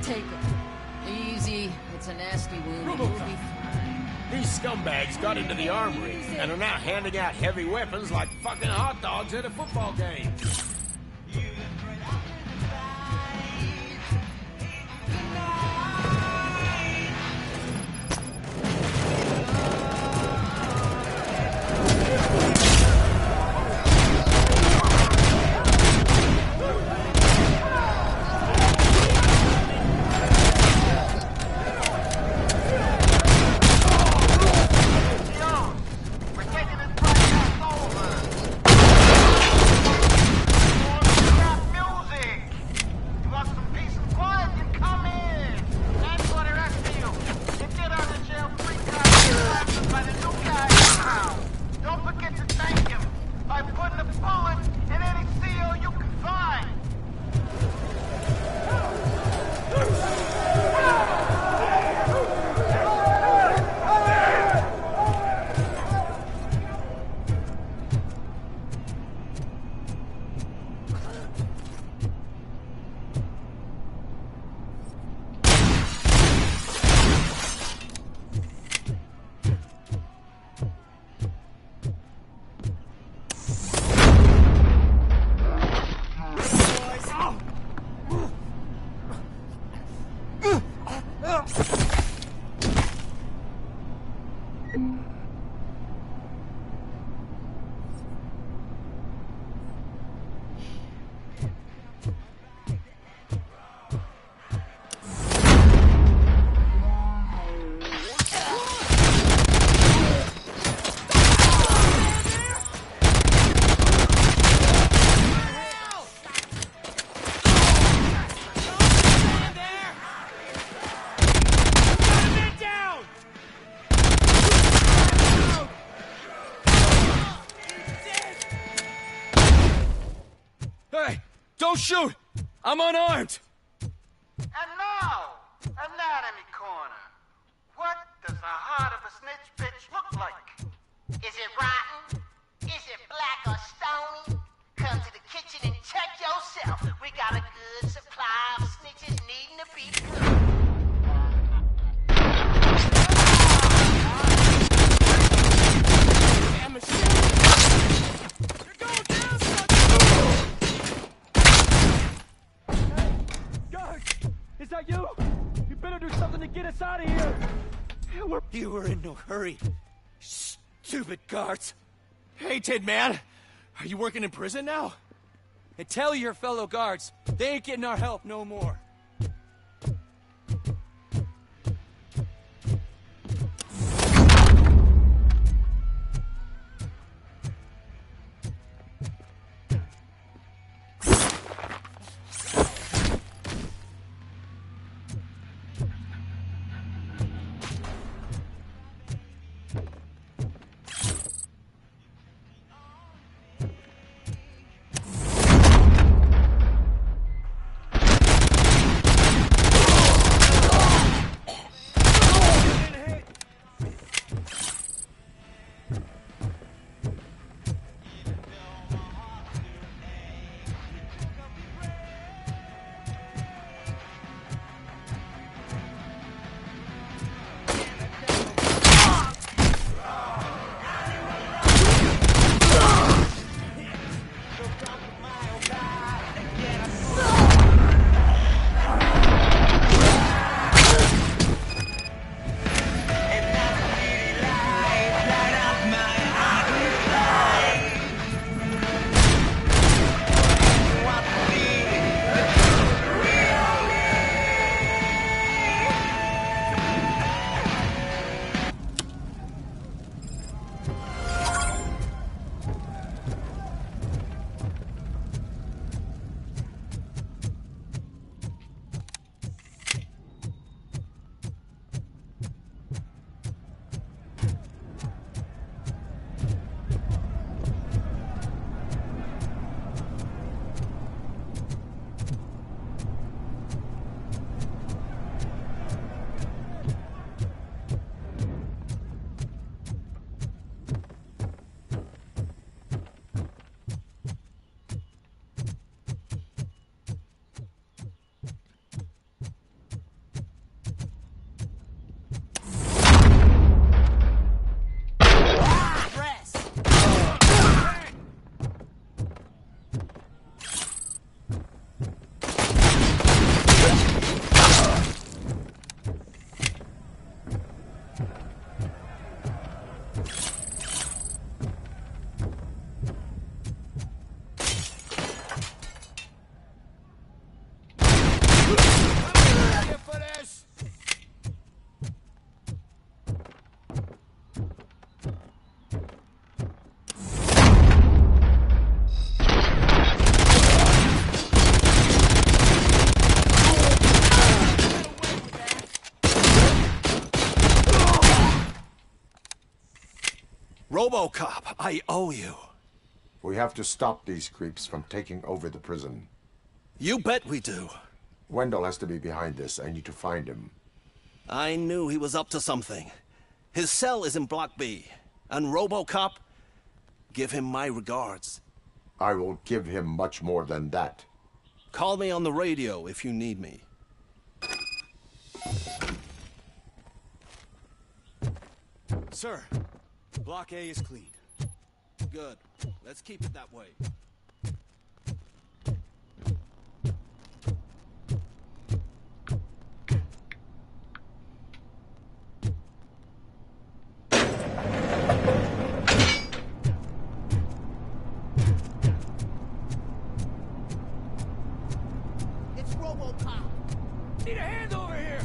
take it. Easy. It's a nasty wound. You'll be fine. These scumbags got into the armory and are now handing out heavy weapons like fucking hot dogs at a football game. Don't shoot! I'm unarmed! And now, Anatomy Corner. What does the heart of a snitch bitch look like? Is it rotten? Is it black or stony? Come to the kitchen and check yourself. We got a good supply of snitches needing to be. Is that you? You better do something to get us out of here! You were in no hurry. Stupid guards! Hey, Tin Man! Are you working in prison now? And tell your fellow guards, they ain't getting our help no more. RoBoCop, I owe you. We have to stop these creeps from taking over the prison. You bet we do. Wendell has to be behind this. I need to find him. I knew he was up to something. His cell is in Block B. And RoBoCop, give him my regards. I will give him much more than that. Call me on the radio if you need me. Sir, Block A is clean. Good. Let's keep it that way. It's RoBoCop. Need a hand over here!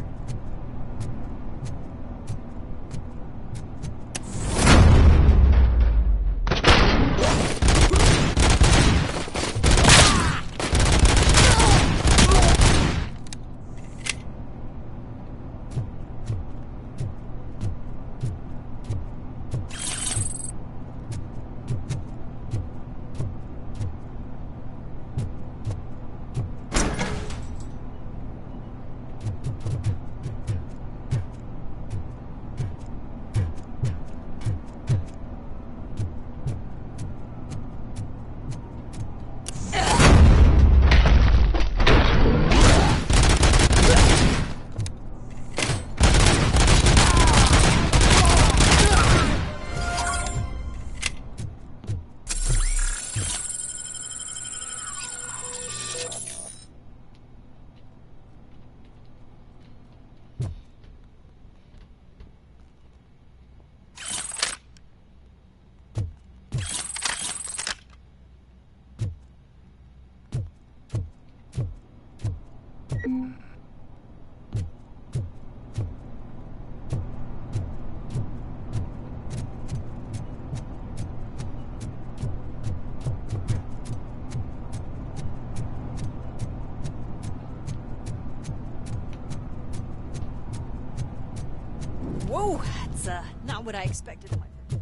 Whoa, that's not what I expected of my birthday.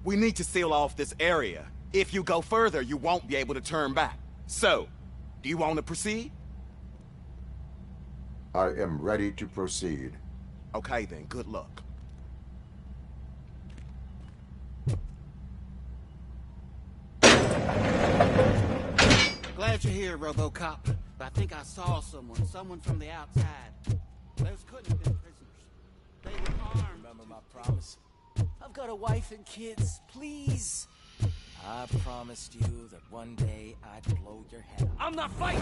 We need to seal off this area. If you go further, you won't be able to turn back. So, do you want to proceed? I am ready to proceed. Okay then, good luck. Glad you're here, RoBoCop. But I think I saw someone from the outside. Those couldn't have been prisoners. They were armed. Remember my promise? I've got a wife and kids, please. I promised you that one day I'd blow your head off. I'm not fighting!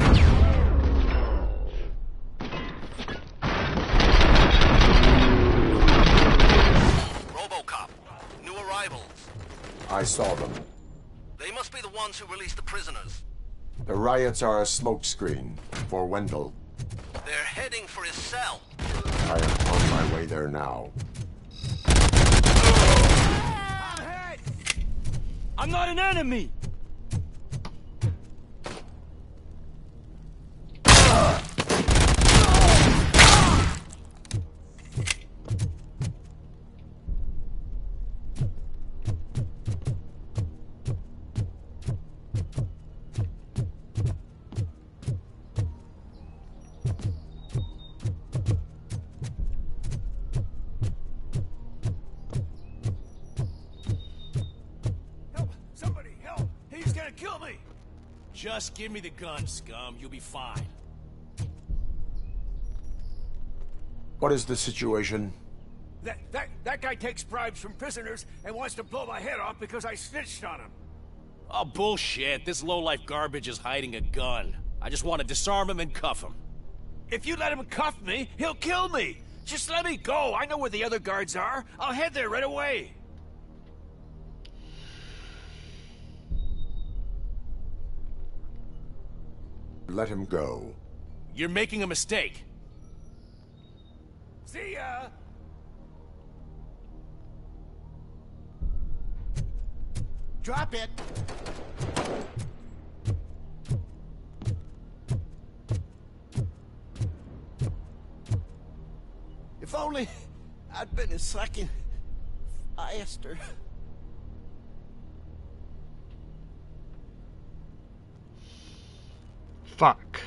RoBoCop, new arrivals. I saw them. They must be the ones who released the prisoners. The riots are a smokescreen for Wendell. They're heading for his cell. I am on my way there now. I'm not an enemy! Kill me! Just give me the gun, scum. You'll be fine. What is the situation? That guy takes bribes from prisoners and wants to blow my head off because I snitched on him. Oh, bullshit. This lowlife garbage is hiding a gun. I just want to disarm him and cuff him. If you let him cuff me, he'll kill me. Just let me go. I know where the other guards are. I'll head there right away. Let him go. You're making a mistake. See ya! Drop it! If only I'd been a second faster. Fuck.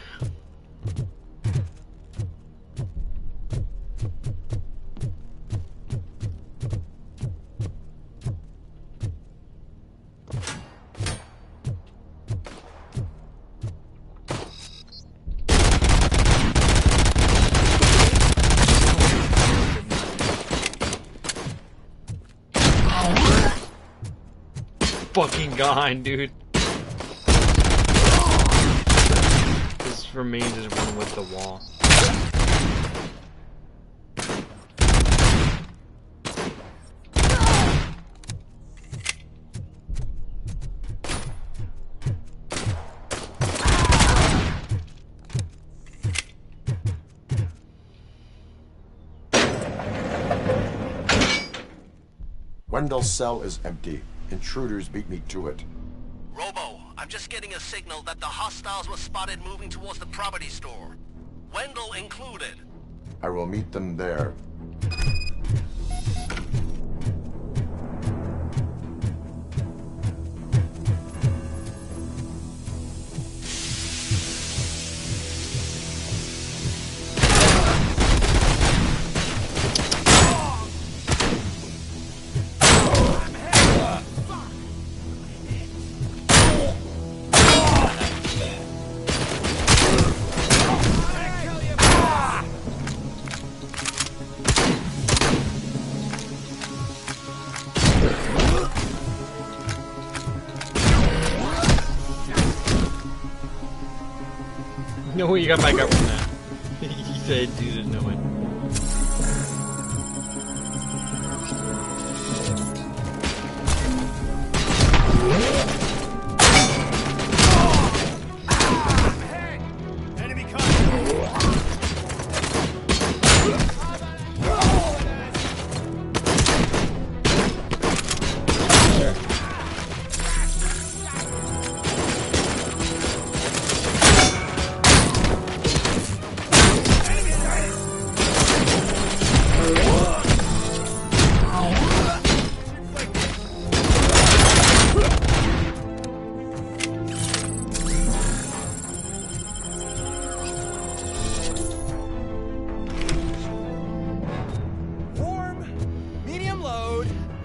Fucking gone, dude. This remains just one with the wall. Wendell's cell is empty. Intruders beat me to it. Robo, I'm just getting a signal that the hostiles were spotted moving towards the property store. Wendell included. I will meet them there. No way you got back up from that. He said you didn't know it. Enemy contact!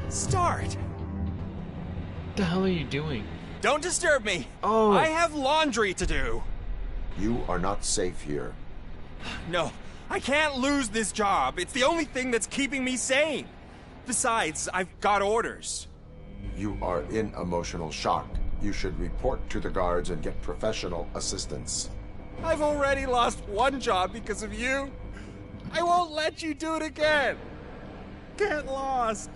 Start! What the hell are you doing? Don't disturb me! Oh. I have laundry to do! You are not safe here. No, I can't lose this job. It's the only thing that's keeping me sane. Besides, I've got orders. You are in emotional shock. You should report to the guards and get professional assistance. I've already lost one job because of you. I won't let you do it again. Get lost.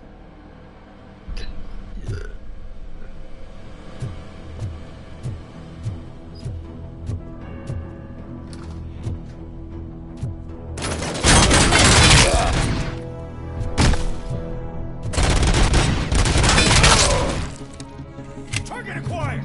Target acquired!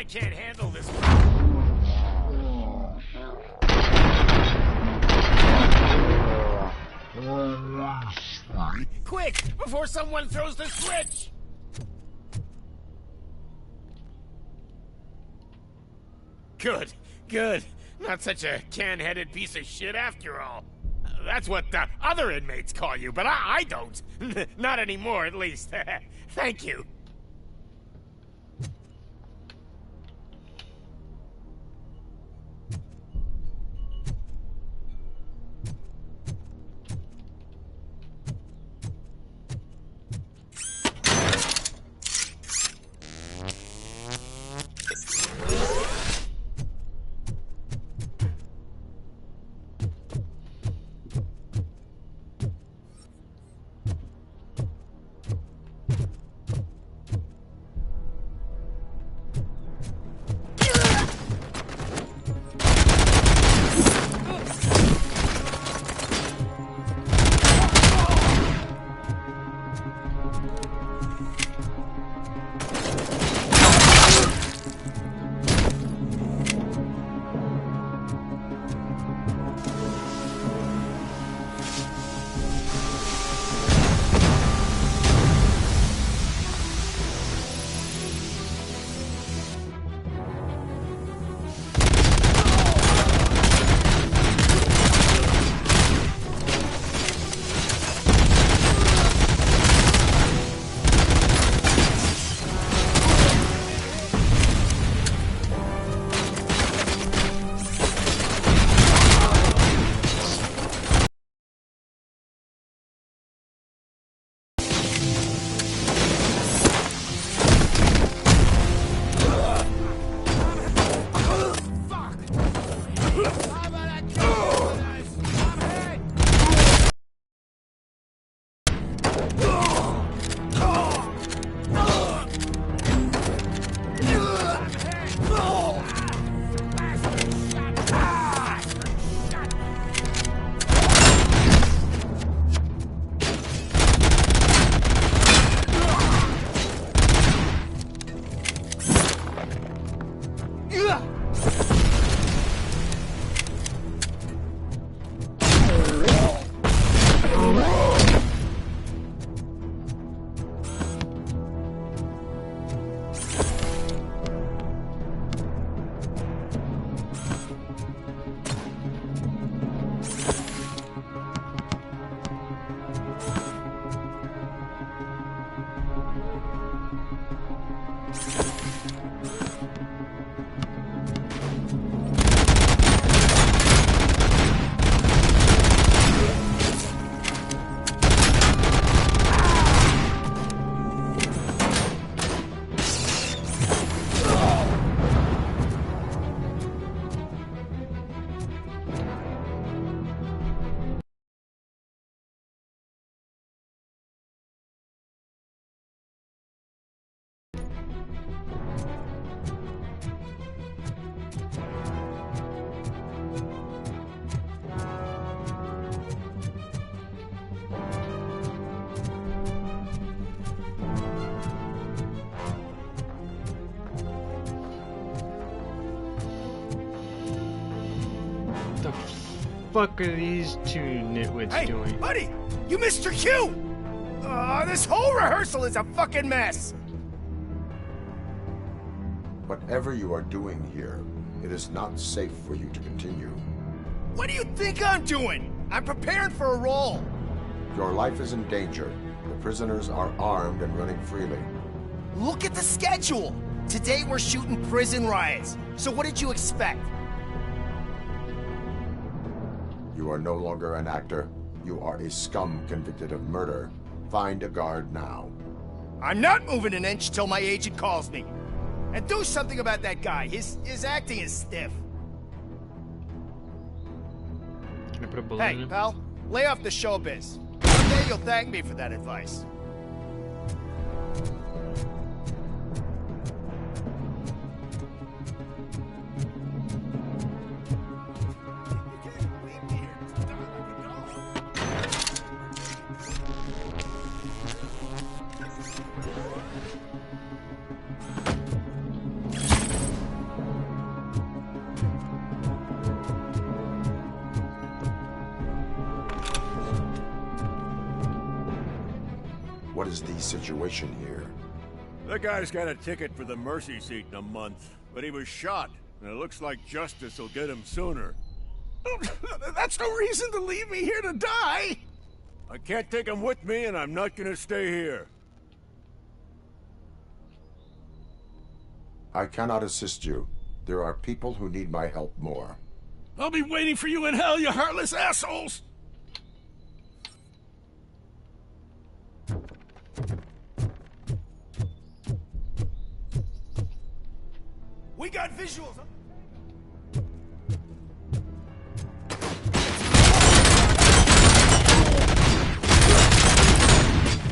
Can't handle this. Quick, before someone throws the switch! Good, good. Not such a can-headed piece of shit after all. That's what the other inmates call you, but I don't. Not anymore, at least. Thank you. The fuck are these two nitwits doing? Buddy, you missed your cue! This whole rehearsal is a fucking mess! Whatever you are doing here, it is not safe for you to continue. What do you think I'm doing? I'm preparing for a role. Your life is in danger. The prisoners are armed and running freely. Look at the schedule! Today we're shooting prison riots. So what did you expect? You are no longer an actor. You are a scum convicted of murder. Find a guard now. I'm not moving an inch till my agent calls me. And do something about that guy. His acting is stiff. Can I put a bullet in Hey, him? pal, lay off the showbiz. One day you'll thank me for that advice. What is the situation here? That guy's got a ticket for the mercy seat in a month, but he was shot, and it looks like justice will get him sooner. That's no reason to leave me here to die! I can't take him with me, and I'm not gonna stay here. I cannot assist you. There are people who need my help more. I'll be waiting for you in hell, you heartless assholes! We got visuals.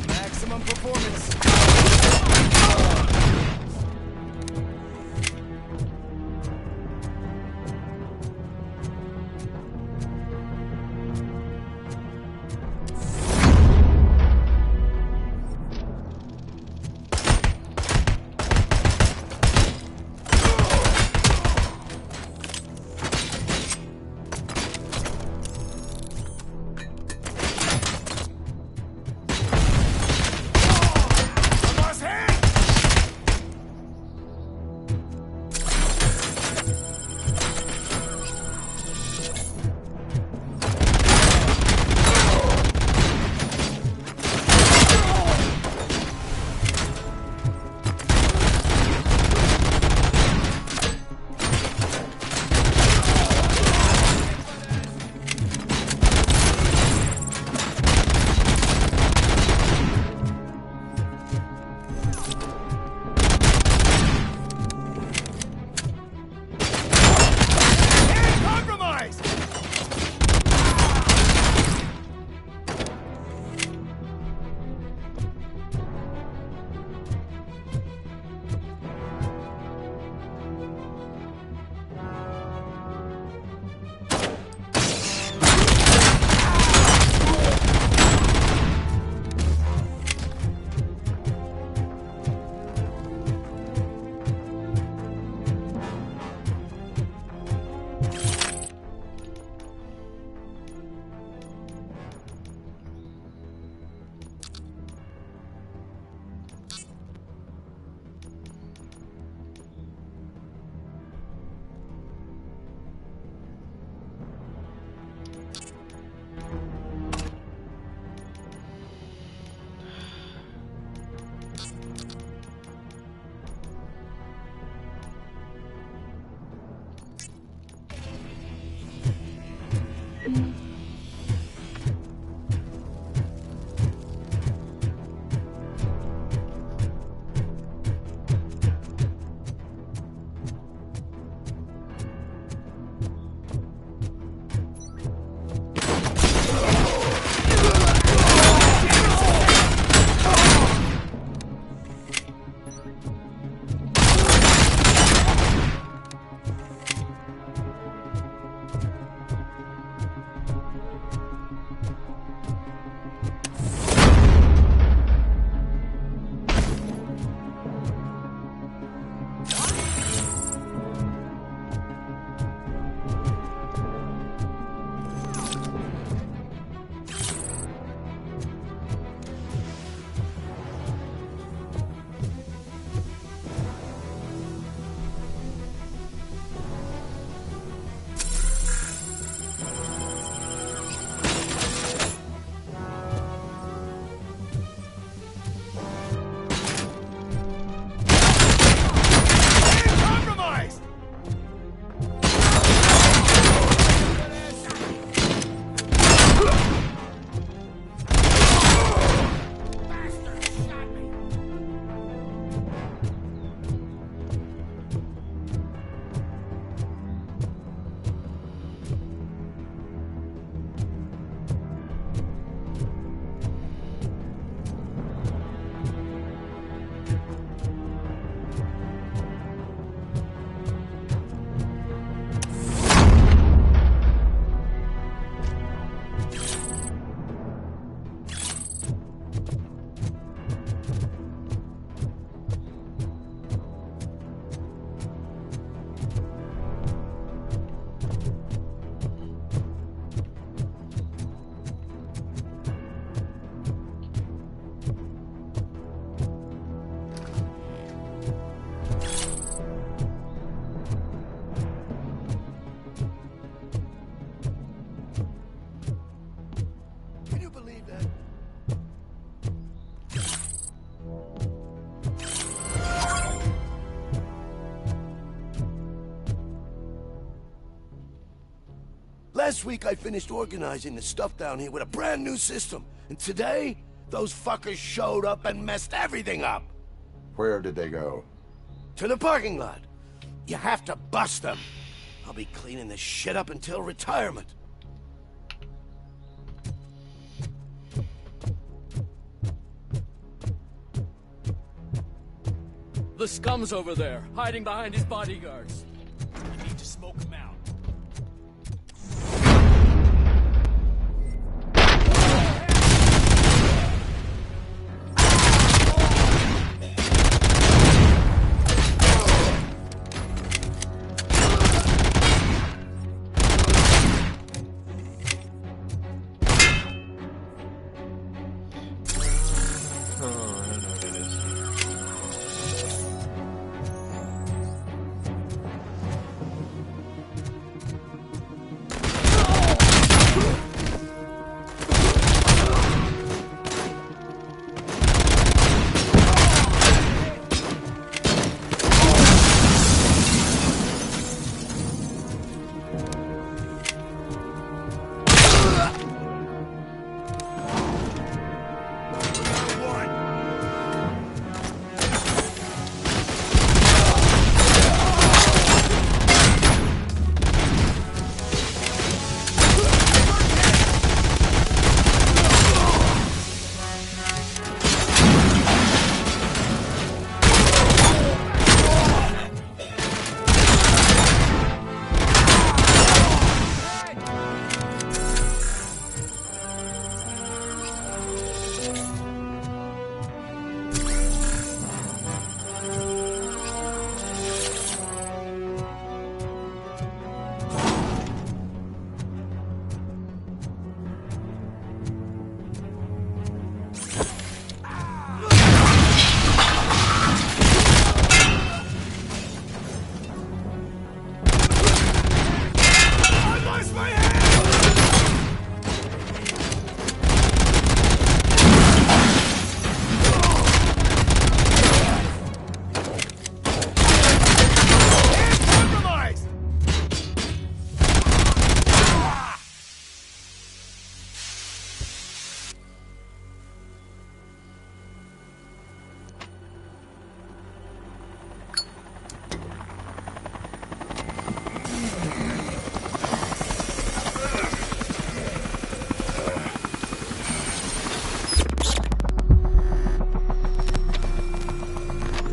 Maximum performance. Last week I finished organizing the stuff down here with a brand new system. And today, those fuckers showed up and messed everything up. Where did they go? To the parking lot. You have to bust them. I'll be cleaning this shit up until retirement. The scum's over there, hiding behind his bodyguards. You need to smoke him out.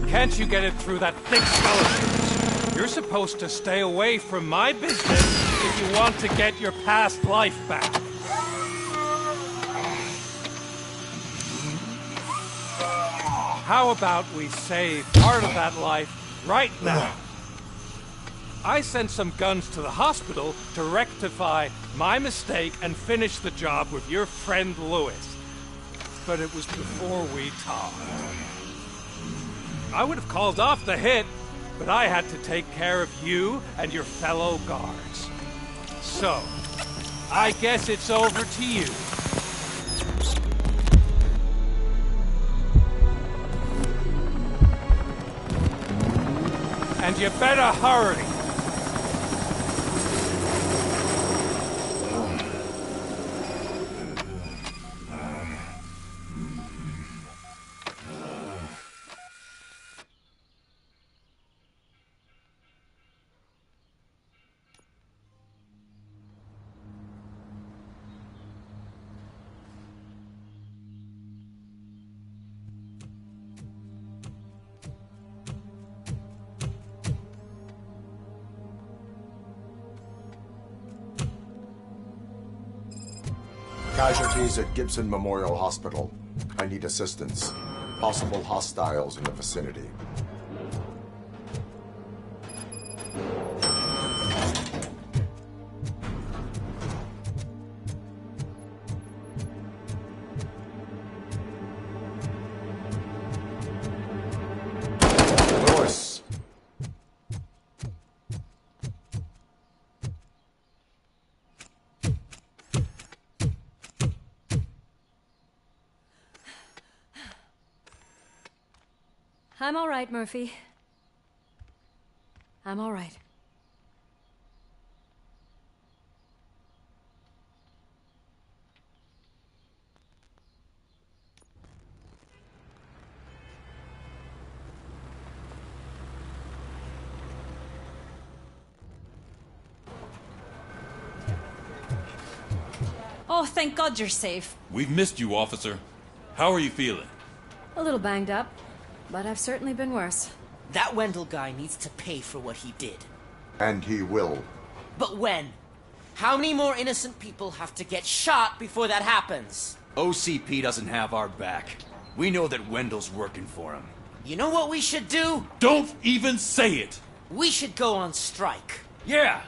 Can't you get it through that thick skeleton? You're supposed to stay away from my business if you want to get your past life back. How about we save part of that life right now? I sent some guns to the hospital to rectify my mistake and finish the job with your friend Lewis. But it was before we talked. I would have called off the hit, but I had to take care of you and your fellow guards. So, I guess it's over to you. And you better hurry. Casualties at Gibson Memorial Hospital. I need assistance. Possible hostiles in the vicinity. Lewis. I'm all right, Murphy. I'm all right. Oh, thank God you're safe. We've missed you, officer. How are you feeling? A little banged up, but I've certainly been worse. That Wendell guy needs to pay for what he did. And he will. But when? How many more innocent people have to get shot before that happens? OCP doesn't have our back. We know that Wendell's working for him. You know what we should do? Don't even say it! We should go on strike. Yeah!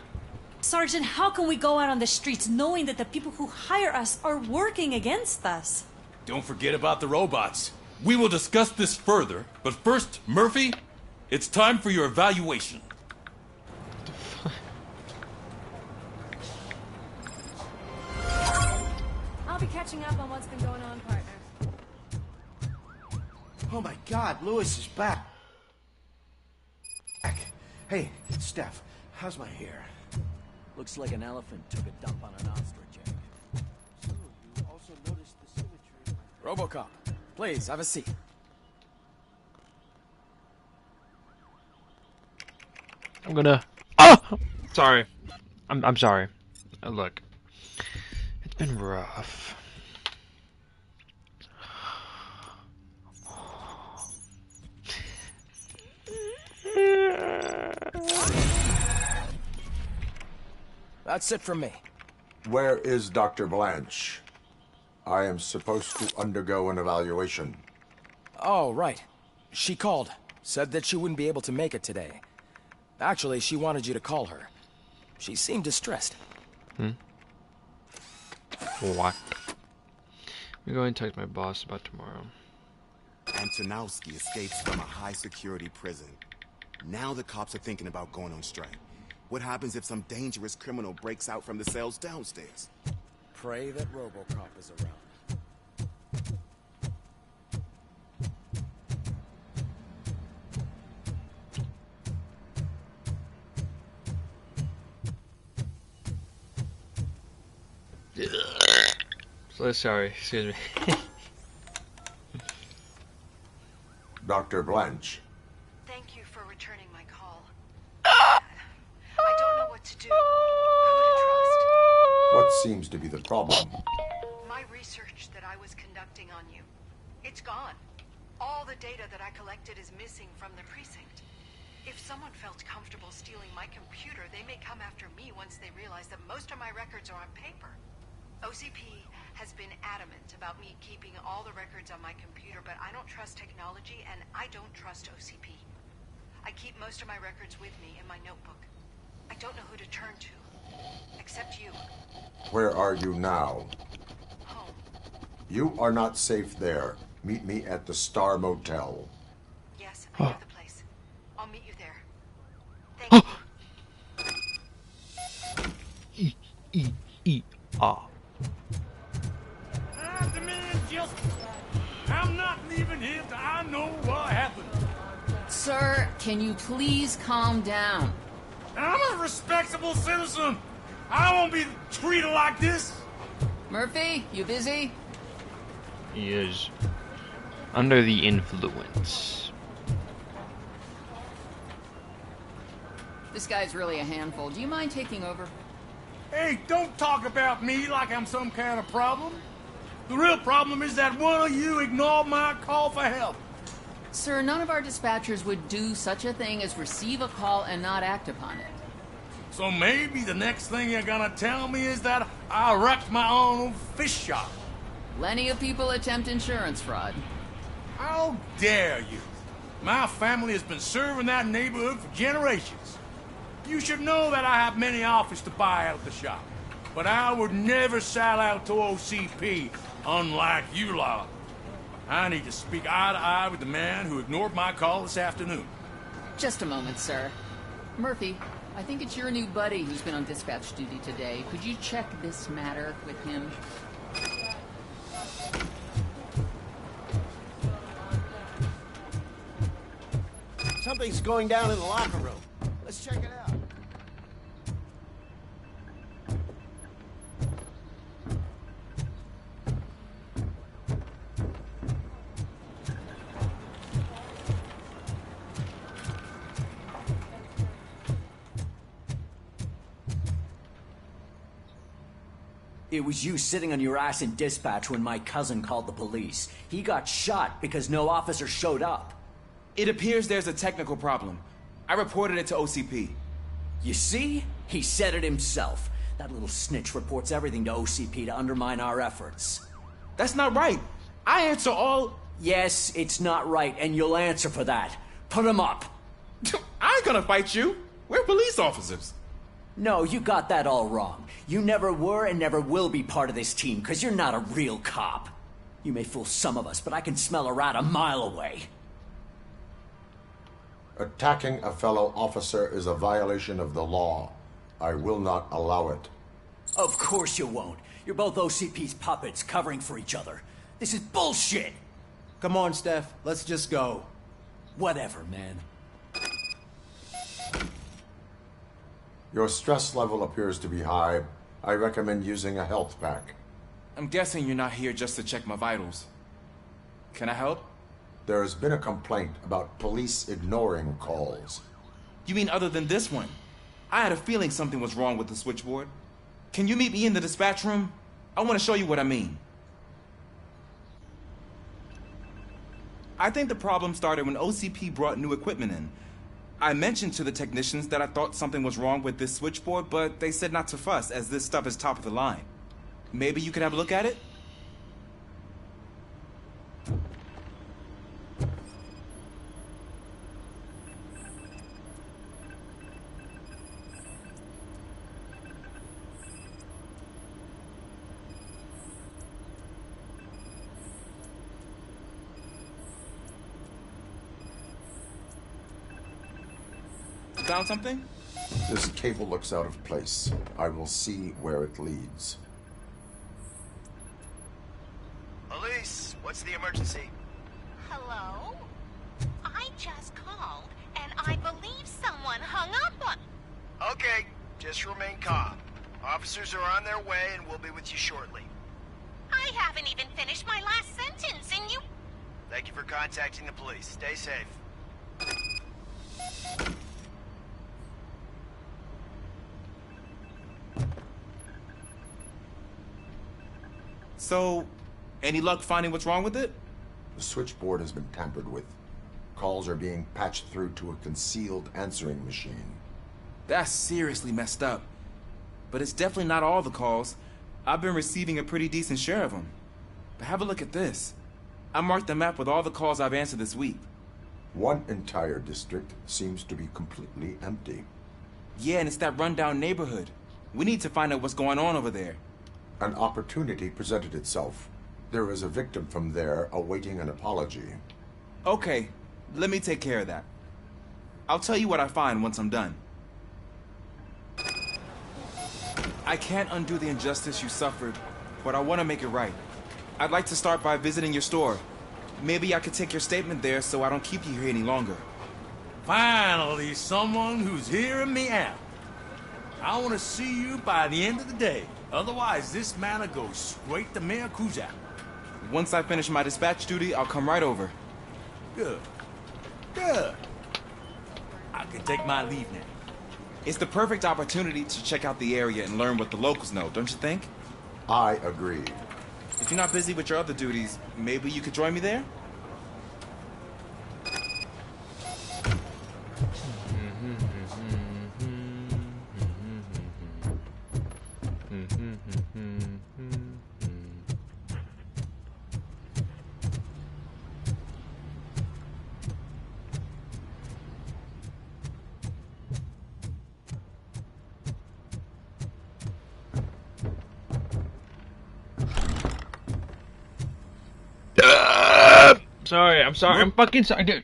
Sergeant, how can we go out on the streets knowing that the people who hire us are working against us? Don't forget about the robots. We will discuss this further, but first, Murphy, it's time for your evaluation. I'll be catching up on what's been going on, partner. Oh my God, Lewis is back. Hey, Steph, how's my hair? Looks like an elephant took a dump on an ostrich egg. So, you also noticed the symmetry. RoBoCop, please, have a seat. I'm gonna... Oh! Sorry. I'm sorry. Look. It's been rough. That's it from me. Where is Dr. Blanche? I am supposed to undergo an evaluation. Oh, right. She called. Said that she wouldn't be able to make it today. Actually, she wanted you to call her. She seemed distressed. What? I'm going to text my boss about tomorrow. Antonowski escapes from a high-security prison. Now the cops are thinking about going on strike. What happens if some dangerous criminal breaks out from the cells downstairs? Pray that RoBoCop is around. So sorry, excuse me. Dr. Blanche. Thank you for returning my call. I don't know what to do. Who to trust. What seems to be the problem? My research that I was conducting on you. It's gone. All the data that I collected is missing from the precinct. If someone felt comfortable stealing my computer, they may come after me once they realize that most of my records are on paper. OCP has been adamant about me keeping all the records on my computer, but I don't trust technology and I don't trust OCP. I keep most of my records with me in my notebook. I don't know who to turn to, except you. Where are you now? Home. You are not safe there. Meet me at the Star Motel. Yes, I know the place. I'll meet you there. Thank you. The man just... I'm not leaving here till I know what happened. Sir, can you please calm down? I'm a respectable citizen. I won't be treated like this. Murphy, you busy? He is under the influence. This guy's really a handful. Do you mind taking over? Hey, don't talk about me like I'm some kind of problem. The real problem is that one of you ignored my call for help. Sir, none of our dispatchers would do such a thing as receive a call and not act upon it. So maybe the next thing you're gonna tell me is that I wrecked my own fish shop. Plenty of people attempt insurance fraud. How dare you? My family has been serving that neighborhood for generations. You should know that I have many offers to buy out the shop. But I would never sell out to OCP, unlike you lot. I need to speak eye to eye with the man who ignored my call this afternoon. Just a moment, sir. Murphy, I think it's your new buddy who's been on dispatch duty today. Could you check this matter with him? Something's going down in the locker room. Let's check it out. It was you sitting on your ass in dispatch when my cousin called the police. He got shot because no officer showed up. It appears there's a technical problem. I reported it to OCP. You see? He said it himself. That little snitch reports everything to OCP to undermine our efforts. That's not right. I answer all... Yes, it's not right, and you'll answer for that. Put him up. I ain't gonna fight you. We're police officers. No, you got that all wrong. You never were and never will be part of this team, because you're not a real cop. You may fool some of us, but I can smell a rat a mile away. Attacking a fellow officer is a violation of the law. I will not allow it. Of course you won't. You're both OCP's puppets covering for each other. This is bullshit! Come on, Steph. Let's just go. Whatever, man. Your stress level appears to be high. I recommend using a health pack. I'm guessing you're not here just to check my vitals. Can I help? There has been a complaint about police ignoring calls. You mean other than this one? I had a feeling something was wrong with the switchboard. Can you meet me in the dispatch room? I want to show you what I mean. I think the problem started when OCP brought new equipment in. I mentioned to the technicians that I thought something was wrong with this switchboard, but they said not to fuss, as this stuff is top of the line. Maybe you could have a look at it? Found something? This cable looks out of place. I will see where it leads. Police, what's the emergency? Hello? I just called, and I believe someone hung up on... Okay, just remain calm. Officers are on their way, and we'll be with you shortly. I haven't even finished my last sentence, and you... Thank you for contacting the police. Stay safe. So, any luck finding what's wrong with it? The switchboard has been tampered with. Calls are being patched through to a concealed answering machine. That's seriously messed up. But it's definitely not all the calls. I've been receiving a pretty decent share of them. But have a look at this. I marked the map with all the calls I've answered this week. One entire district seems to be completely empty. Yeah, and it's that rundown neighborhood. We need to find out what's going on over there. An opportunity presented itself. There is a victim from there awaiting an apology. Okay, let me take care of that. I'll tell you what I find once I'm done. I can't undo the injustice you suffered, but I want to make it right. I'd like to start by visiting your store. Maybe I could take your statement there so I don't keep you here any longer. Finally, someone who's hearing me out. I want to see you by the end of the day. Otherwise, this matter goes straight to Mayor Kuzak. Once I finish my dispatch duty, I'll come right over. Good. Good. I can take my leave now. It's the perfect opportunity to check out the area and learn what the locals know, don't you think? I agree. If you're not busy with your other duties, maybe you could join me there? Sorry, I'm sorry. I'm fucking sorry, dude.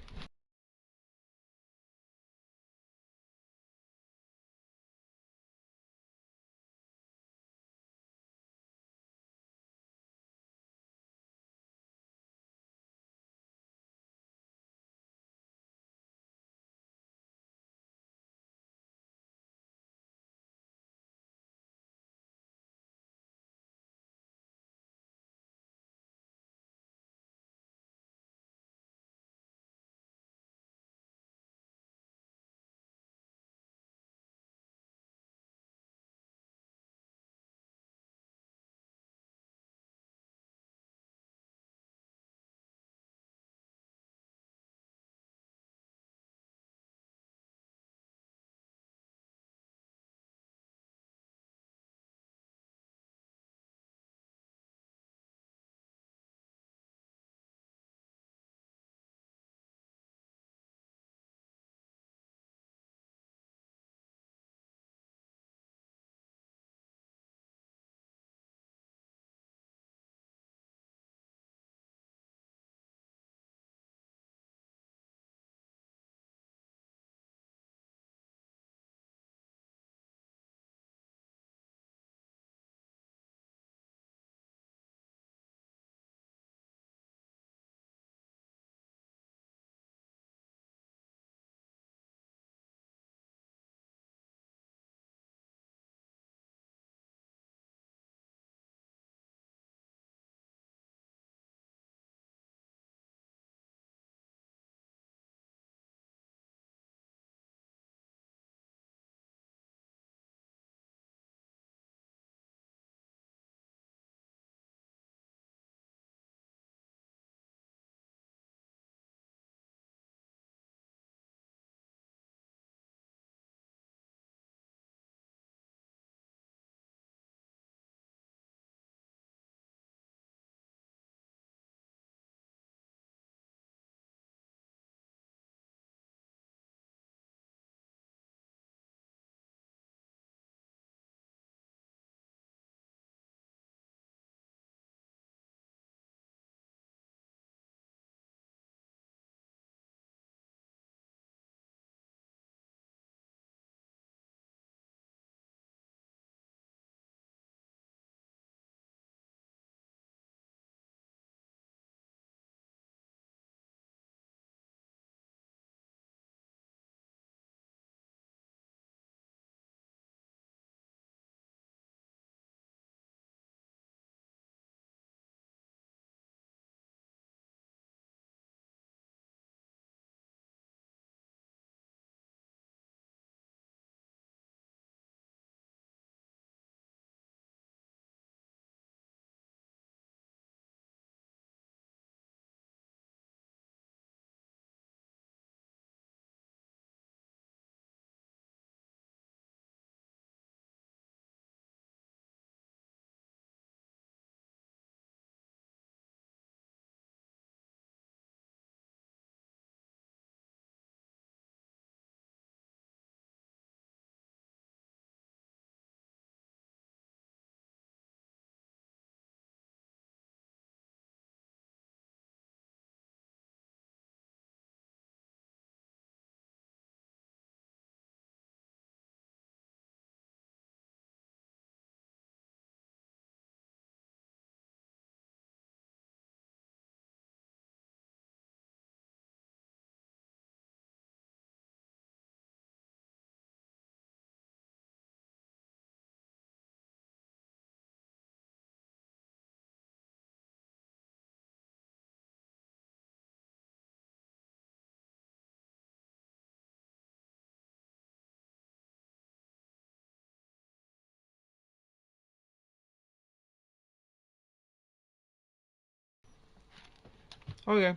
Okay.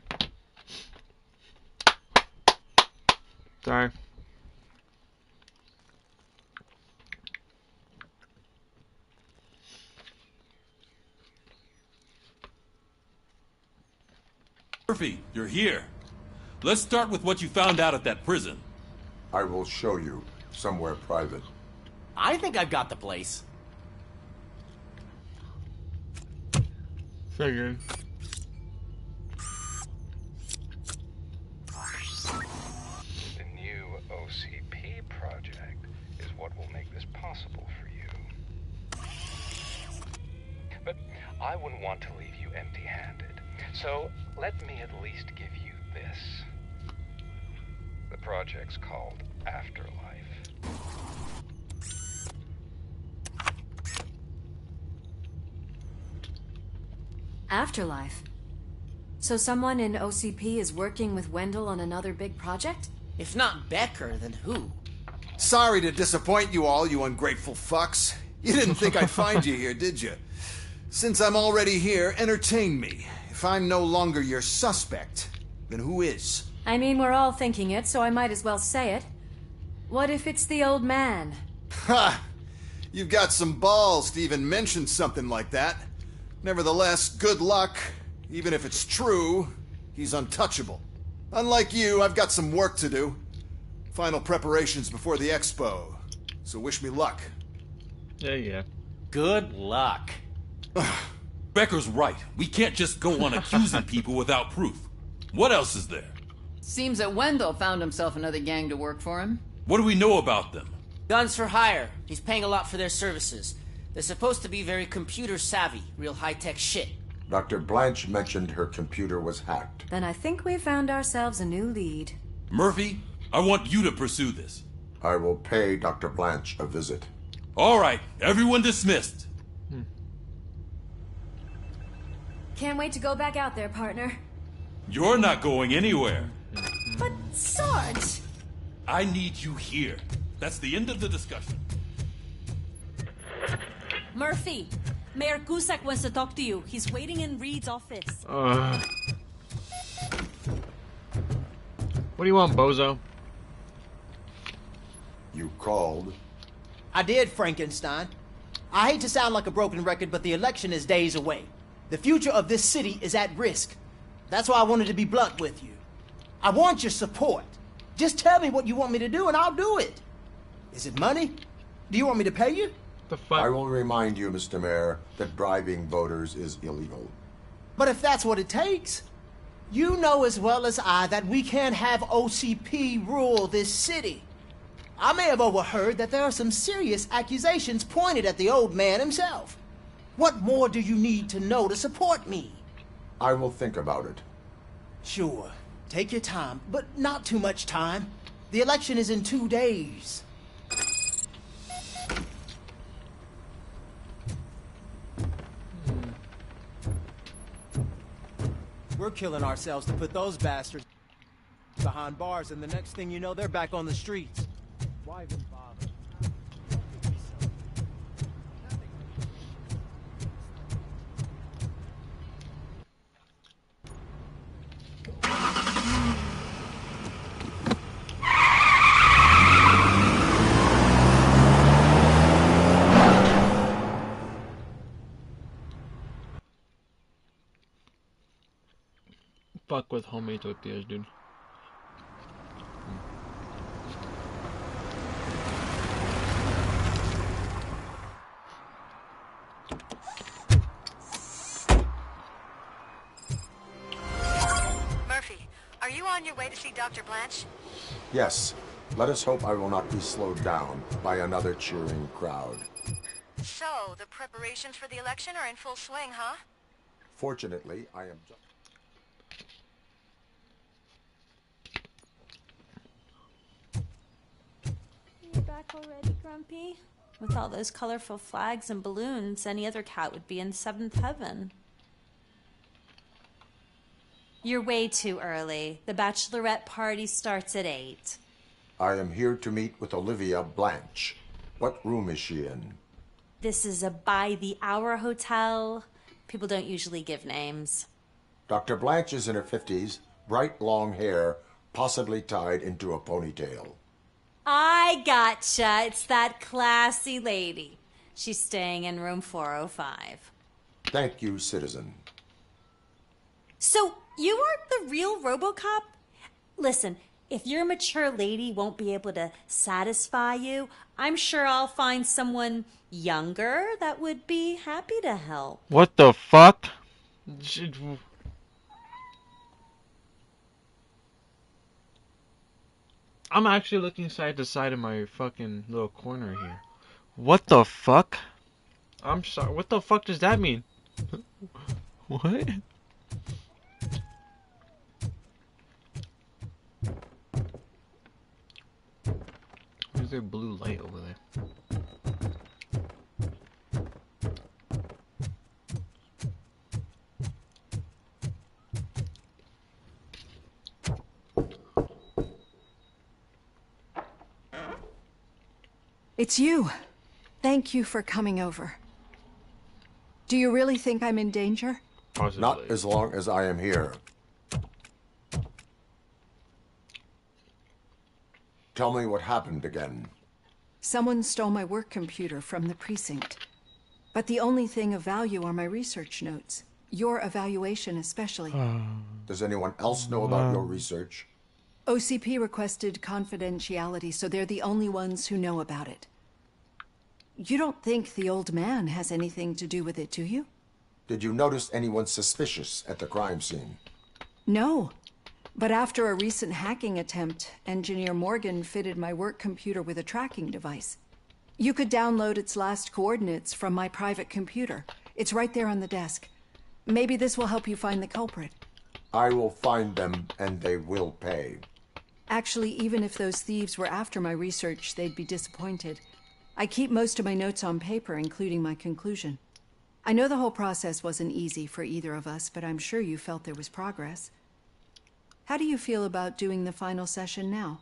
Sorry. Murphy, you're here. Let's start with what you found out at that prison. I will show you somewhere private. I think I've got the place. Figured. The new OCP project is what will make this possible for you. But I wouldn't want to leave you empty-handed. So let me at least give you this. The project's called Afterlife. Afterlife? So someone in OCP is working with Wendell on another big project? If not Becker, then who? Sorry to disappoint you all, you ungrateful fucks. You didn't think I'd find you here, did you? Since I'm already here, entertain me. If I'm no longer your suspect, then who is? I mean, we're all thinking it, so I might as well say it. What if it's the old man? Ha! You've got some balls to even mention something like that. Nevertheless, good luck. Even if it's true, he's untouchable. Unlike you, I've got some work to do. Final preparations before the expo. So wish me luck. Yeah. Good luck. Becker's right. We can't just go on accusing people without proof. What else is there? Seems that Wendell found himself another gang to work for him. What do we know about them? Guns for hire. He's paying a lot for their services. They're supposed to be very computer savvy, real high-tech shit. Dr. Blanche mentioned her computer was hacked. Then I think we found ourselves a new lead. Murphy, I want you to pursue this. I will pay Dr. Blanche a visit. All right, everyone dismissed. Can't wait to go back out there, partner. You're not going anywhere. But, Sarge! I need you here. That's the end of the discussion. Murphy, Mayor Cusack wants to talk to you. He's waiting in Reed's office. What do you want, bozo? You called? I did, Frankenstein. I hate to sound like a broken record, but the election is days away. The future of this city is at risk. That's why I wanted to be blunt with you. I want your support. Just tell me what you want me to do and I'll do it. Is it money? Do you want me to pay you? I will remind you, Mr. Mayor, that bribing voters is illegal. But if that's what it takes, you know as well as I that we can't have OCP rule this city. I may have overheard that there are some serious accusations pointed at the old man himself. What more do you need to know to support me? I will think about it. Sure. Take your time, but not too much time. The election is in 2 days. We're killing ourselves to put those bastards behind bars, and the next thing you know, they're back on the streets. Why even bother? Fuck with homemade tortillas, dude. Murphy, are you on your way to see Dr. Blanche? Yes. Let us hope I will not be slowed down by another cheering crowd. So, the preparations for the election are in full swing, huh? Fortunately, I am just... You back already, Grumpy? With all those colorful flags and balloons, any other cat would be in seventh heaven. You're way too early. The bachelorette party starts at 8. I am here to meet with Olivia Blanche. What room is she in? This is a by-the-hour hotel. People don't usually give names. Dr. Blanche is in her 50s, bright long hair, possibly tied into a ponytail. I gotcha. It's that classy lady. She's staying in room 405. Thank you, citizen. So, you aren't the real RoBoCop? Listen, if your mature lady won't be able to satisfy you, I'm sure I'll find someone younger that would be happy to help. What the fuck? I'm actually looking side to side in my fucking little corner here. What the fuck? I'm sorry. What the fuck does that mean? What? Where's there blue light over there? It's you. Thank you for coming over. Do you really think I'm in danger? Possibly. Not as long as I am here. Tell me what happened again. Someone stole my work computer from the precinct. But the only thing of value are my research notes. Your evaluation especially. Does anyone else know about your research? OCP requested confidentiality, so they're the only ones who know about it. You don't think the old man has anything to do with it, do you? Did you notice anyone suspicious at the crime scene? No. But after a recent hacking attempt, Engineer Morgan fitted my work computer with a tracking device. You could download its last coordinates from my private computer. It's right there on the desk. Maybe this will help you find the culprit. I will find them, and they will pay. Actually, even if those thieves were after my research, they'd be disappointed. I keep most of my notes on paper, including my conclusion. I know the whole process wasn't easy for either of us, but I'm sure you felt there was progress. How do you feel about doing the final session now?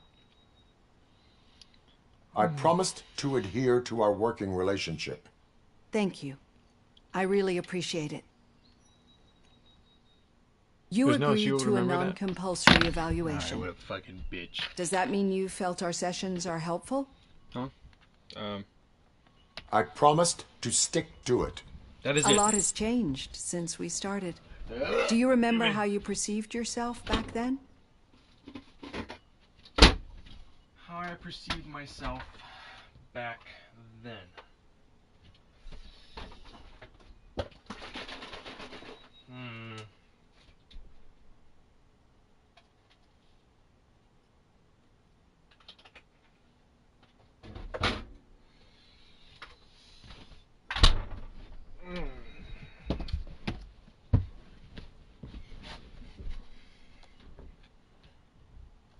I promised to adhere to our working relationship. Thank you. I really appreciate it. You There's no agreed she will to a remember that. non-compulsory evaluation. Alright, what a fucking bitch. Does that mean you felt our sessions are helpful? Huh? I promised to stick to it. That is A it. lot has changed since we started. Do you remember how you perceived yourself back then? How I perceived myself back then.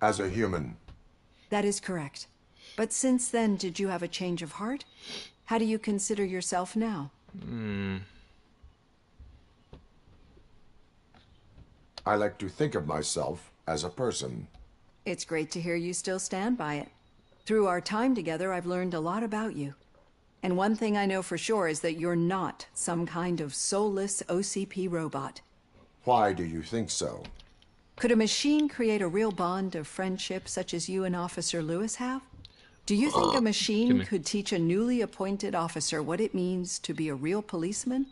As a human. That is correct. But since then, did you have a change of heart? How do you consider yourself now? I like to think of myself as a person. It's great to hear you still stand by it. Through our time together, I've learned a lot about you. And one thing I know for sure is that you're not some kind of soulless OCP robot. Why do you think so? Could a machine create a real bond of friendship such as you and Officer Lewis have? Do you think a machine could teach a newly appointed officer what it means to be a real policeman?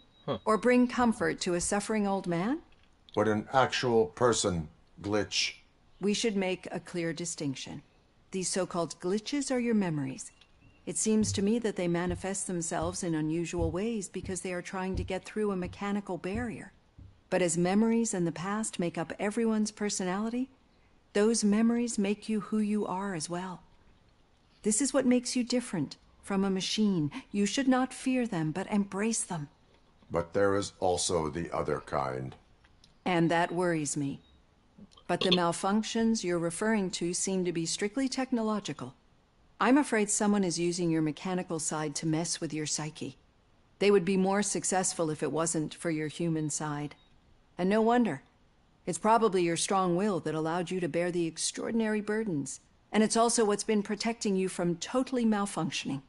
Or bring comfort to a suffering old man? Would an actual person glitch? We should make a clear distinction. These so-called glitches are your memories. It seems to me that they manifest themselves in unusual ways because they are trying to get through a mechanical barrier. But as memories in the past make up everyone's personality, those memories make you who you are as well. This is what makes you different from a machine. You should not fear them, but embrace them. But there is also the other kind. And that worries me. But the malfunctions you're referring to seem to be strictly technological. I'm afraid someone is using your mechanical side to mess with your psyche. They would be more successful if it wasn't for your human side. And no wonder. It's probably your strong will that allowed you to bear the extraordinary burdens. And it's also what's been protecting you from totally malfunctioning.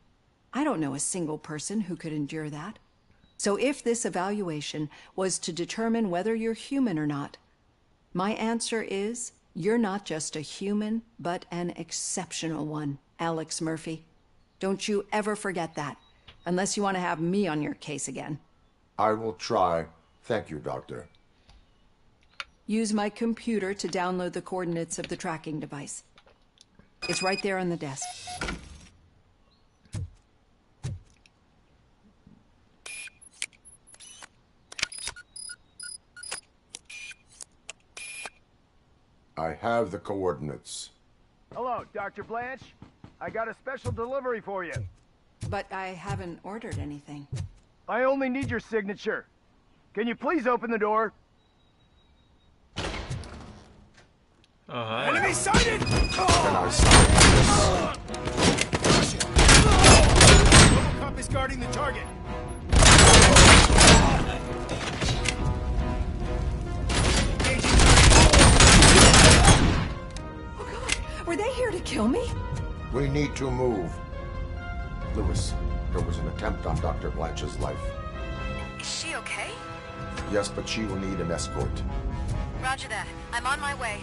I don't know a single person who could endure that. So if this evaluation was to determine whether you're human or not, my answer is you're not just a human, but an exceptional one, Alex Murphy. Don't you ever forget that, unless you want to have me on your case again. I will try. Thank you, Doctor. Use my computer to download the coordinates of the tracking device. It's right there on the desk. I have the coordinates. Hello, Dr. Blanche. I got a special delivery for you. But I haven't ordered anything. I only need your signature. Can you please open the door? Hi. Enemy sighted! Can I sign this? RoBoCop is guarding the target. Were they here to kill me? We need to move. Lewis, there was an attempt on Dr. Blanche's life. Is she okay? Yes, but she will need an escort. Roger that. I'm on my way.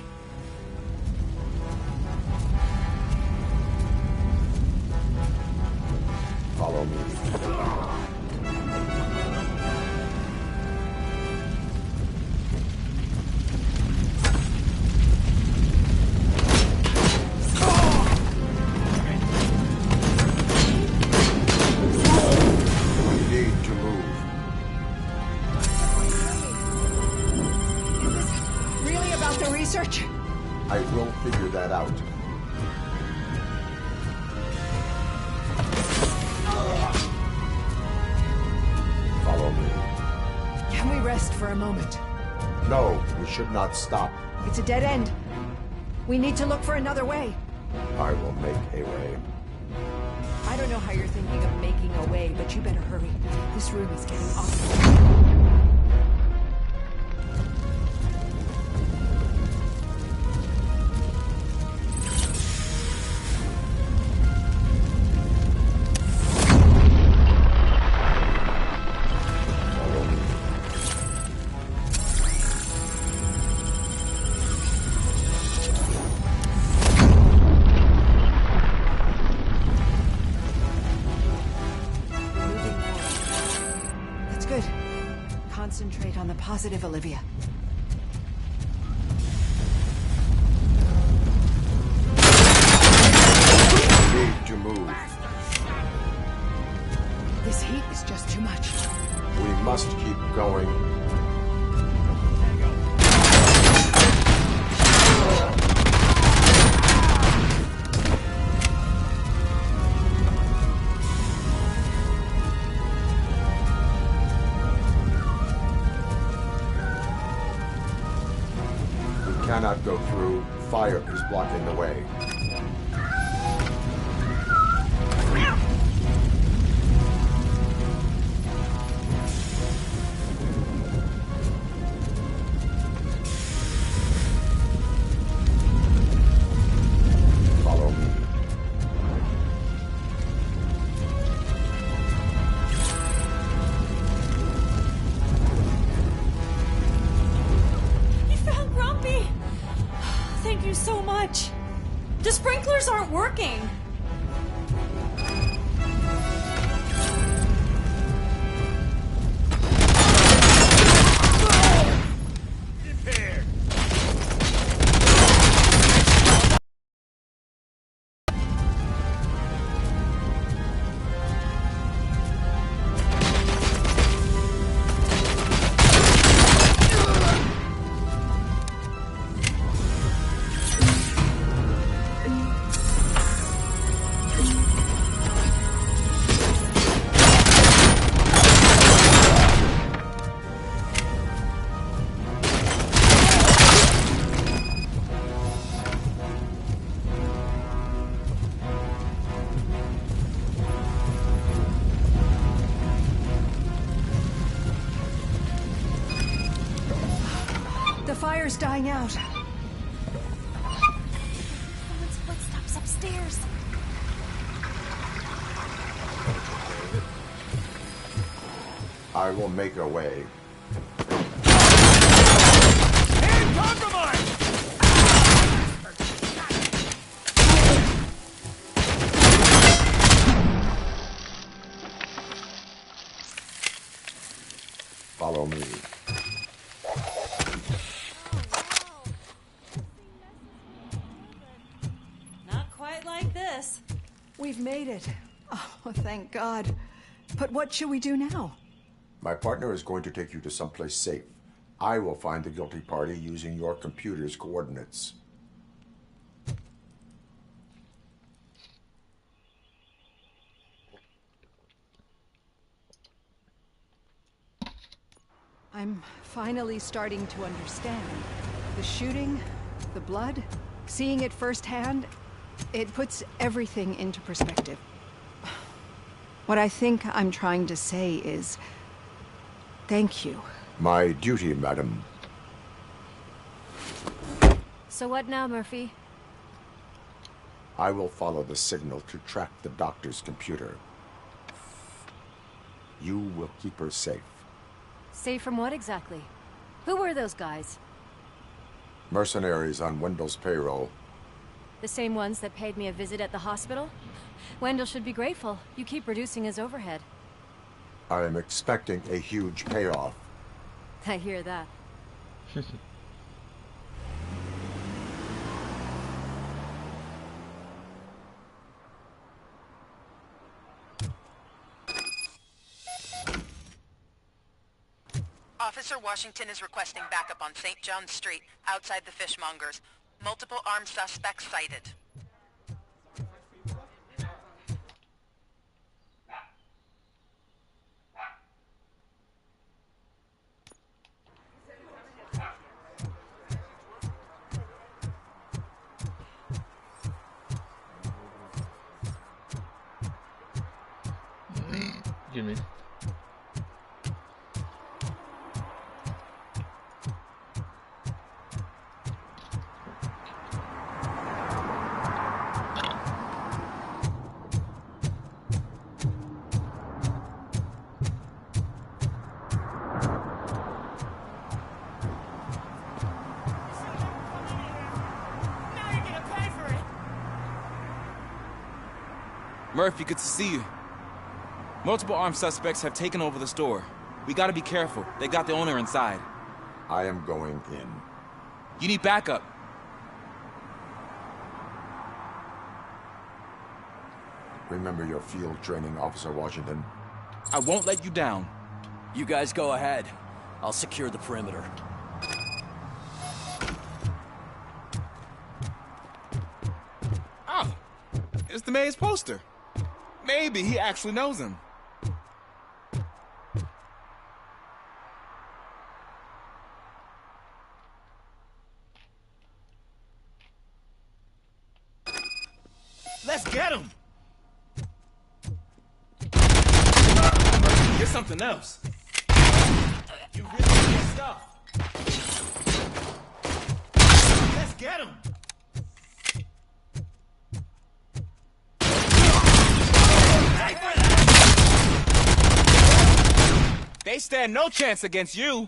Follow me. Research? I will figure that out. Follow me. Can we rest for a moment? No, we should not stop. It's a dead end. We need to look for another way. I will make a way. I don't know how you're thinking of making a way, but you better hurry. This room is getting awful. Concentrate on the positive, Olivia. Need to move. This heat is just too much. We must keep going. Cannot go through. Fire is blocking the way. Follow me. Thank you so much. The sprinklers aren't working. The fire's dying out. Someone's footsteps upstairs. I will make a way. And compromise! Follow me. Not quite like this. We've made it. Oh, thank God. But what should we do now? My partner is going to take you to someplace safe. I will find the guilty party using your computer's coordinates. I'm finally starting to understand. The shooting, the blood, seeing it firsthand, it puts everything into perspective. What I think I'm trying to say is, thank you. My duty, madam. So what now, Murphy? I will follow the signal to track the doctor's computer. You will keep her safe. Safe from what exactly? Who were those guys? Mercenaries on Wendell's payroll. The same ones that paid me a visit at the hospital? Wendell should be grateful. You keep reducing his overhead. I am expecting a huge payoff. I hear that. Officer Washington is requesting backup on St. John's Street, outside the fishmongers. Multiple armed suspects sighted. Excuse me. Murphy, good to see you. Multiple armed suspects have taken over the store. We gotta be careful. They got the owner inside. I am going in. You need backup. Remember your field training, Officer Washington. I won't let you down. You guys go ahead. I'll secure the perimeter. Oh, it's the mayor's poster. Maybe he actually knows him. Let's get him! You're something else. You really good stuff. Let's get him! They stand no chance against you.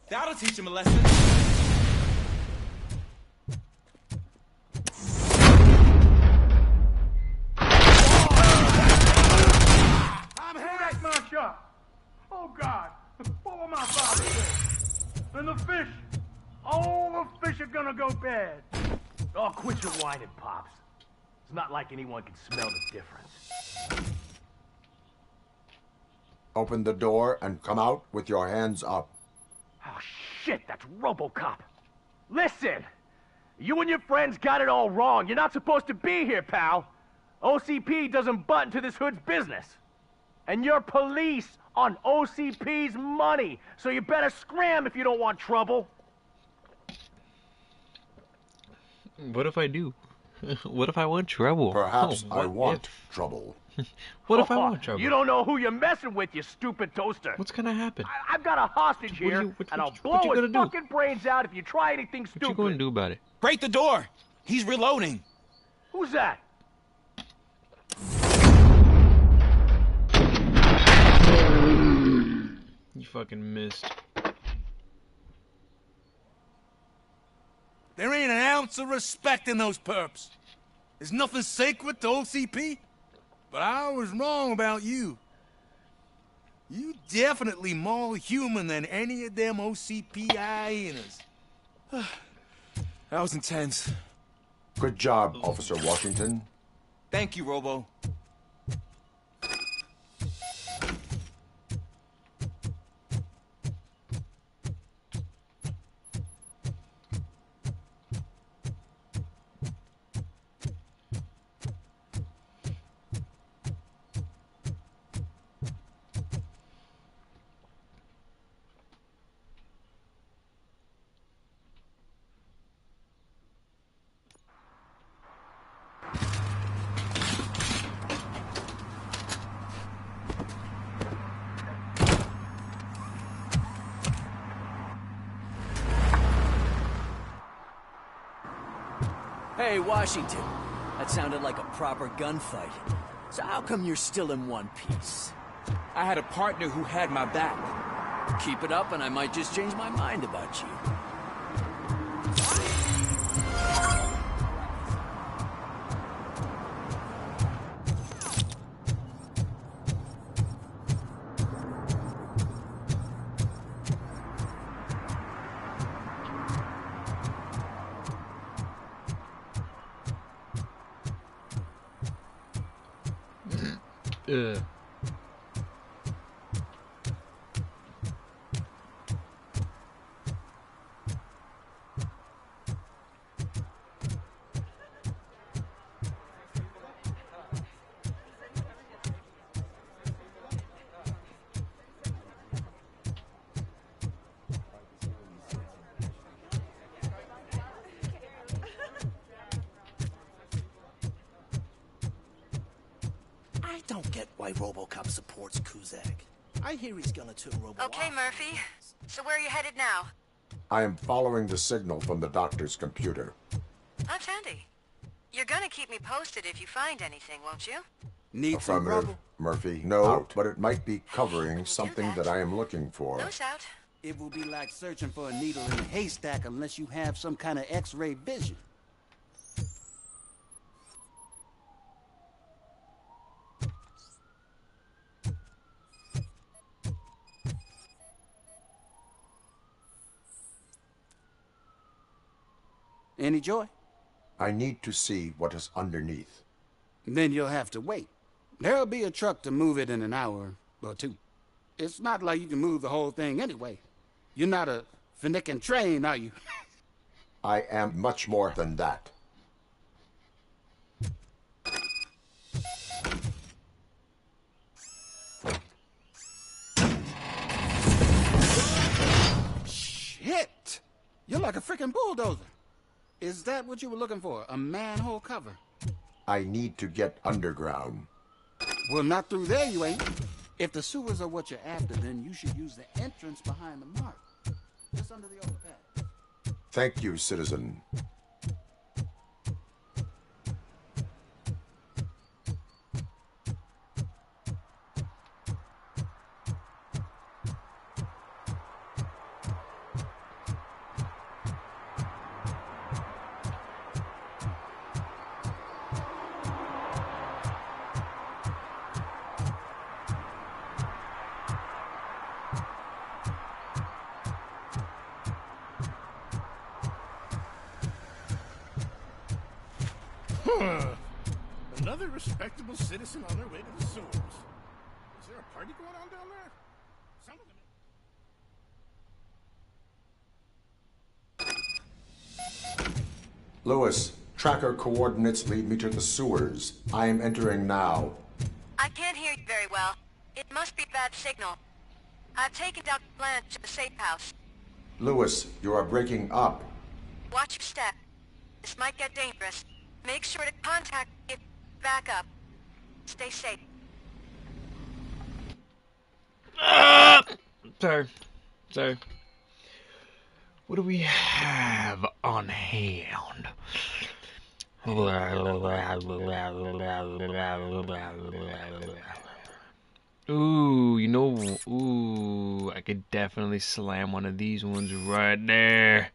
That'll teach him a lesson. Oh God, what will my father say? And the fish, all the fish are gonna go bad. Oh, quit your whining, Pops. It's not like anyone can smell the difference. Open the door and come out with your hands up. Oh shit, that's RoBoCop. Listen, you and your friends got it all wrong. You're not supposed to be here, pal. OCP doesn't butt into this hood's business. And you're police on OCP's money, so you better scram if you don't want trouble. What if I do? What if I want trouble? Perhaps Oh, I what want if? trouble. What if I want trouble? You don't know who you're messing with, you stupid toaster. What's gonna happen? I've got a hostage here, and I'll blow you his gonna do? fucking brains out if you try anything stupid. What you gonna do about it? Break the door. He's reloading. Who's that? You fucking missed. There ain't an ounce of respect in those perps. There's nothing sacred to OCP. But I was wrong about you. You definitely more human than any of them OCP hyenas. That was intense. Good job, Officer Washington. Thank you, Robo. Hey, Washington. That sounded like a proper gunfight. So how come you're still in one piece? I had a partner who had my back. Keep it up and I might just change my mind about you. Ugh. I don't get why RoBoCop supports Kuzak. I hear he's gonna turn Robo Okay, off. Murphy. So where are you headed now? I am following the signal from the doctor's computer. That's handy. You're gonna keep me posted if you find anything, won't you? Need some Affirmative, rubble? Murphy. No, but it might be covering something that I am looking for. Nose out. It will be like searching for a needle in a haystack unless you have some kind of X-ray vision. Any joy? I need to see what is underneath. Then you'll have to wait. There'll be a truck to move it in an hour or two. It's not like you can move the whole thing anyway. You're not a finicking train, are you? I am much more than that. Shit! You're like a freaking bulldozer. Is that what you were looking for? A manhole cover? I need to get underground. Well, not through there, you ain't. If the sewers are what you're after, then you should use the entrance behind the mark. Just under the overpass. Thank you, citizen. Another respectable citizen on their way to the sewers. Is there a party going on down there? Some of them... Lewis, tracker coordinates lead me to the sewers. I am entering now. I can't hear you very well. It must be a bad signal. I've taken Dr. Blanche to the safe house. Lewis, you are breaking up. Watch your step. This might get dangerous. Make sure to contact me if backup. Stay safe. Sorry. What do we have on hand? Ooh, I could definitely slam one of these ones right there.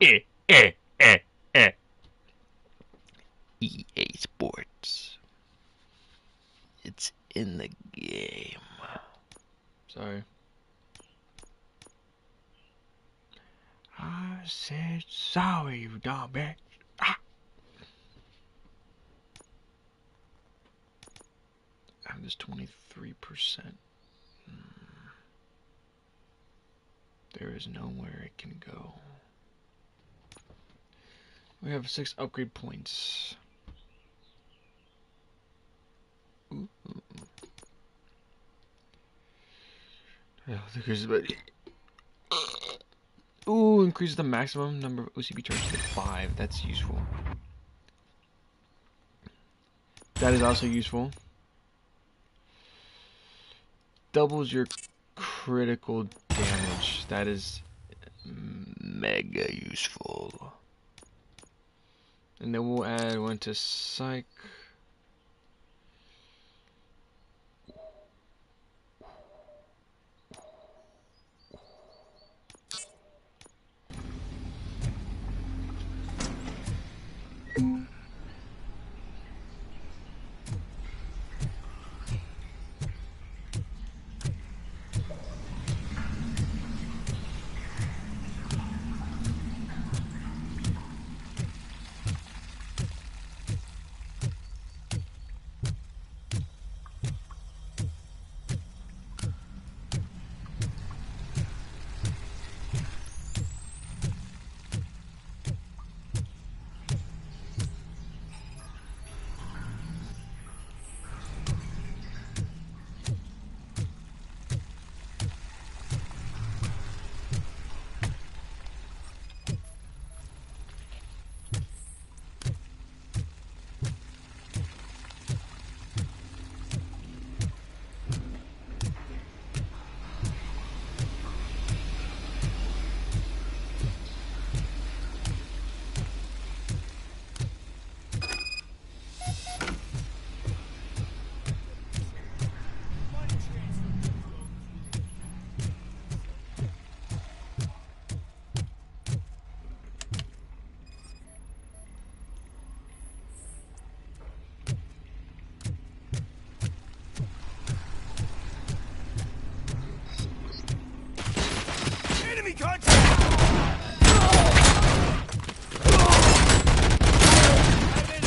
EA Sports. It's in the game. Sorry. I said sorry, you dumb bitch. Ah. I have this 23%. There is nowhere it can go. We have 6 upgrade points. Ooh. Ooh, increases the maximum number of OCP charges to 5. That's useful. That is also useful. Doubles your critical damage. That is mega useful. And then we'll add one to Psych.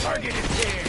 Target is there.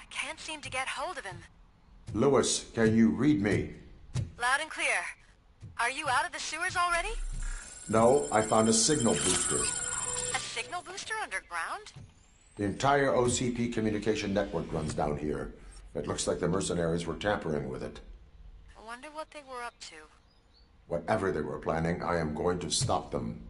Can't seem to get hold of him. Lewis, can you read me? Loud and clear. Are you out of the sewers already? No, I found a signal booster. A signal booster underground? The entire OCP communication network runs down here. It looks like the mercenaries were tampering with it. I wonder what they were up to. Whatever they were planning, I am going to stop them.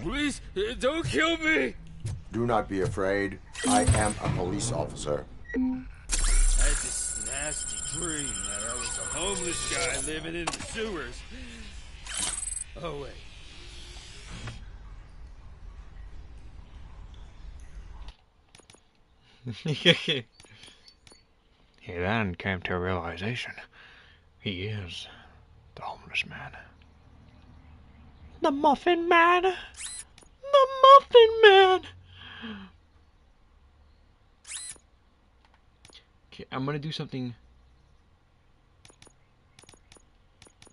Please, don't kill me! Do not be afraid. I am a police officer. I had this nasty dream that I was a homeless guy living in the sewers. Oh, wait. He then came to a realization. He is the homeless man. The Muffin Man! The Muffin Man! Okay, I'm gonna do something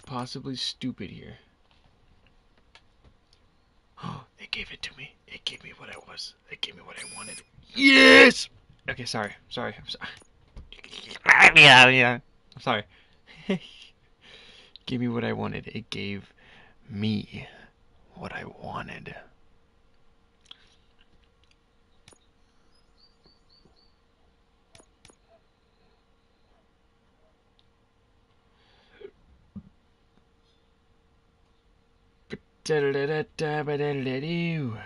possibly stupid here. Oh, they gave it to me. It gave me what I was. They gave me what I wanted. Yes! Okay, sorry. I'm sorry. Yeah. I'm sorry. Give me what I wanted. It gave me what I wanted. Da-da-da-da-da-ba-da-da-doo.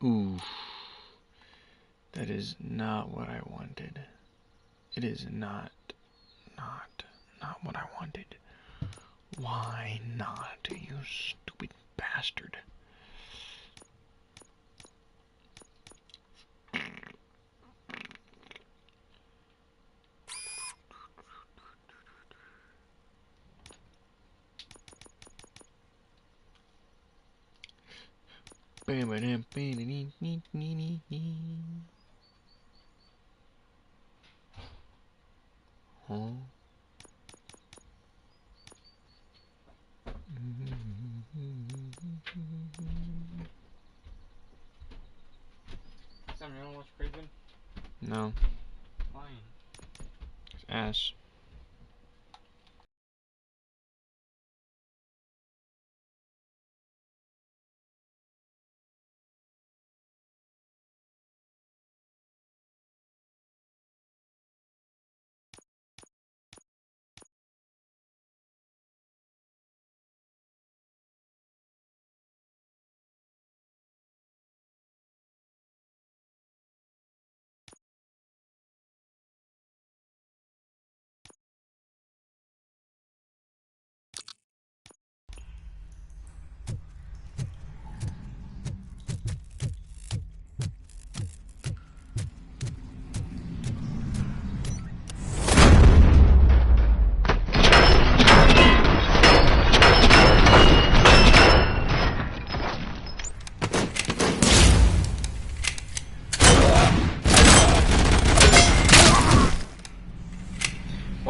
Ooh. That is not what I wanted. It is not what I wanted. Why not, you stupid bastard? Huh? Sam, you wanna watch Craven? No. Fine. It's ass.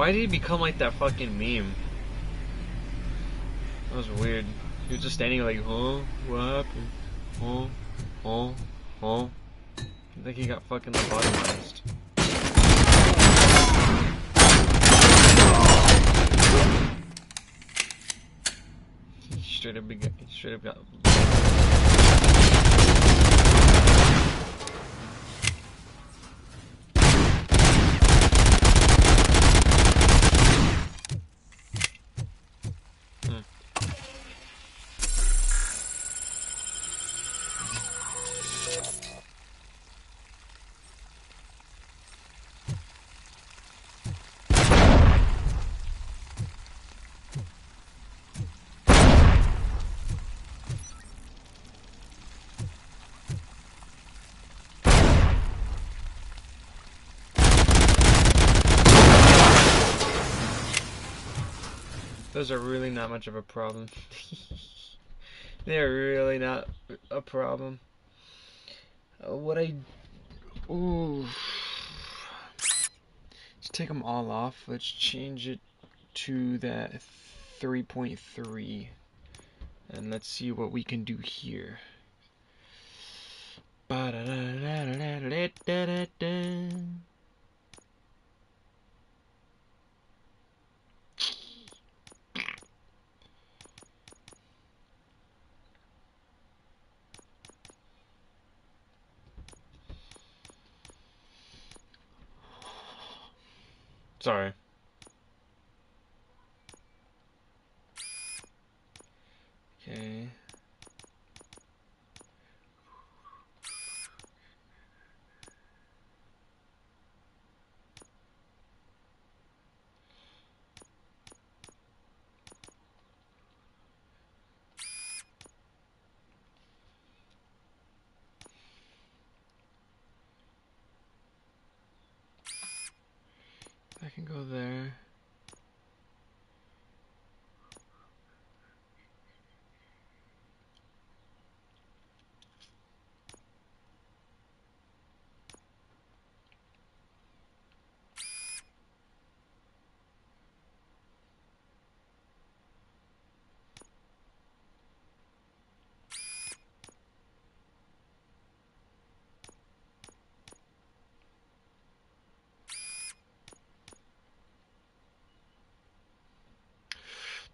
Why did he become like that fucking meme? That was weird. He was just standing like, huh? What happened? Huh? Huh? Huh? I think he got fucking lobotomized. He straight up got. Those are really not much of a problem. They're really not a problem. Ooh. Let's take them all off. Let's change it to that 3.3. And let's see what we can do here. Sorry. Okay. I can go there.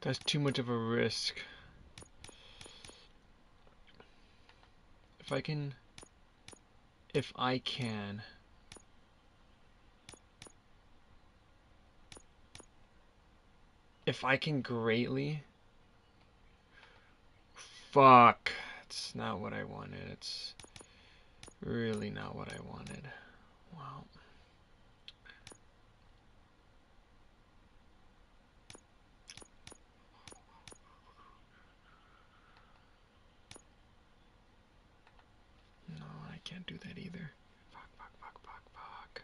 That's too much of a risk. If I can greatly. Fuck. It's not what I wanted. It's really not what I wanted. Wow. No, I can't do that either. Fuck.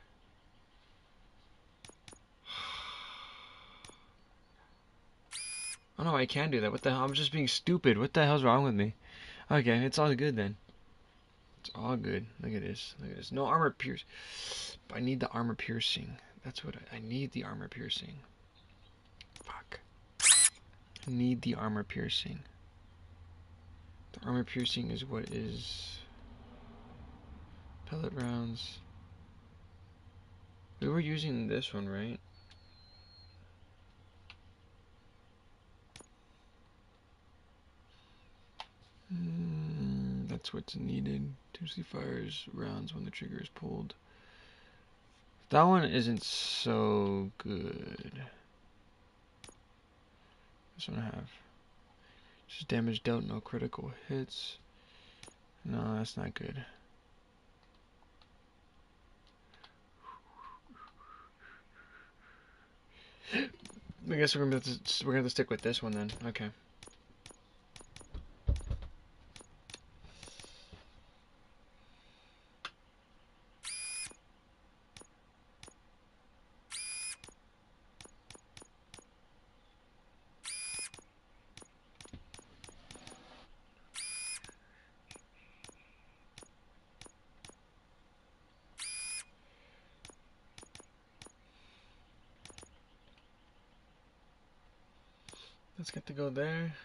Oh no, I can do that. What the hell? I'm just being stupid. What the hell's wrong with me? Okay, it's all good then. It's all good. Look at this. Look at this. No armor pierce. But I need the armor piercing. That's what I need. The armor piercing. Fuck. I need the armor piercing. The armor piercing is what is pellet rounds. We were using this one, right? That's what's needed. 2C fires rounds when the trigger is pulled. That one isn't so good. This one I have. Just damage dealt, no critical hits. No, that's not good. I guess we're gonna have to stick with this one then. Okay. Let's get to go there.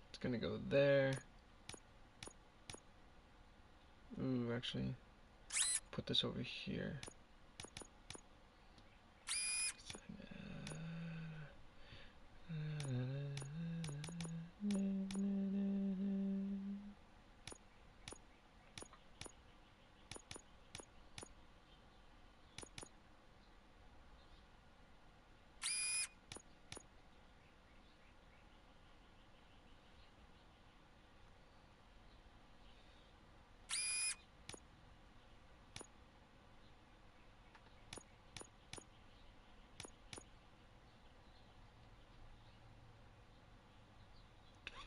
It's gonna go there. Ooh, actually, put this over here.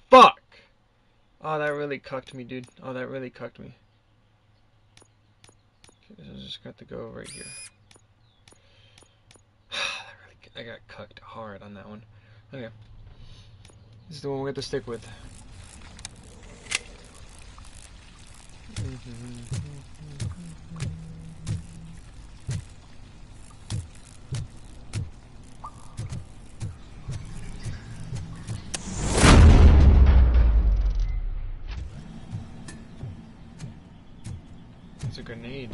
Fuck! Oh, that really cucked me, dude. Oh, that really cucked me. Okay, so I just got to go right here. I got cucked hard on that one. Okay. This is the one we have to stick with. It's a grenade.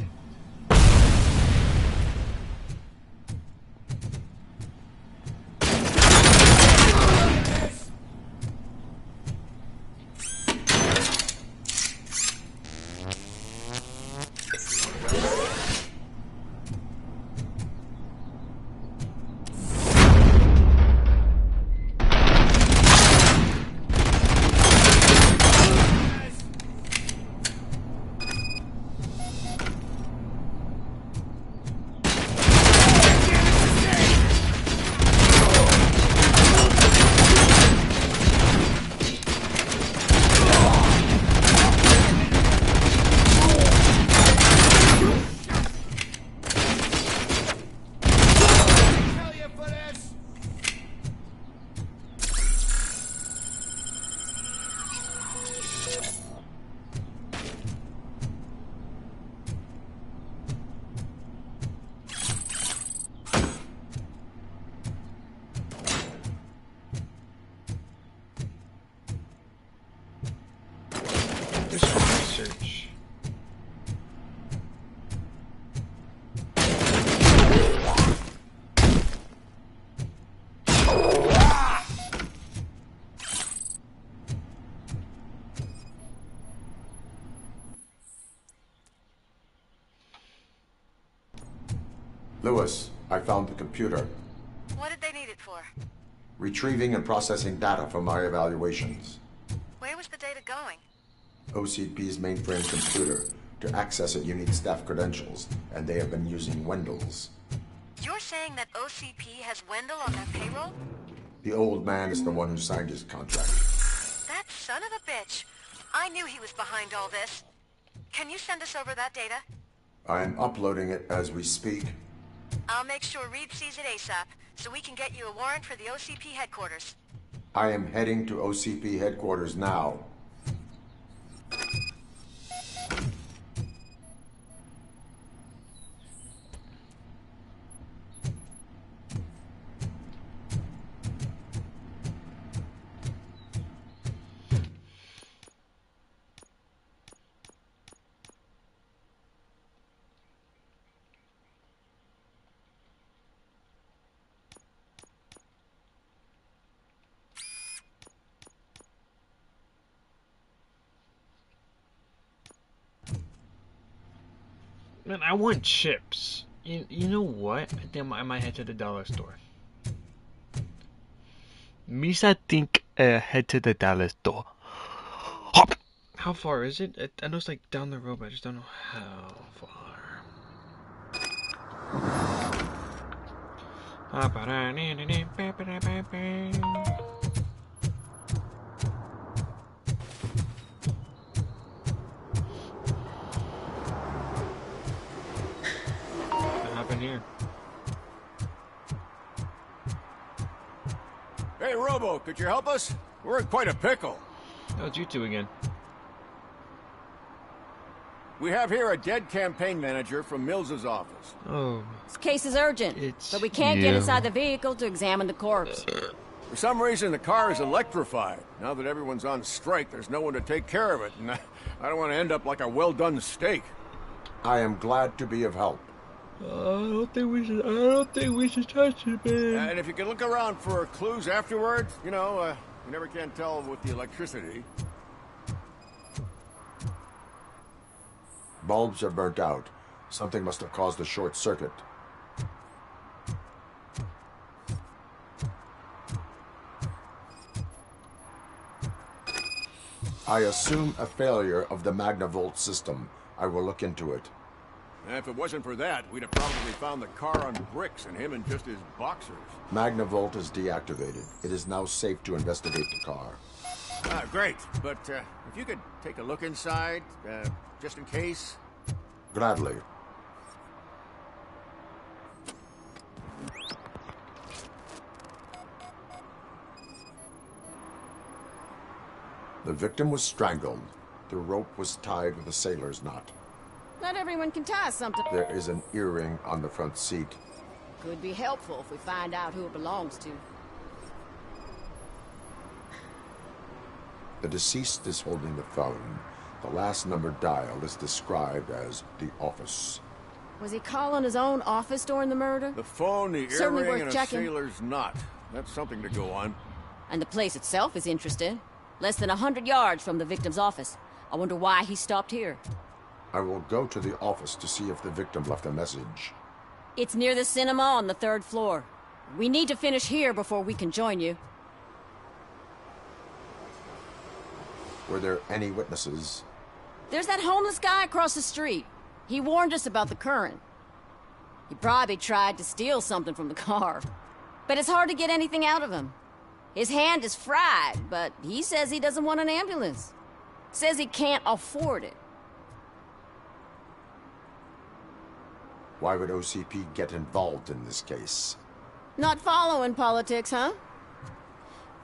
Research. Lewis, I found the computer. What did they need it for? Retrieving and processing data from my evaluations. Where was the data going? OCP's mainframe computer. To access it, you need staff credentials, and they have been using Wendell's. You're saying that OCP has Wendell on their payroll? The old man is the one who signed his contract. That son of a bitch. I knew he was behind all this. Can you send us over that data? I'm uploading it as we speak. I'll make sure Reed sees it ASAP, so we can get you a warrant for the OCP headquarters. I am heading to OCP headquarters now. Man, I want chips. You know what? I think I might head to the dollar store. Misa think head to the dollar store. Hop! How far is it? I know it's like down the road, but I just don't know how far. What happened here? Hey, Robo, could you help us? We're in quite a pickle. Oh, it's you two again. We have here a dead campaign manager from Mills's office. Oh. This case is urgent, but we can't get inside the vehicle to examine the corpse. For some reason, the car is electrified. Now that everyone's on strike, there's no one to take care of it, and I don't want to end up like a well-done steak. I am glad to be of help. I don't think we should touch it, man. And if you can look around for clues afterwards, you know, you never can tell with the electricity. Bulbs are burnt out. Something must have caused a short circuit. I assume a failure of the Magnavolt system. I will look into it. And if it wasn't for that, we'd have probably found the car on bricks and him in just his boxers. Magnavolt is deactivated. It is now safe to investigate the car. Great. But if you could take a look inside, just in case. Gladly. The victim was strangled. The rope was tied with a sailor's knot. Not everyone can tie something. There is an earring on the front seat. Could be helpful if we find out who it belongs to. The deceased is holding the phone. The last number dialed is described as the office. Was he calling his own office during the murder? The phone, the Certainly earring, worth and a checking. sailor's knot. That's something to go on. And the place itself is interesting. Less than 100 yards from the victim's office. I wonder why he stopped here. I will go to the office to see if the victim left a message. It's near the cinema on the 3rd floor. We need to finish here before we can join you. Were there any witnesses? There's that homeless guy across the street. He warned us about the current. He probably tried to steal something from the car. But it's hard to get anything out of him. His hand is fried, but he says he doesn't want an ambulance. Says he can't afford it. Why would OCP get involved in this case? Not following politics, huh?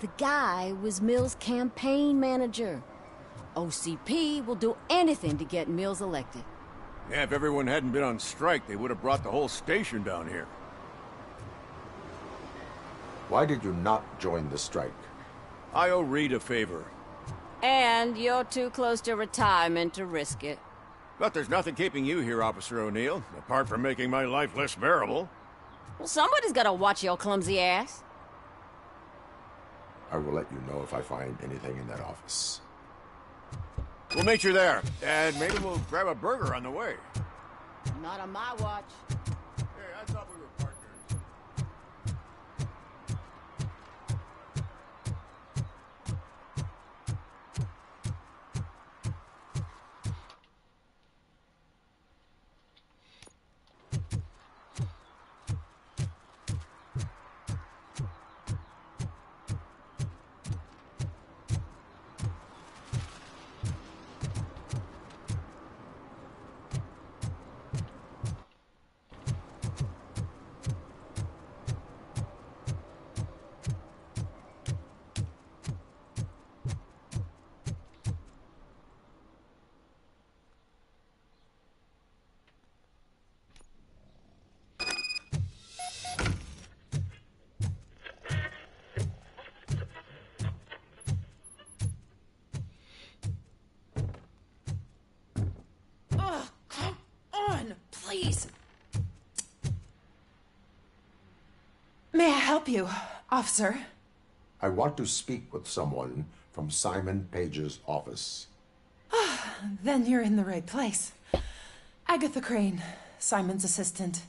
The guy was Mills' campaign manager. OCP will do anything to get Mills elected. Yeah, if everyone hadn't been on strike, they would have brought the whole station down here. Why did you not join the strike? I owe Reed a favor. And you're too close to retirement to risk it. But there's nothing keeping you here, Officer O'Neill, apart from making my life less bearable. Well, somebody's gotta watch your clumsy ass. I will let you know if I find anything in that office. We'll meet you there, and maybe we'll grab a burger on the way. Not on my watch. Hey, I thought we were partners. Please. May I help you, officer? I want to speak with someone from Simon Page's office. Then you're in the right place. Agatha Crane, Simon's assistant.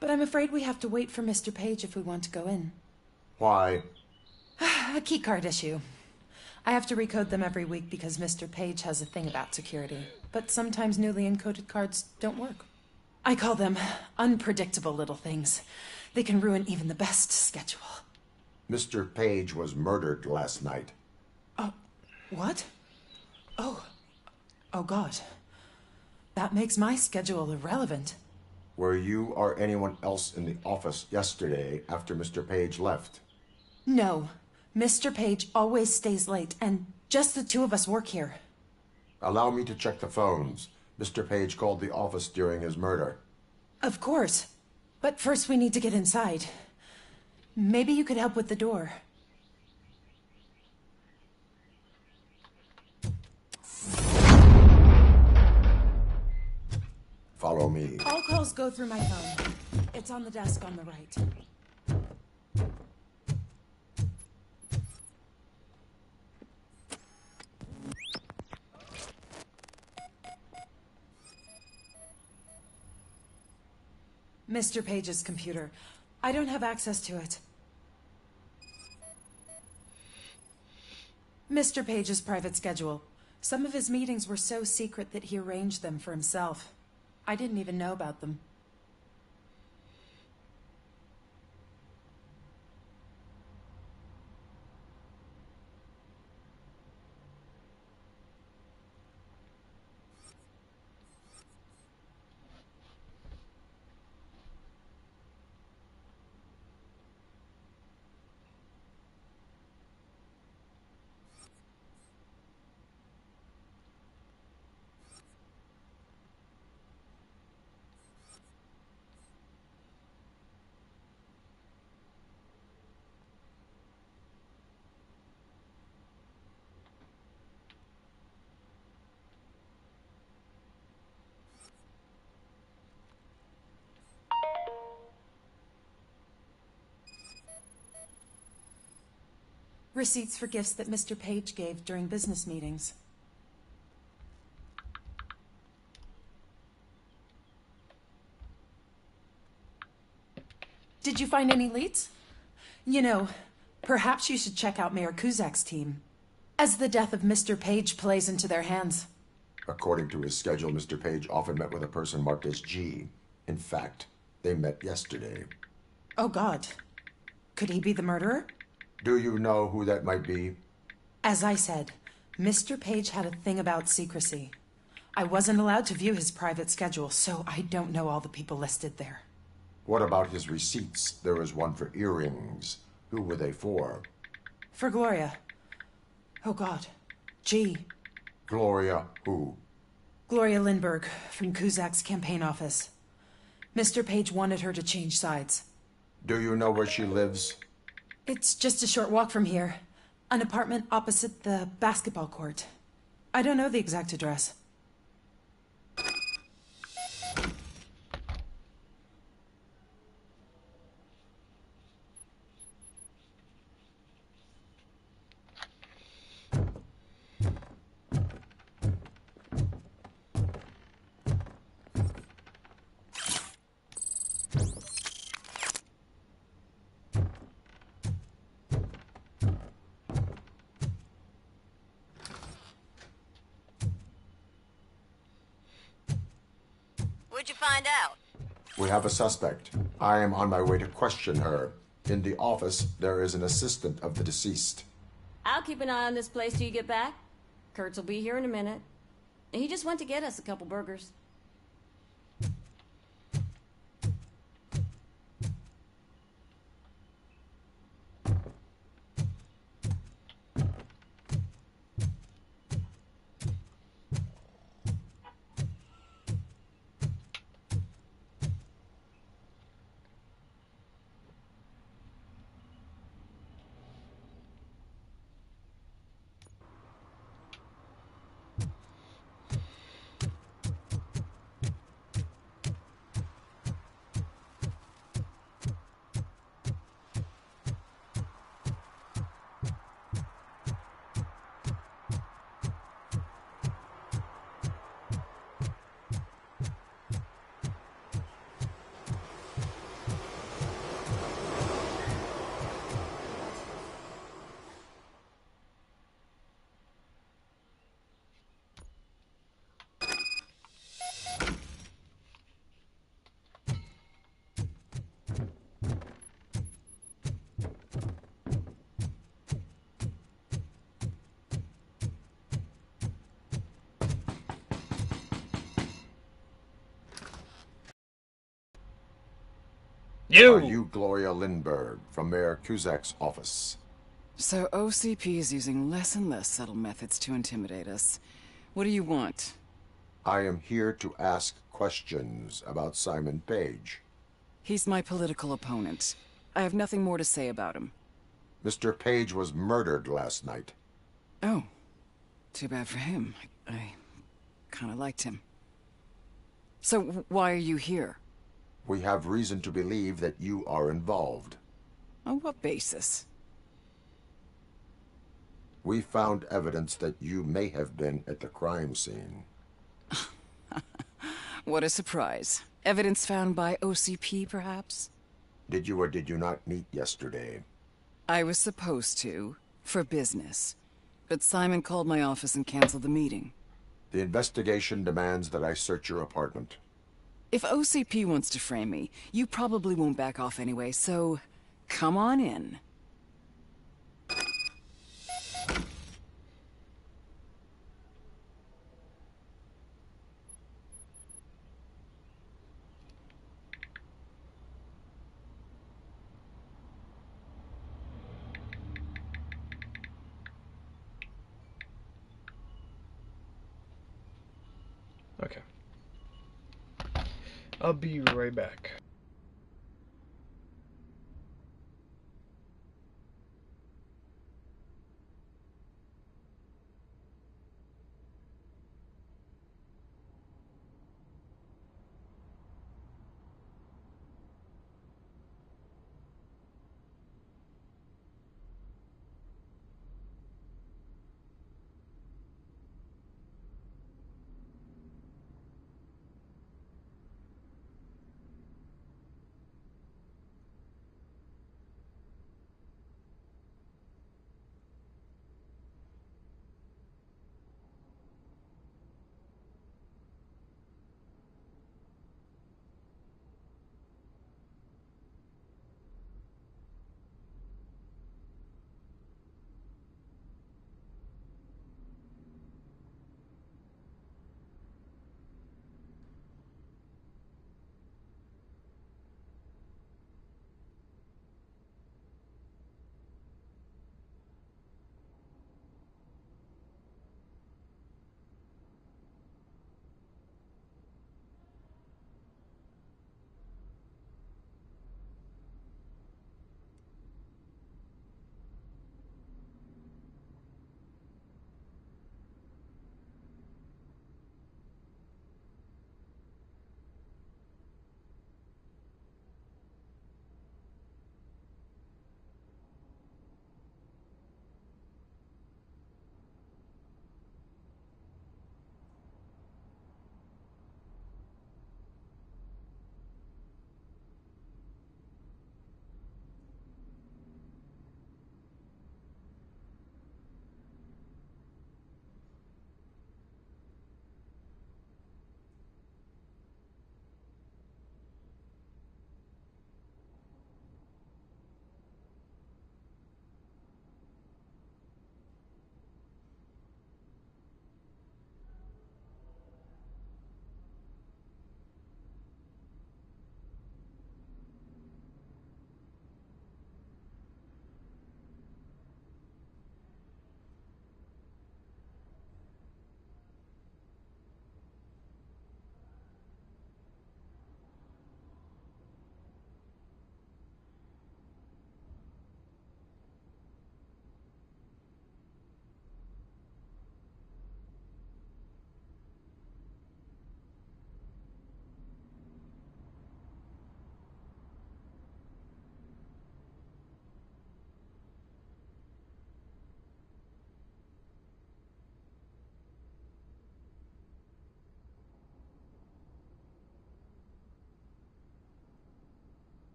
But I'm afraid we have to wait for Mr. Page if we want to go in. Why? A keycard issue. I have to recode them every week because Mr. Page has a thing about security. But sometimes newly encoded cards don't work. I call them unpredictable little things. They can ruin even the best schedule. Mr. Page was murdered last night. Oh, what? Oh God. That makes my schedule irrelevant. Were you or anyone else in the office yesterday after Mr. Page left? No. Mr. Page always stays late, and just the two of us work here. Allow me to check the phones. Mr. Page called the office during his murder. Of course. But first we need to get inside. Maybe you could help with the door. Follow me. All calls go through my phone. It's on the desk on the right. Mr. Page's computer. I don't have access to it. Mr. Page's private schedule. Some of his meetings were so secret that he arranged them for himself. I didn't even know about them. Receipts for gifts that Mr. Page gave during business meetings. Did you find any leads? You know, perhaps you should check out Mayor Kuzak's team, as the death of Mr. Page plays into their hands. According to his schedule, Mr. Page often met with a person marked as G. In fact, they met yesterday. Oh, God. Could he be the murderer? Do you know who that might be? As I said, Mr. Page had a thing about secrecy. I wasn't allowed to view his private schedule, so I don't know all the people listed there. What about his receipts? There was one for earrings. Who were they for? For Gloria. Oh, God. G. Gloria who? Gloria Lindbergh, from Kuzak's campaign office. Mr. Page wanted her to change sides. Do you know where she lives? It's just a short walk from here. An apartment opposite the basketball court. I don't know the exact address. What'd you find out? We have a suspect. I am on my way to question her. In the office, there is an assistant of the deceased. I'll keep an eye on this place till you get back. Kurtz will be here in a minute. He just went to get us a couple burgers. Are you Gloria Lindbergh from Mayor Kuzak's office? So OCP is using less and less subtle methods to intimidate us. What do you want? I am here to ask questions about Simon Page. He's my political opponent. I have nothing more to say about him. Mr. Page was murdered last night. Oh. Too bad for him. I kind of liked him. So, why are you here? We have reason to believe that you are involved. On what basis? We found evidence that you may have been at the crime scene. What a surprise. Evidence found by OCP, perhaps? Did you or did you not meet yesterday? I was supposed to, for business. But Simon called my office and canceled the meeting. The investigation demands that I search your apartment. If OCP wants to frame me, you probably won't back off anyway, so come on in. Okay. I'll be right back.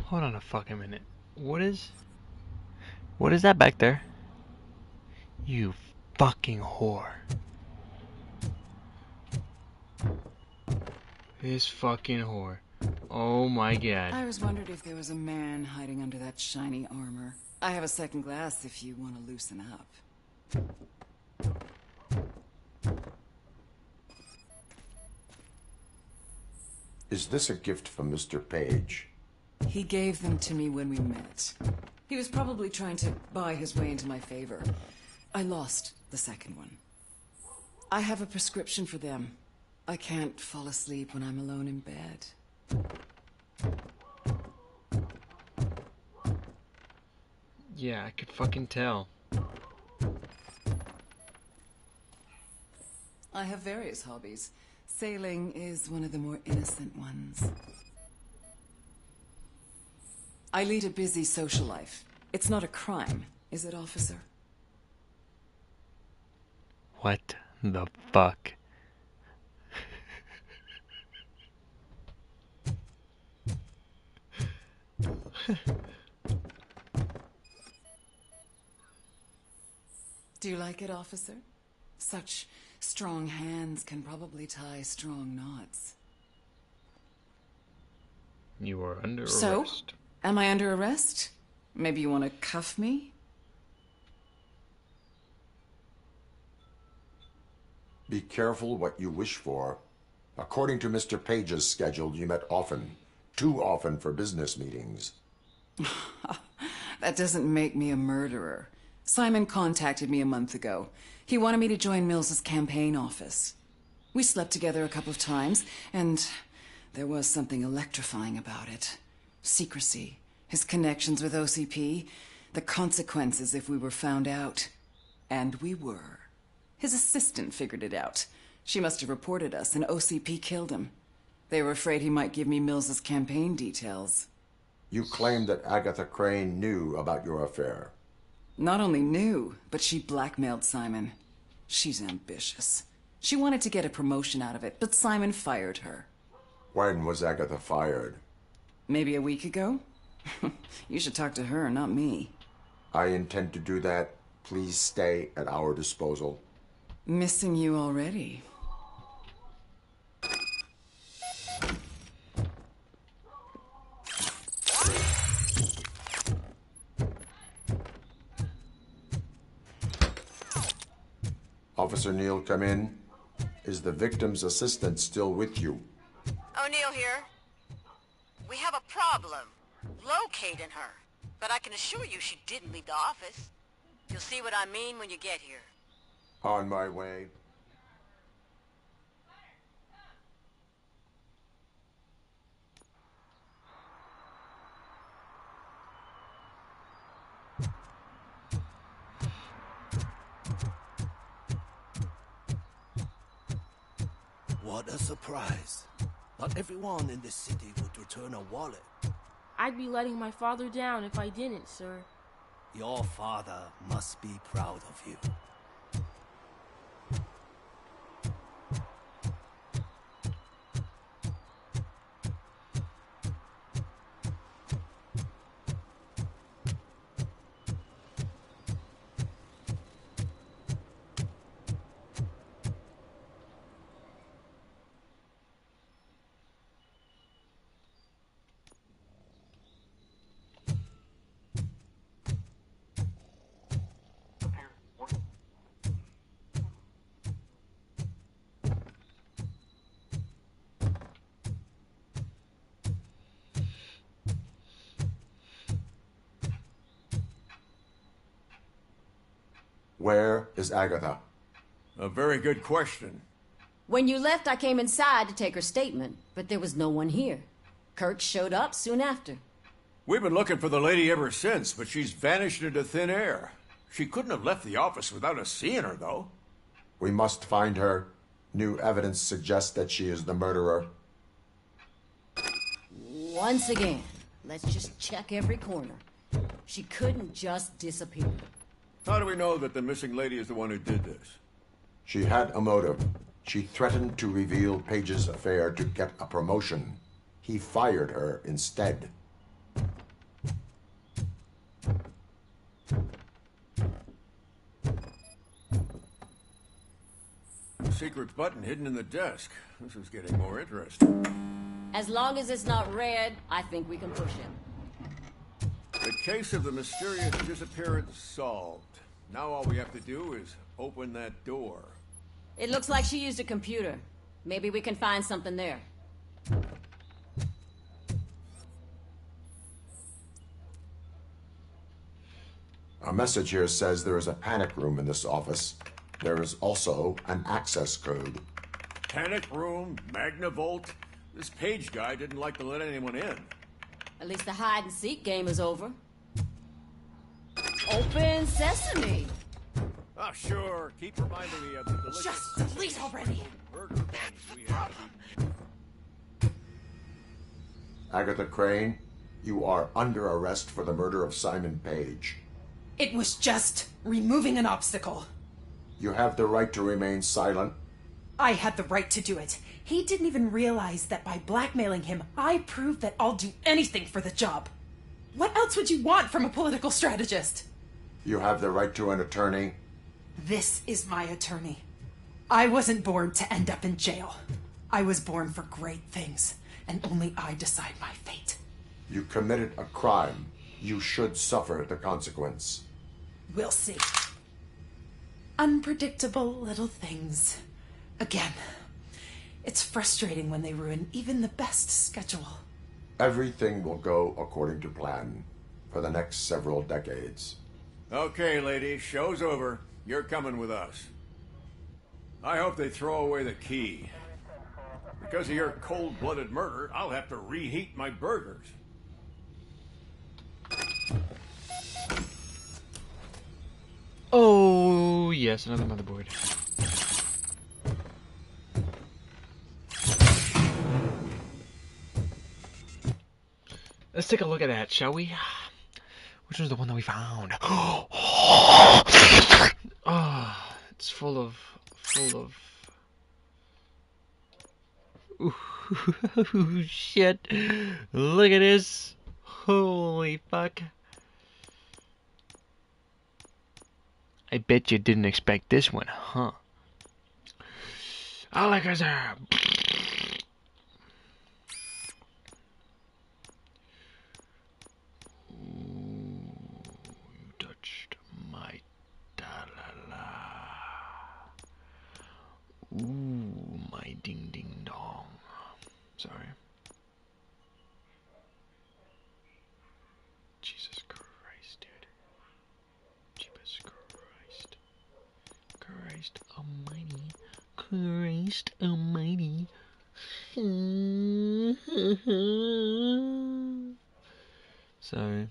Hold on a fucking minute. What is that back there? You fucking whore. This fucking whore. Oh my god. I was wondering if there was a man hiding under that shiny armor. I have a second glass if you want to loosen up. Is this a gift from Mr. Page? He gave them to me when we met. He was probably trying to buy his way into my favor. I lost the second one. I have a prescription for them. I can't fall asleep when I'm alone in bed. Yeah, I could fucking tell. I have various hobbies. Sailing is one of the more innocent ones. I lead a busy social life. It's not a crime, is it, officer? What the fuck? Do you like it, officer? Such strong hands can probably tie strong knots. You are under So, arrest. am I under arrest? Maybe you want to cuff me? Be careful what you wish for. According to Mr. Page's schedule, you met often. Too often for business meetings. That doesn't make me a murderer. Simon contacted me a month ago. He wanted me to join Mills's campaign office. We slept together a couple of times, and there was something electrifying about it. Secrecy, his connections with OCP, the consequences if we were found out. And we were. His assistant figured it out. She must have reported us, and OCP killed him. They were afraid he might give me Mills's campaign details. You claimed that Agatha Crane knew about your affair. Not only knew, but she blackmailed Simon. She's ambitious. She wanted to get a promotion out of it, but Simon fired her. When was Agatha fired? Maybe a week ago? You should talk to her, not me. I intend to do that. Please stay at our disposal. Missing you already. Officer Neal, come in. Is the victim's assistant still with you? O'Neill here. We have a problem locating her, but I can assure you she didn't leave the office. You'll see what I mean when you get here. On my way. What a surprise. Not everyone in this city would return a wallet. I'd be letting my father down if I didn't, sir. Your father must be proud of you. Where is Agatha? A very good question. When you left, I came inside to take her statement, but there was no one here. Kirk showed up soon after. We've been looking for the lady ever since, but she's vanished into thin air. She couldn't have left the office without us seeing her, though. We must find her. New evidence suggests that she is the murderer. Once again, let's just check every corner. She couldn't just disappear. How do we know that the missing lady is the one who did this? She had a motive. She threatened to reveal Page's affair to get a promotion. He fired her instead. A secret button hidden in the desk. This is getting more interesting. As long as it's not red, I think we can push him. The case of the mysterious disappearance solved. Now all we have to do is open that door. It looks like she used a computer. Maybe we can find something there. A message here says there is a panic room in this office. There is also an access code. Panic room, Magnavolt. This Page guy didn't like to let anyone in. At least the hide-and-seek game is over. Open sesame. Oh, sure. Keep reminding me of the delicious... Just please already. ...burger buns we have. Agatha Crane, you are under arrest for the murder of Simon Page. It was just removing an obstacle. You have the right to remain silent. I had the right to do it. He didn't even realize that by blackmailing him, I proved that I'll do anything for the job. What else would you want from a political strategist? You have the right to an attorney. This is my attorney. I wasn't born to end up in jail. I was born for great things, and only I decide my fate. You committed a crime. You should suffer the consequence. We'll see. Unpredictable little things. Again, it's frustrating when they ruin even the best schedule. Everything will go according to plan for the next several decades. Okay, lady, show's over. You're coming with us. I hope they throw away the key. Because of your cold-blooded murder, I'll have to reheat my burgers. Oh, yes, another motherboard. Let's take a look at that, shall we? Which one's the one that we found? Oh, it's full of... Ooh, shit. Look at this. Holy fuck. I bet you didn't expect this one, huh? Alakazam! Ooh, you touched my da-la-la. Ooh, my ding-ding-dong. Sorry. Jesus Christ, dude. Jesus Christ. Christ almighty. Christ almighty. Sorry.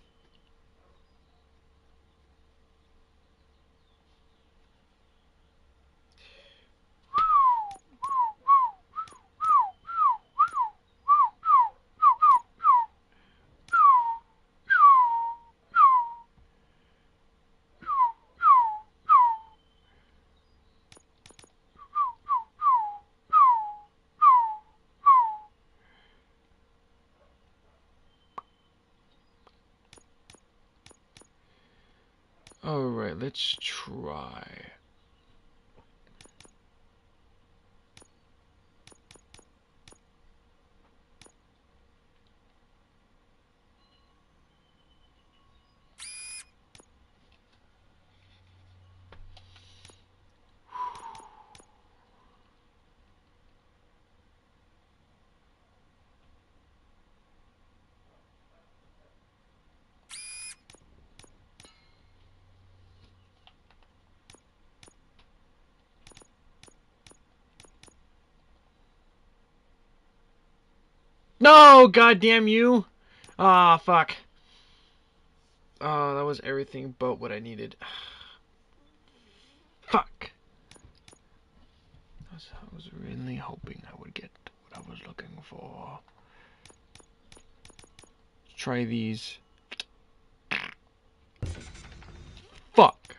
Alright, let's try. No, goddamn you! Ah, fuck. Oh, that was everything but what I needed. Fuck. I was really hoping I would get what I was looking for. Let's try these. Fuck.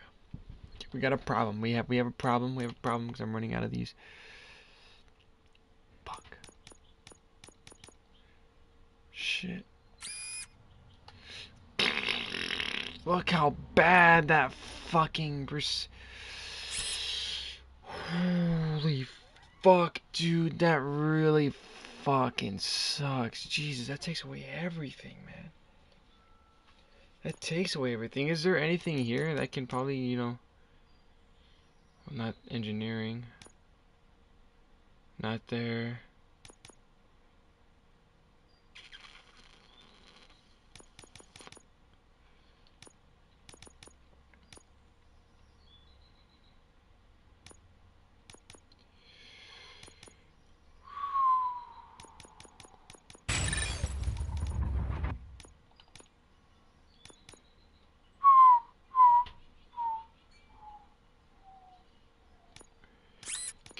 We got a problem. We have a problem. We have a problem because I'm running out of these. Fuck. Shit. Look how bad that fucking holy fuck, dude, that really fucking sucks. Jesus, that takes away everything, man. That takes away everything. Is there anything here that can probably, you know, well, not engineering. Not there.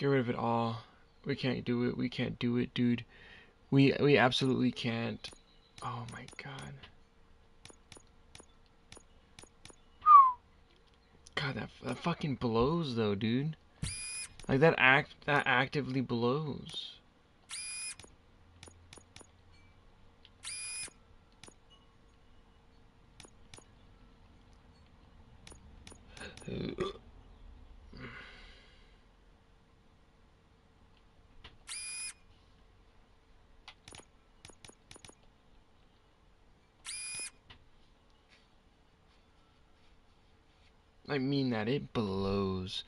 Get rid of it all. We can't do it. We can't do it, dude. We absolutely can't. Oh my god. God, that fucking blows though, dude. Like that actively blows. I mean that it blows.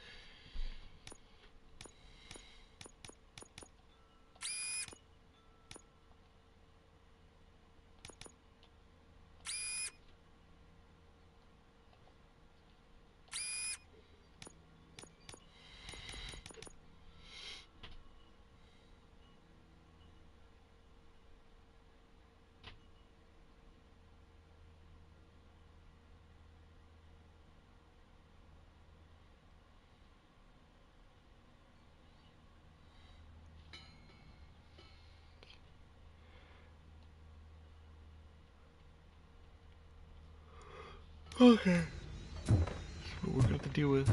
Okay. That's what we're gonna have to deal with.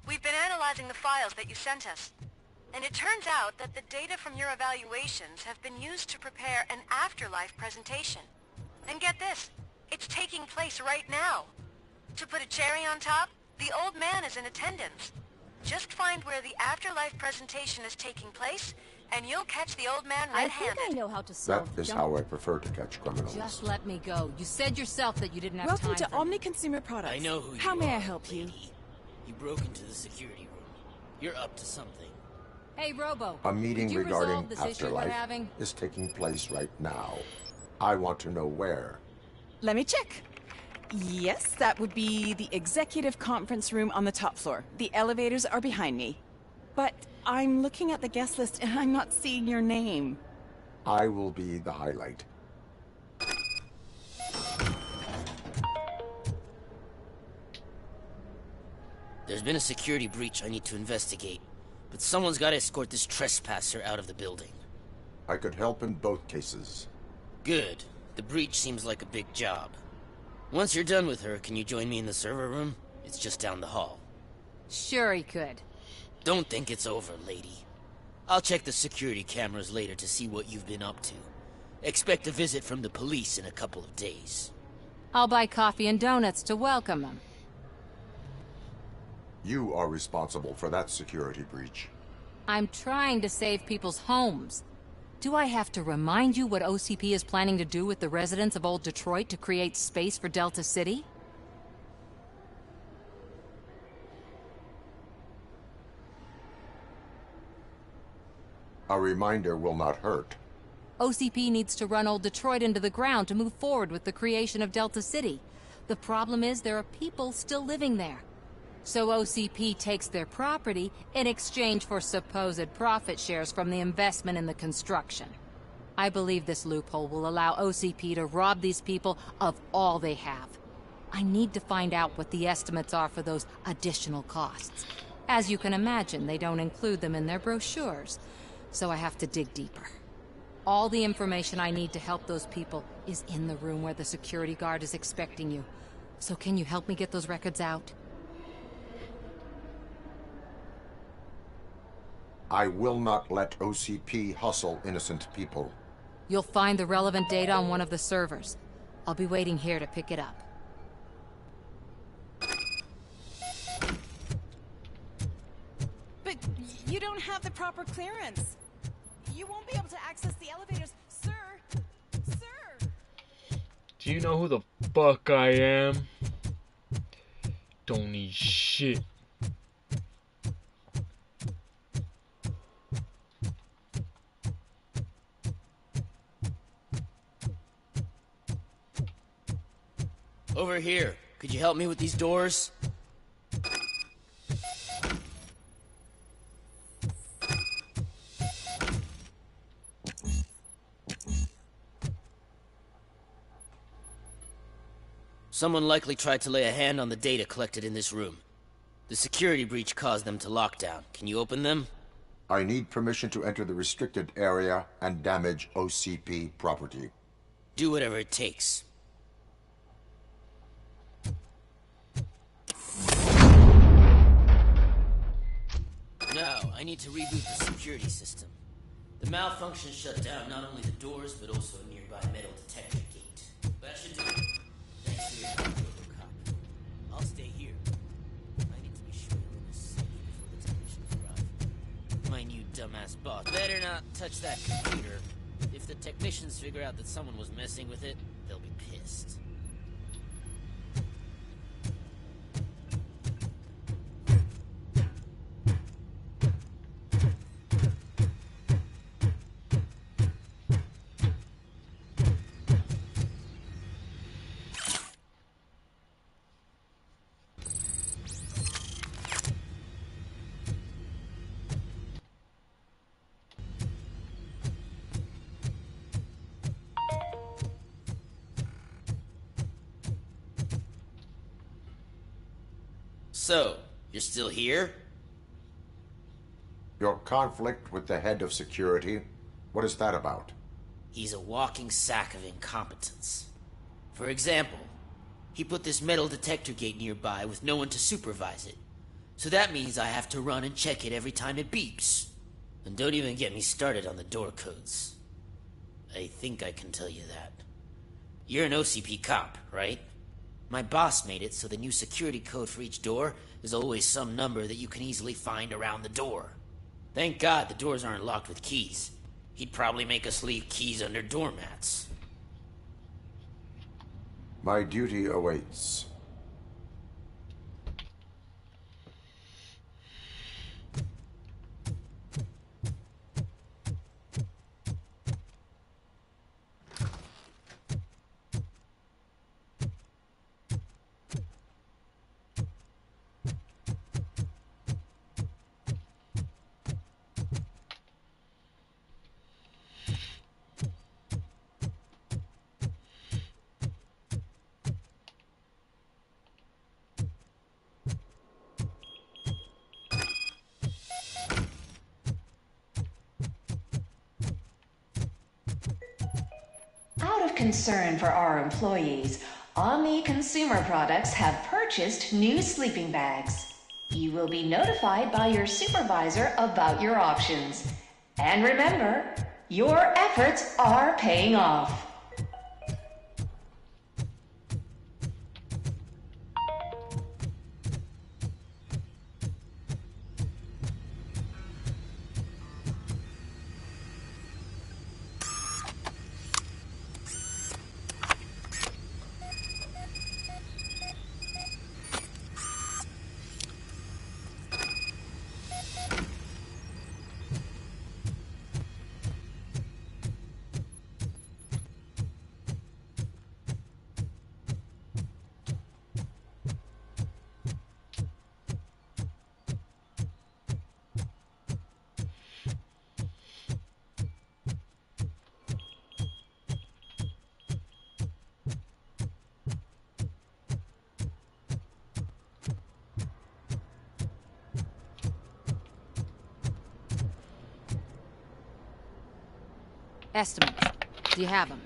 We've been analyzing the files that you sent us. And it turns out that the data from your evaluations have been used to prepare an afterlife presentation. And get this, it's taking place right now. To put a cherry on top, the old man is in attendance. Just find where the afterlife presentation is taking place, and you'll catch the old man red-handed. I think I know how to That solve is how I prefer to catch criminals. Just let me go. You said yourself that you didn't have Welcome time to for Omni Consumer Products. I know who you How may are, I help you? lady. You broke into the security room. You're up to something. Hey, Robo. A meeting could you regarding resolve this issue we're afterlife having? is taking place right now. I want to know where. Let me check. Yes, that would be the executive conference room on the top floor. The elevators are behind me. But I'm looking at the guest list and I'm not seeing your name. I will be the highlight. There's been a security breach I need to investigate, but someone's got to escort this trespasser out of the building. I could help in both cases. Good. The breach seems like a big job. Once you're done with her, can you join me in the server room? It's just down the hall. Sure he could. Don't think it's over, lady. I'll check the security cameras later to see what you've been up to. Expect a visit from the police in a couple of days. I'll buy coffee and donuts to welcome them. You are responsible for that security breach. I'm trying to save people's homes. Do I have to remind you what OCP is planning to do with the residents of Old Detroit to create space for Delta City? A reminder will not hurt. OCP needs to run Old Detroit into the ground to move forward with the creation of Delta City. The problem is there are people still living there. So OCP takes their property in exchange for supposed profit shares from the investment in the construction. I believe this loophole will allow OCP to rob these people of all they have. I need to find out what the estimates are for those additional costs. As you can imagine, they don't include them in their brochures, so I have to dig deeper. All the information I need to help those people is in the room where the security guard is expecting you. So can you help me get those records out? I will not let OCP hustle innocent people. You'll find the relevant data on one of the servers. I'll be waiting here to pick it up. But you don't have the proper clearance. You won't be able to access the elevators, sir. Sir! Do you know who the fuck I am? Don't need shit. Over here. Could you help me with these doors? Someone likely tried to lay a hand on the data collected in this room. The security breach caused them to lock down. Can you open them? I need permission to enter the restricted area and damage OCP property. Do whatever it takes. Now, I need to reboot the security system. The malfunction shut down not only the doors, but also a nearby metal detector gate. That should do it. Thanks for your help, RoBoCop. I'll stay here. I need to be sure the room is safe before the technicians arrive. My new dumbass boss better not touch that computer. If the technicians figure out that someone was messing with it, they'll be pissed. So, you're still here? Your conflict with the head of security, what is that about? He's a walking sack of incompetence. For example, he put this metal detector gate nearby with no one to supervise it. So that means I have to run and check it every time it beeps. And don't even get me started on the door codes. I think I can tell you that. You're an OCP cop, right? My boss made it so the new security code for each door is always some number that you can easily find around the door. Thank God the doors aren't locked with keys. He'd probably make us leave keys under doormats. My duty awaits. Out of concern for our employees, Omni Consumer Products have purchased new sleeping bags. You will be notified by your supervisor about your options. And remember, Your efforts are paying off. Estimates. Do you have them?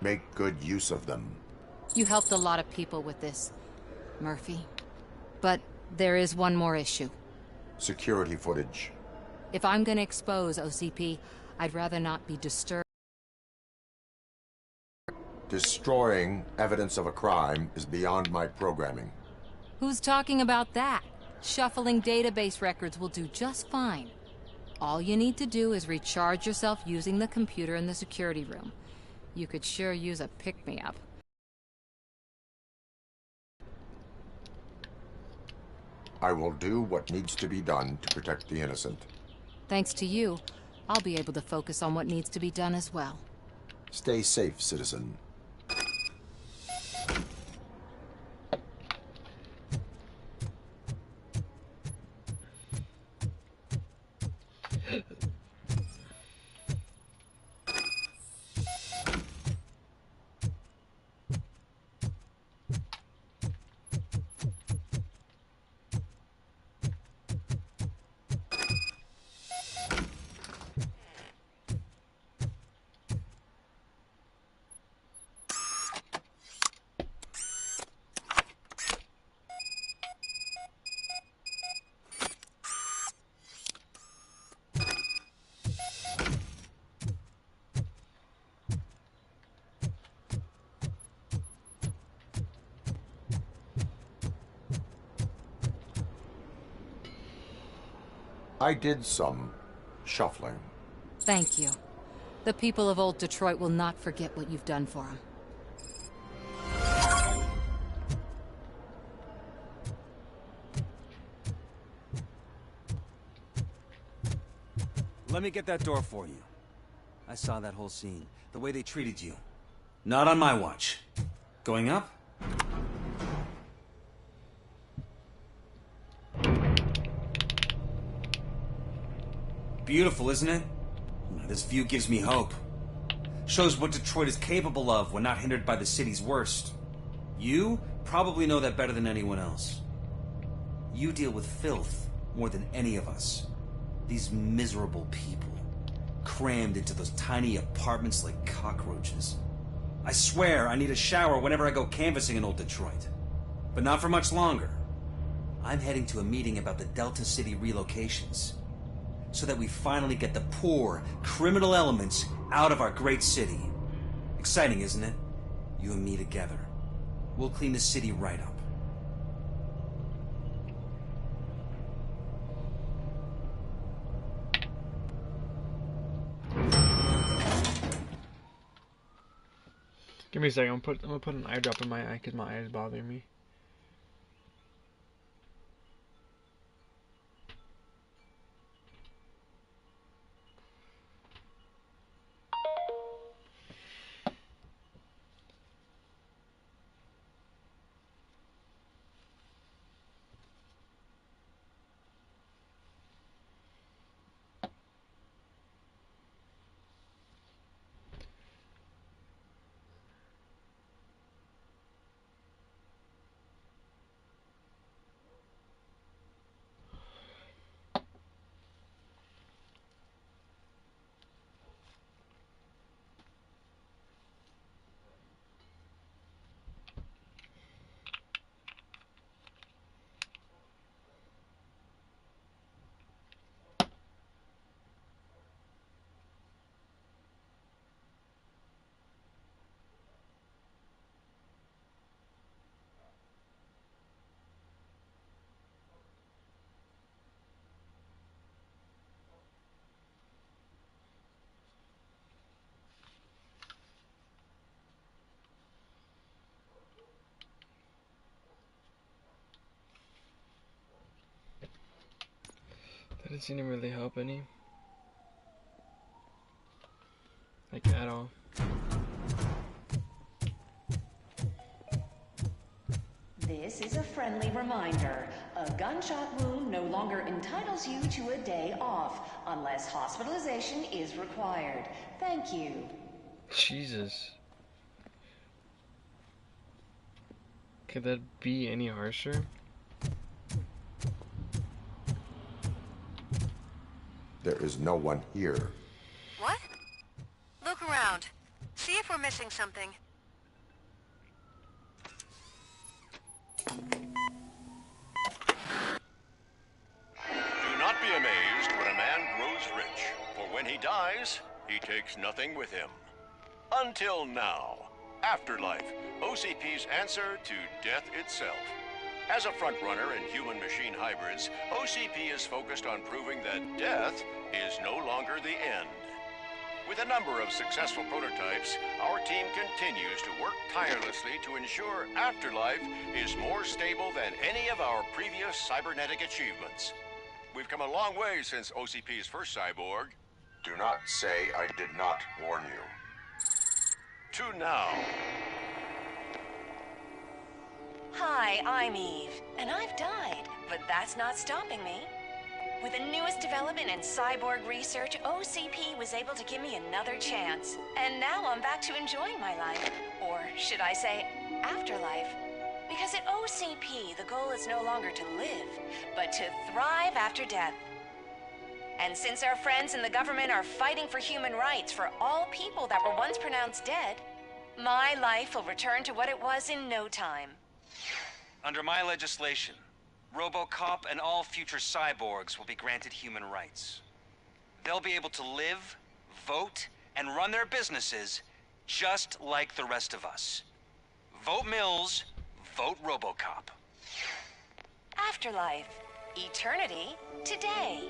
Make good use of them. You helped a lot of people with this, Murphy. But there is one more issue. Security footage. If I'm gonna expose OCP, I'd rather not be disturbed. Destroying evidence of a crime is beyond my programming. Who's talking about that? Shuffling database records will do just fine. All you need to do is recharge yourself using the computer in the security room. You could sure use a pick-me-up. I will do what needs to be done to protect the innocent. Thanks to you, I'll be able to focus on what needs to be done as well. Stay safe, citizen. I did some shuffling. Thank you. The people of old Detroit will not forget what you've done for them. Let me get that door for you. I saw that whole scene. The way they treated you. Not on my watch. Going up? Beautiful, isn't it? This view gives me hope. Shows what Detroit is capable of when not hindered by the city's worst. You probably know that better than anyone else. You deal with filth more than any of us. These miserable people, crammed into those tiny apartments like cockroaches. I swear I need a shower whenever I go canvassing in old Detroit. But not for much longer. I'm heading to a meeting about the Delta City relocations, so that we finally get the poor, criminal elements out of our great city. Exciting, isn't it? You and me together. We'll clean the city right up. Give me a second. I'm gonna put an eye drop in my eye because my eye is bothering me. That didn't really help any. Like, at all. This is a friendly reminder. A gunshot wound no longer entitles you to a day off, unless hospitalization is required. Thank you. Jesus. Could that be any harsher? There is no one here. What? Look around. See if we're missing something. Do not be amazed when a man grows rich, for when he dies, he takes nothing with him. Until now. Afterlife, OCP's answer to death itself. As a frontrunner in human-machine hybrids, OCP is focused on proving that death is no longer the end. With a number of successful prototypes, our team continues to work tirelessly to ensure Afterlife is more stable than any of our previous cybernetic achievements. We've come a long way since OCP's first cyborg. Do not say I did not warn you. To now. Hi, I'm Eve, and I've died, but that's not stopping me. With the newest development in cyborg research, OCP was able to give me another chance. And now I'm back to enjoying my life. Or should I say, afterlife. Because at OCP, the goal is no longer to live, but to thrive after death. And since our friends in the government are fighting for human rights for all people that were once pronounced dead, my life will return to what it was in no time. Under my legislation, RoBoCop and all future cyborgs will be granted human rights. They'll be able to live, vote, and run their businesses just like the rest of us. Vote Mills, vote RoBoCop. Afterlife. Eternity. Today.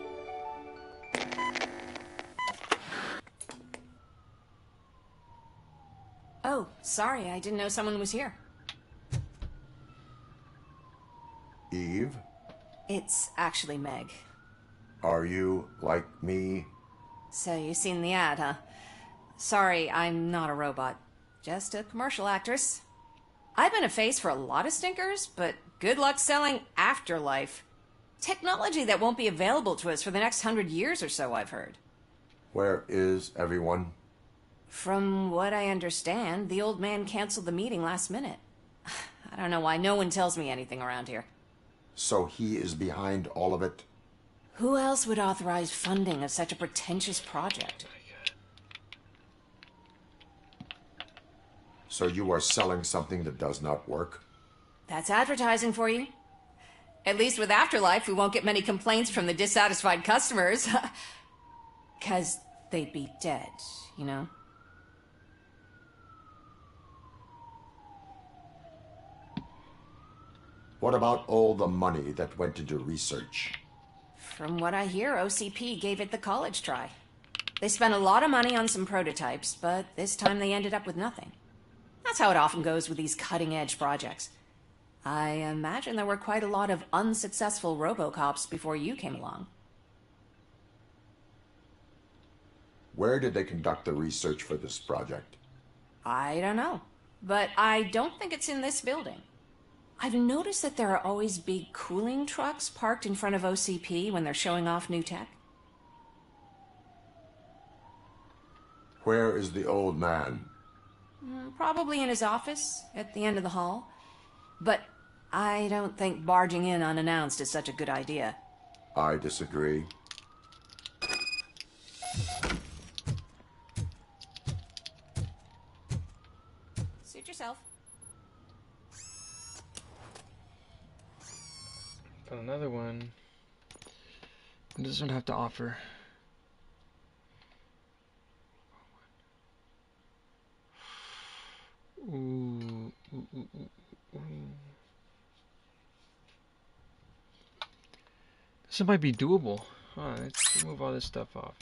Oh, sorry, I didn't know someone was here. Eve, It's actually Meg. are you like me? So you've seen the ad, huh? Sorry, I'm not a robot. Just a commercial actress. I've been a face for a lot of stinkers, but good luck selling Afterlife. Technology that won't be available to us for the next 100 years or so, I've heard. Where is everyone? From what I understand, the old man canceled the meeting last minute. I don't know why no one tells me anything around here. So he is behind all of it? Who else would authorize funding of such a pretentious project? So you are selling something that does not work? That's advertising for you. At least with Afterlife, we won't get many complaints from the dissatisfied customers. 'Cause they'd be dead, you know? What about all the money that went into research? From what I hear, OCP gave it the college try. They spent a lot of money on some prototypes, but this time they ended up with nothing. That's how it often goes with these cutting-edge projects. I imagine there were quite a lot of unsuccessful RoboCops before you came along. Where did they conduct the research for this project? I don't know, but I don't think it's in this building. I've noticed that there are always big cooling trucks parked in front of OCP when they're showing off new tech. Where is the old man? Probably in his office, at the end of the hall. But I don't think barging in unannounced is such a good idea. I disagree. Suit yourself. Found another one. It doesn't have to offer. Ooh. This might be doable. Let's move all this stuff off.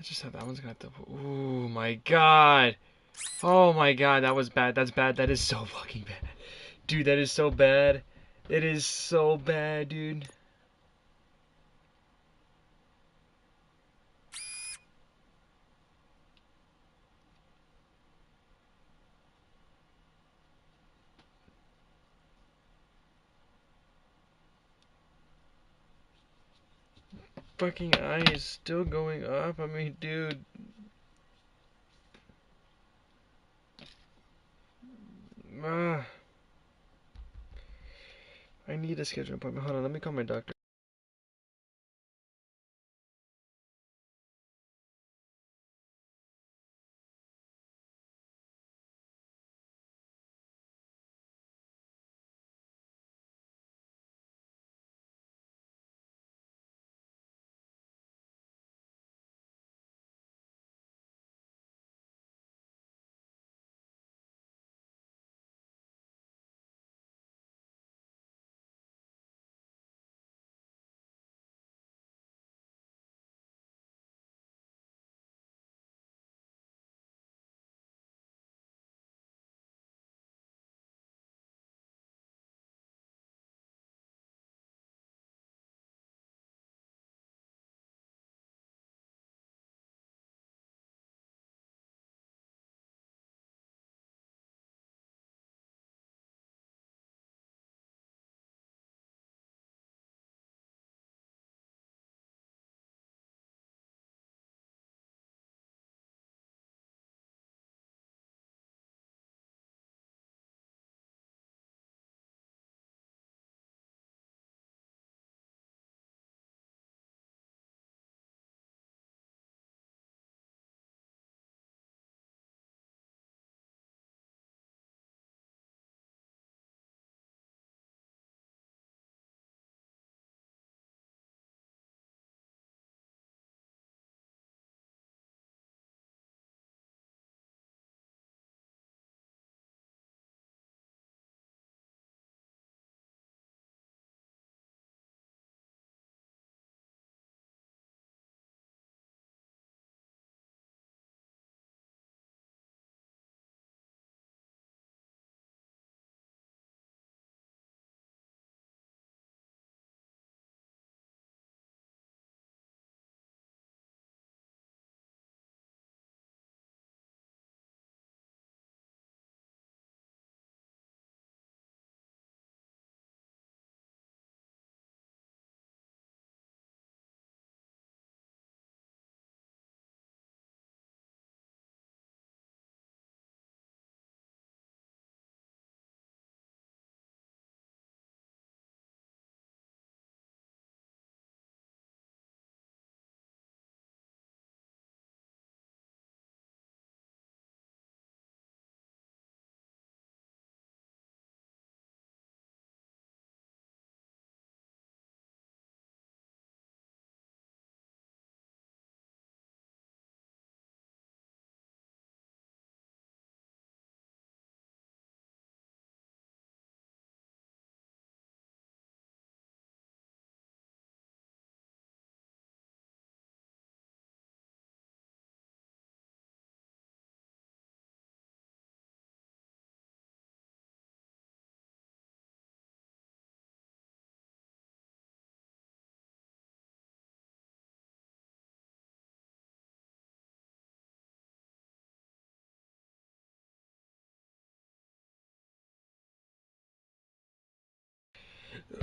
just said that one's gonna have to. Oh my god. Oh my god, that was bad. That's bad. That is so fucking bad. Dude, that is so bad. It is so bad, dude. Fucking eye is still going up. I mean, dude. Ah. I need a schedule appointment. Hold on, let me call my doctor.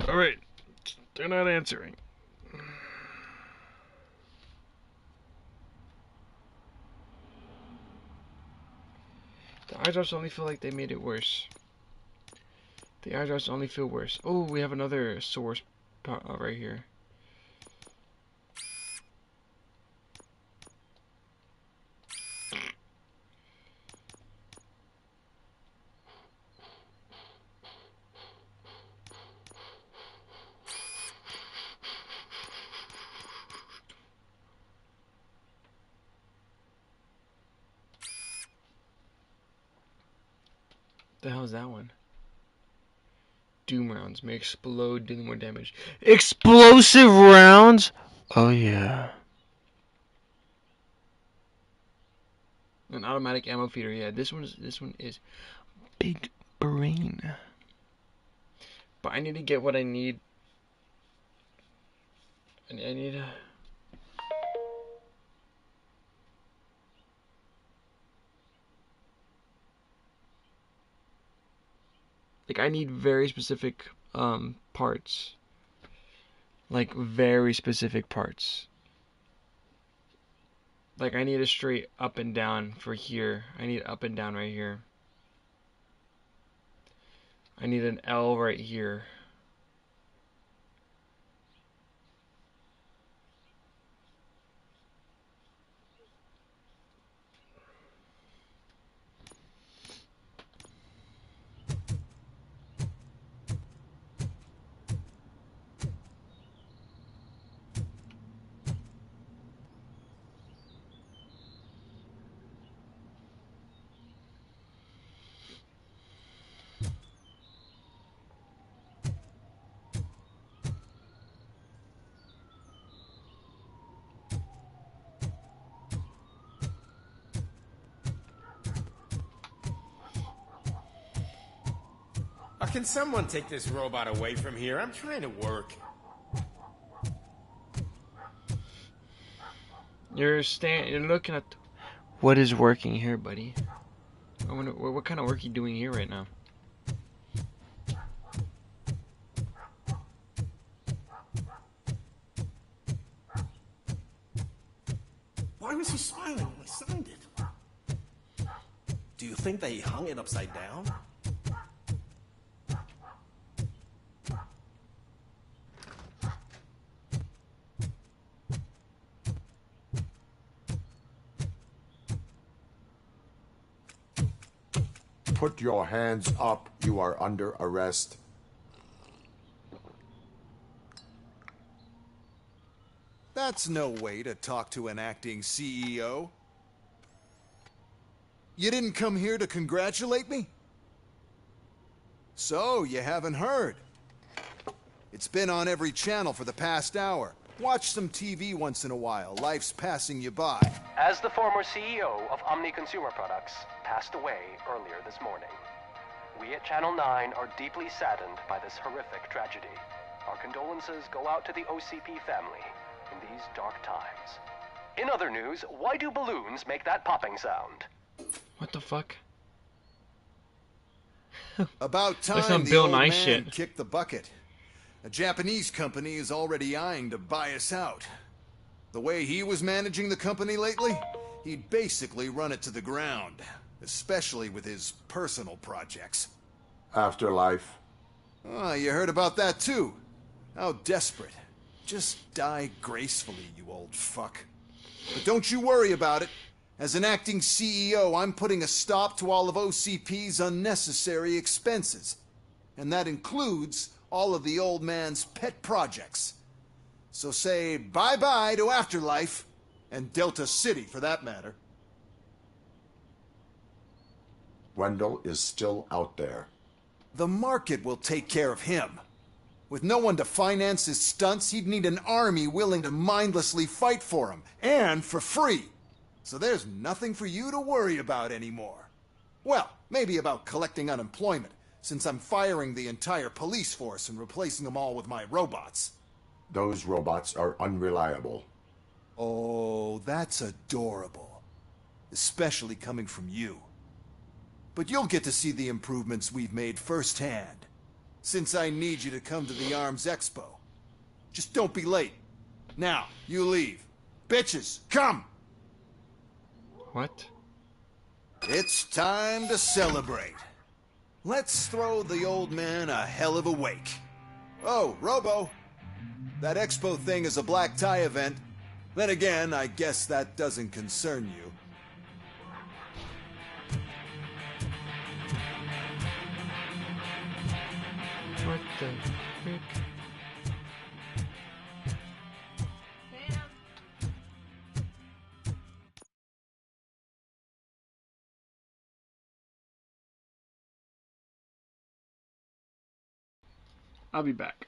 Alright. They're not answering. The eye drops only feel like they made it worse. The eye drops only feel worse. Oh, we have another source right here. The hell is that one? Doom rounds may explode, dealing more damage. Explosive rounds? Oh yeah. An automatic ammo feeder. Yeah, this one is big brain. But I need to get what I need. I need a... Like, I need very specific parts. Like, very specific parts. Like, I need a straight up and down for here. I need up and down right here. I need an L right here. Can someone take this robot away from here? I'm trying to work. You're looking at what is working here, buddy. I wonder what kind of work are you doing here right now. Why was he smiling when I signed it? Do you think they hung it upside down? Put your hands up. You are under arrest. That's no way to talk to an acting CEO. You didn't come here to congratulate me? So, you haven't heard. It's been on every channel for the past hour. Watch some TV once in a while. Life's passing you by. As the former CEO of Omni Consumer Products passed away earlier this morning, we at Channel 9 are deeply saddened by this horrific tragedy. Our condolences go out to the OCP family in these dark times. In other news, why do balloons make that popping sound? What the fuck? About Like time some the Bill old Nye man shit. kicked the bucket. A Japanese company is already eyeing to buy us out. The way he was managing the company lately, he'd basically run it to the ground, especially with his personal projects. Afterlife. Oh, you heard about that too. How desperate. Just die gracefully, you old fuck. But don't you worry about it. As an acting CEO, I'm putting a stop to all of OCP's unnecessary expenses. And that includes all of the old man's pet projects. So say bye-bye to Afterlife, and Delta City for that matter. Wendell is still out there. The market will take care of him. With no one to finance his stunts, he'd need an army willing to mindlessly fight for him, and for free. So there's nothing for you to worry about anymore. Well, maybe about collecting unemployment, since I'm firing the entire police force and replacing them all with my robots. Those robots are unreliable. Oh, that's adorable. Especially coming from you. But you'll get to see the improvements we've made firsthand, since I need you to come to the Arms Expo. Just don't be late. Now, you leave. Bitches, come! What? It's time to celebrate. Let's throw the old man a hell of a wake. Oh, Robo. That expo thing is a black tie event. Then again, I guess that doesn't concern you. What the frick? I'll be back.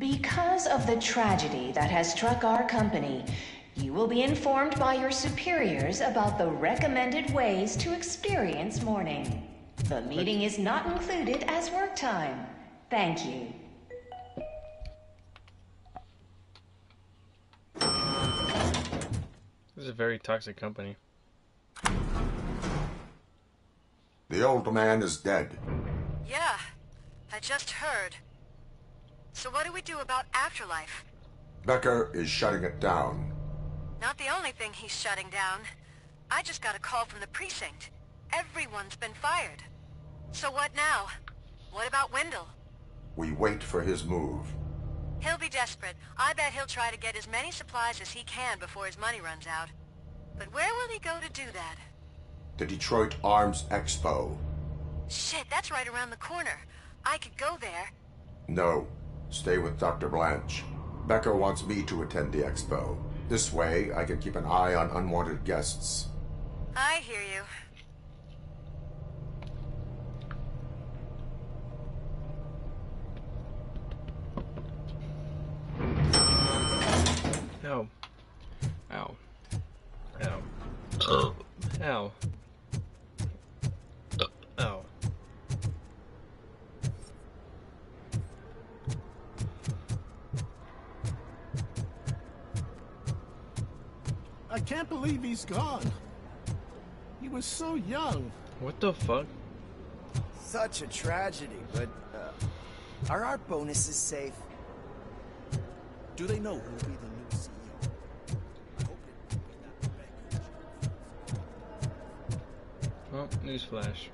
Because of the tragedy that has struck our company, you will be informed by your superiors about the recommended ways to experience mourning. The meeting is not included as work time. Thank you. This is a very toxic company. The old man is dead. Yeah, I just heard. So what do we do about afterlife? Becker is shutting it down. Not the only thing he's shutting down. I just got a call from the precinct. Everyone's been fired. So what now? What about Wendell? We wait for his move. He'll be desperate. I bet he'll try to get as many supplies as he can before his money runs out. But where will he go to do that? The Detroit Arms Expo. Shit, that's right around the corner. I could go there. No. Stay with Dr. Blanche. Becker wants me to attend the expo. This way, I can keep an eye on unwanted guests. I hear you. Ow. Ow. Ow. Ow. Ow. Ow. I can't believe he's gone. He was so young. What the fuck? Such a tragedy, but are our bonuses safe? Do they know who will be the new CEO? I hope it Well, newsflash.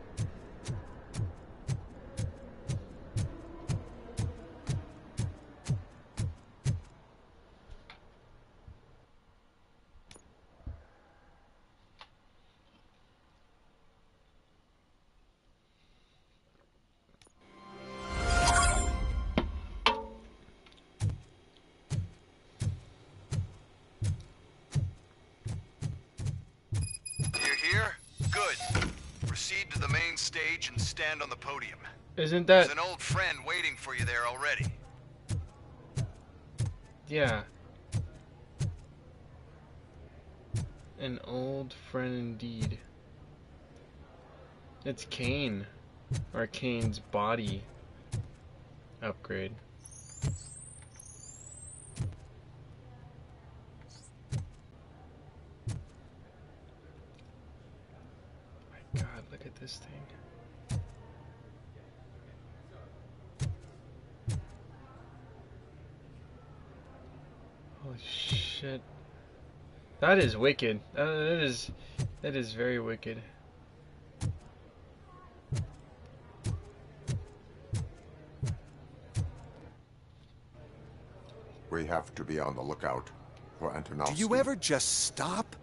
Proceed to the main stage and stand on the podium. Isn't that... There's an old friend waiting for you there already. Yeah. An old friend indeed. It's Kane. Or Kane's body upgrade. God, look at this thing. Holy shit. That is wicked. That is very wicked. We have to be on the lookout for Antonovsky. Do you ever just stop?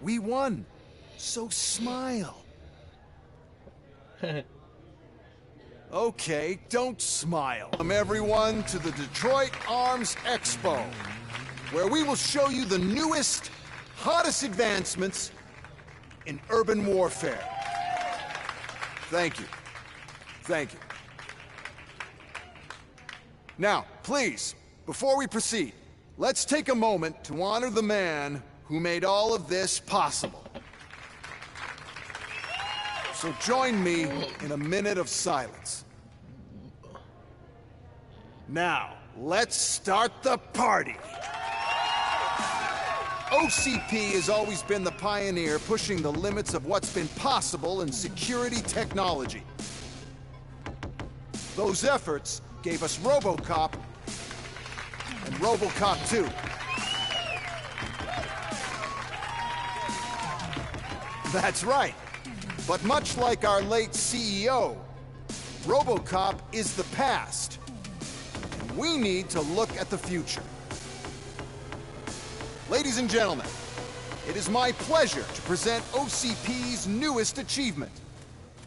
We won. So smile. Okay, don't smile. Welcome everyone to the Detroit Arms Expo, where we will show you the newest, hottest advancements in urban warfare. Thank you. Thank you. Now, please, before we proceed, let's take a moment to honor the man who made all of this possible. So join me in a minute of silence. Now, let's start the party. OCP has always been the pioneer pushing the limits of what's been possible in security technology. Those efforts gave us RoBoCop and RoBoCop 2. That's right. But much like our late CEO, RoBoCop is the past. And we need to look at the future. Ladies and gentlemen, it is my pleasure to present OCP's newest achievement,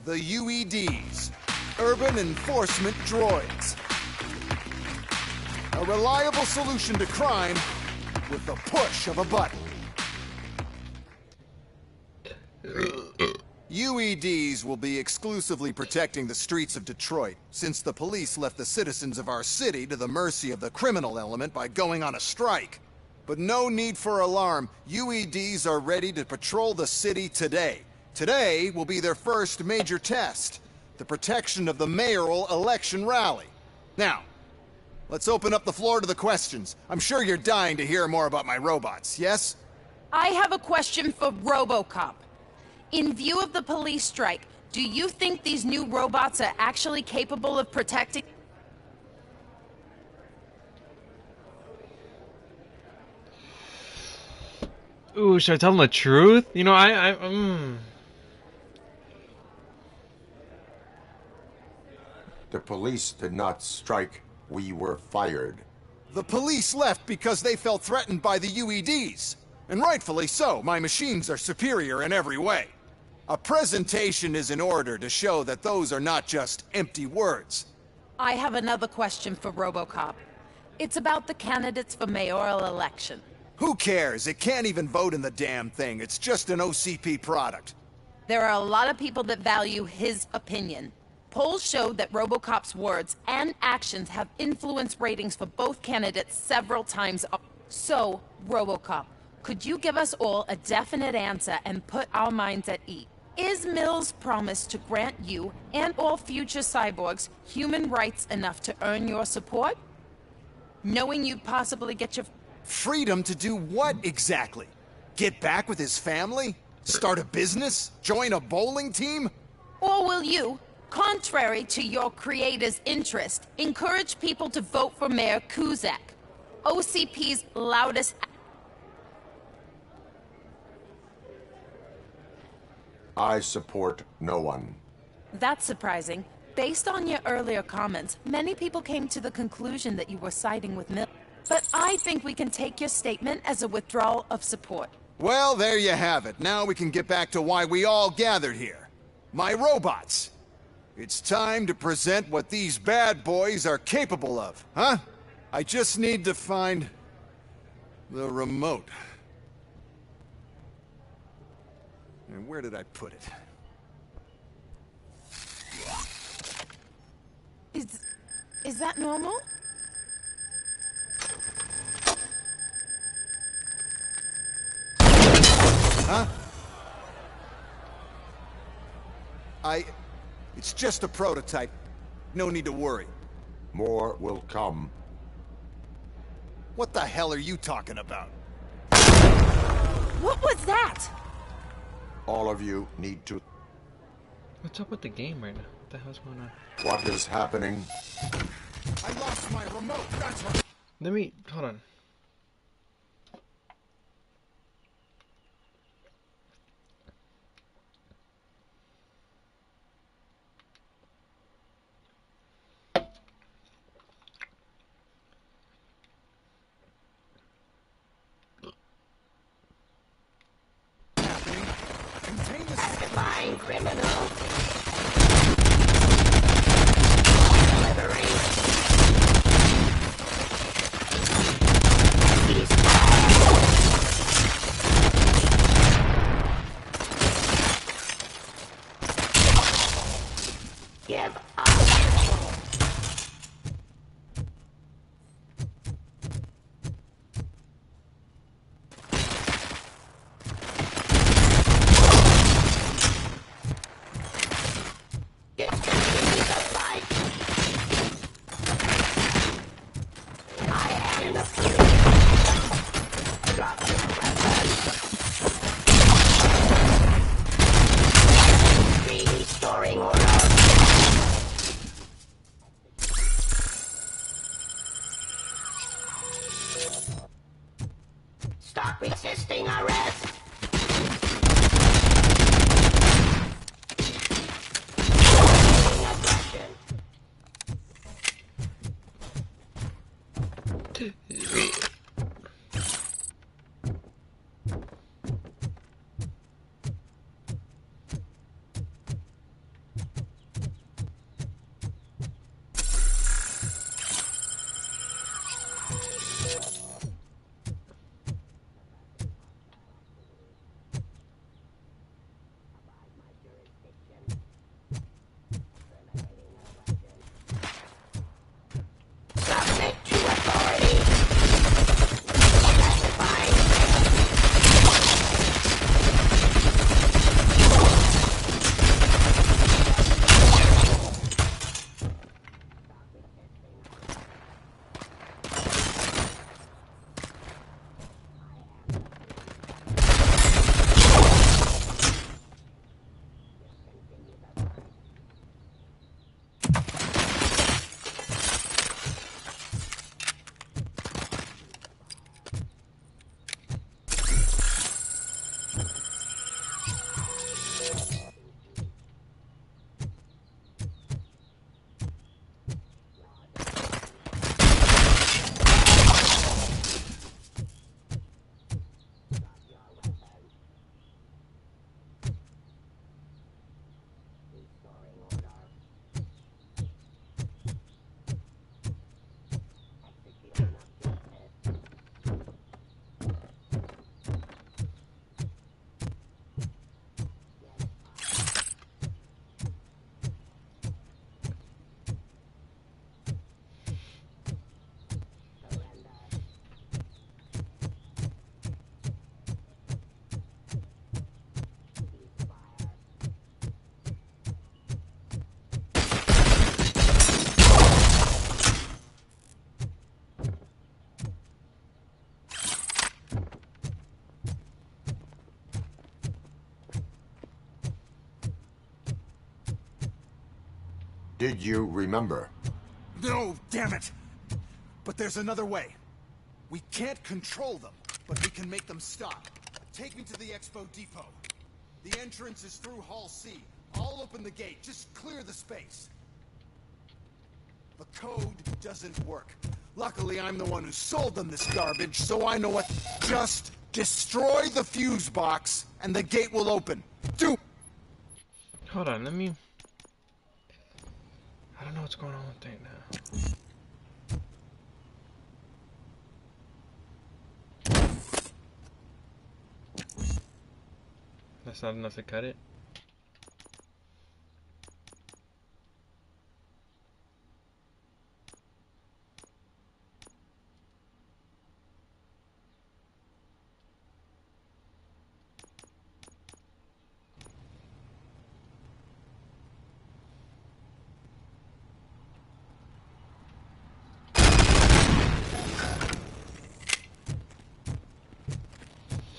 the UEDs, Urban Enforcement Droids. A reliable solution to crime with the push of a button. UEDs will be exclusively protecting the streets of Detroit, since the police left the citizens of our city to the mercy of the criminal element by going on a strike. But no need for alarm. UEDs are ready to patrol the city today. Today will be their first major test, the protection of the mayoral election rally. Now, let's open up the floor to the questions. I'm sure you're dying to hear more about my robots, yes? I have a question for RoBoCop. In view of the police strike, do you think these new robots are actually capable of protecting... Ooh, should I tell them the truth? You know, The police did not strike. We were fired. The police left because they felt threatened by the UEDs. And rightfully so. My machines are superior in every way. A presentation is in order to show that those are not just empty words. I have another question for RoBoCop. It's about the candidates for mayoral election. Who cares? It can't even vote in the damn thing. It's just an OCP product. There are a lot of people that value his opinion. Polls show that RoBoCop's words and actions have influenced ratings for both candidates several times. So, RoBoCop, could you give us all a definite answer and put our minds at ease? Is Mills' promise to grant you and all future cyborgs human rights enough to earn your support? Knowing you'd possibly get your... Freedom to do what exactly? Get back with his family? Start a business? Join a bowling team? Or will you, contrary to your creator's interest, encourage people to vote for Mayor Kuzak, OCP's loudest... I support no one. That's surprising. Based on your earlier comments, many people came to the conclusion that you were siding with Mill. But I think we can take your statement as a withdrawal of support. Well, there you have it. Now we can get back to why we all gathered here. My robots. It's time to present what these bad boys are capable of, huh? I just need to find the remote. And where did I put it? Is that normal? Huh? It's just a prototype. No need to worry. More will come. What the hell are you talking about? What was that? All of you need to... What's up with the game right now? What the hell's going on? What is happening? I lost my remote, that's right. Let me... Hold on. Fine criminal. Give up. Stop resisting arrest. Did you remember? No, damn it! But there's another way. We can't control them, but we can make them stop. Take me to the Expo Depot. The entrance is through Hall C. I'll open the gate. Just clear the space. The code doesn't work. Luckily, I'm the one who sold them this garbage, so I know what... Just destroy the fuse box, and the gate will open. Do... Hold on, let me... I don't know what's going on with that now. That's not enough to cut it?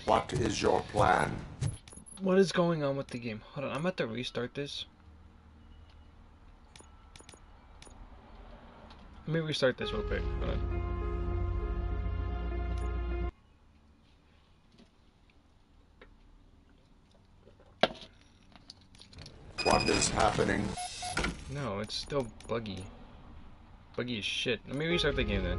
What is your plan? What is going on with the game? Hold on, I'm about to restart this. Let me restart this real quick. Hold on. What is happening? No, it's still buggy. Buggy as shit. Let me restart the game then.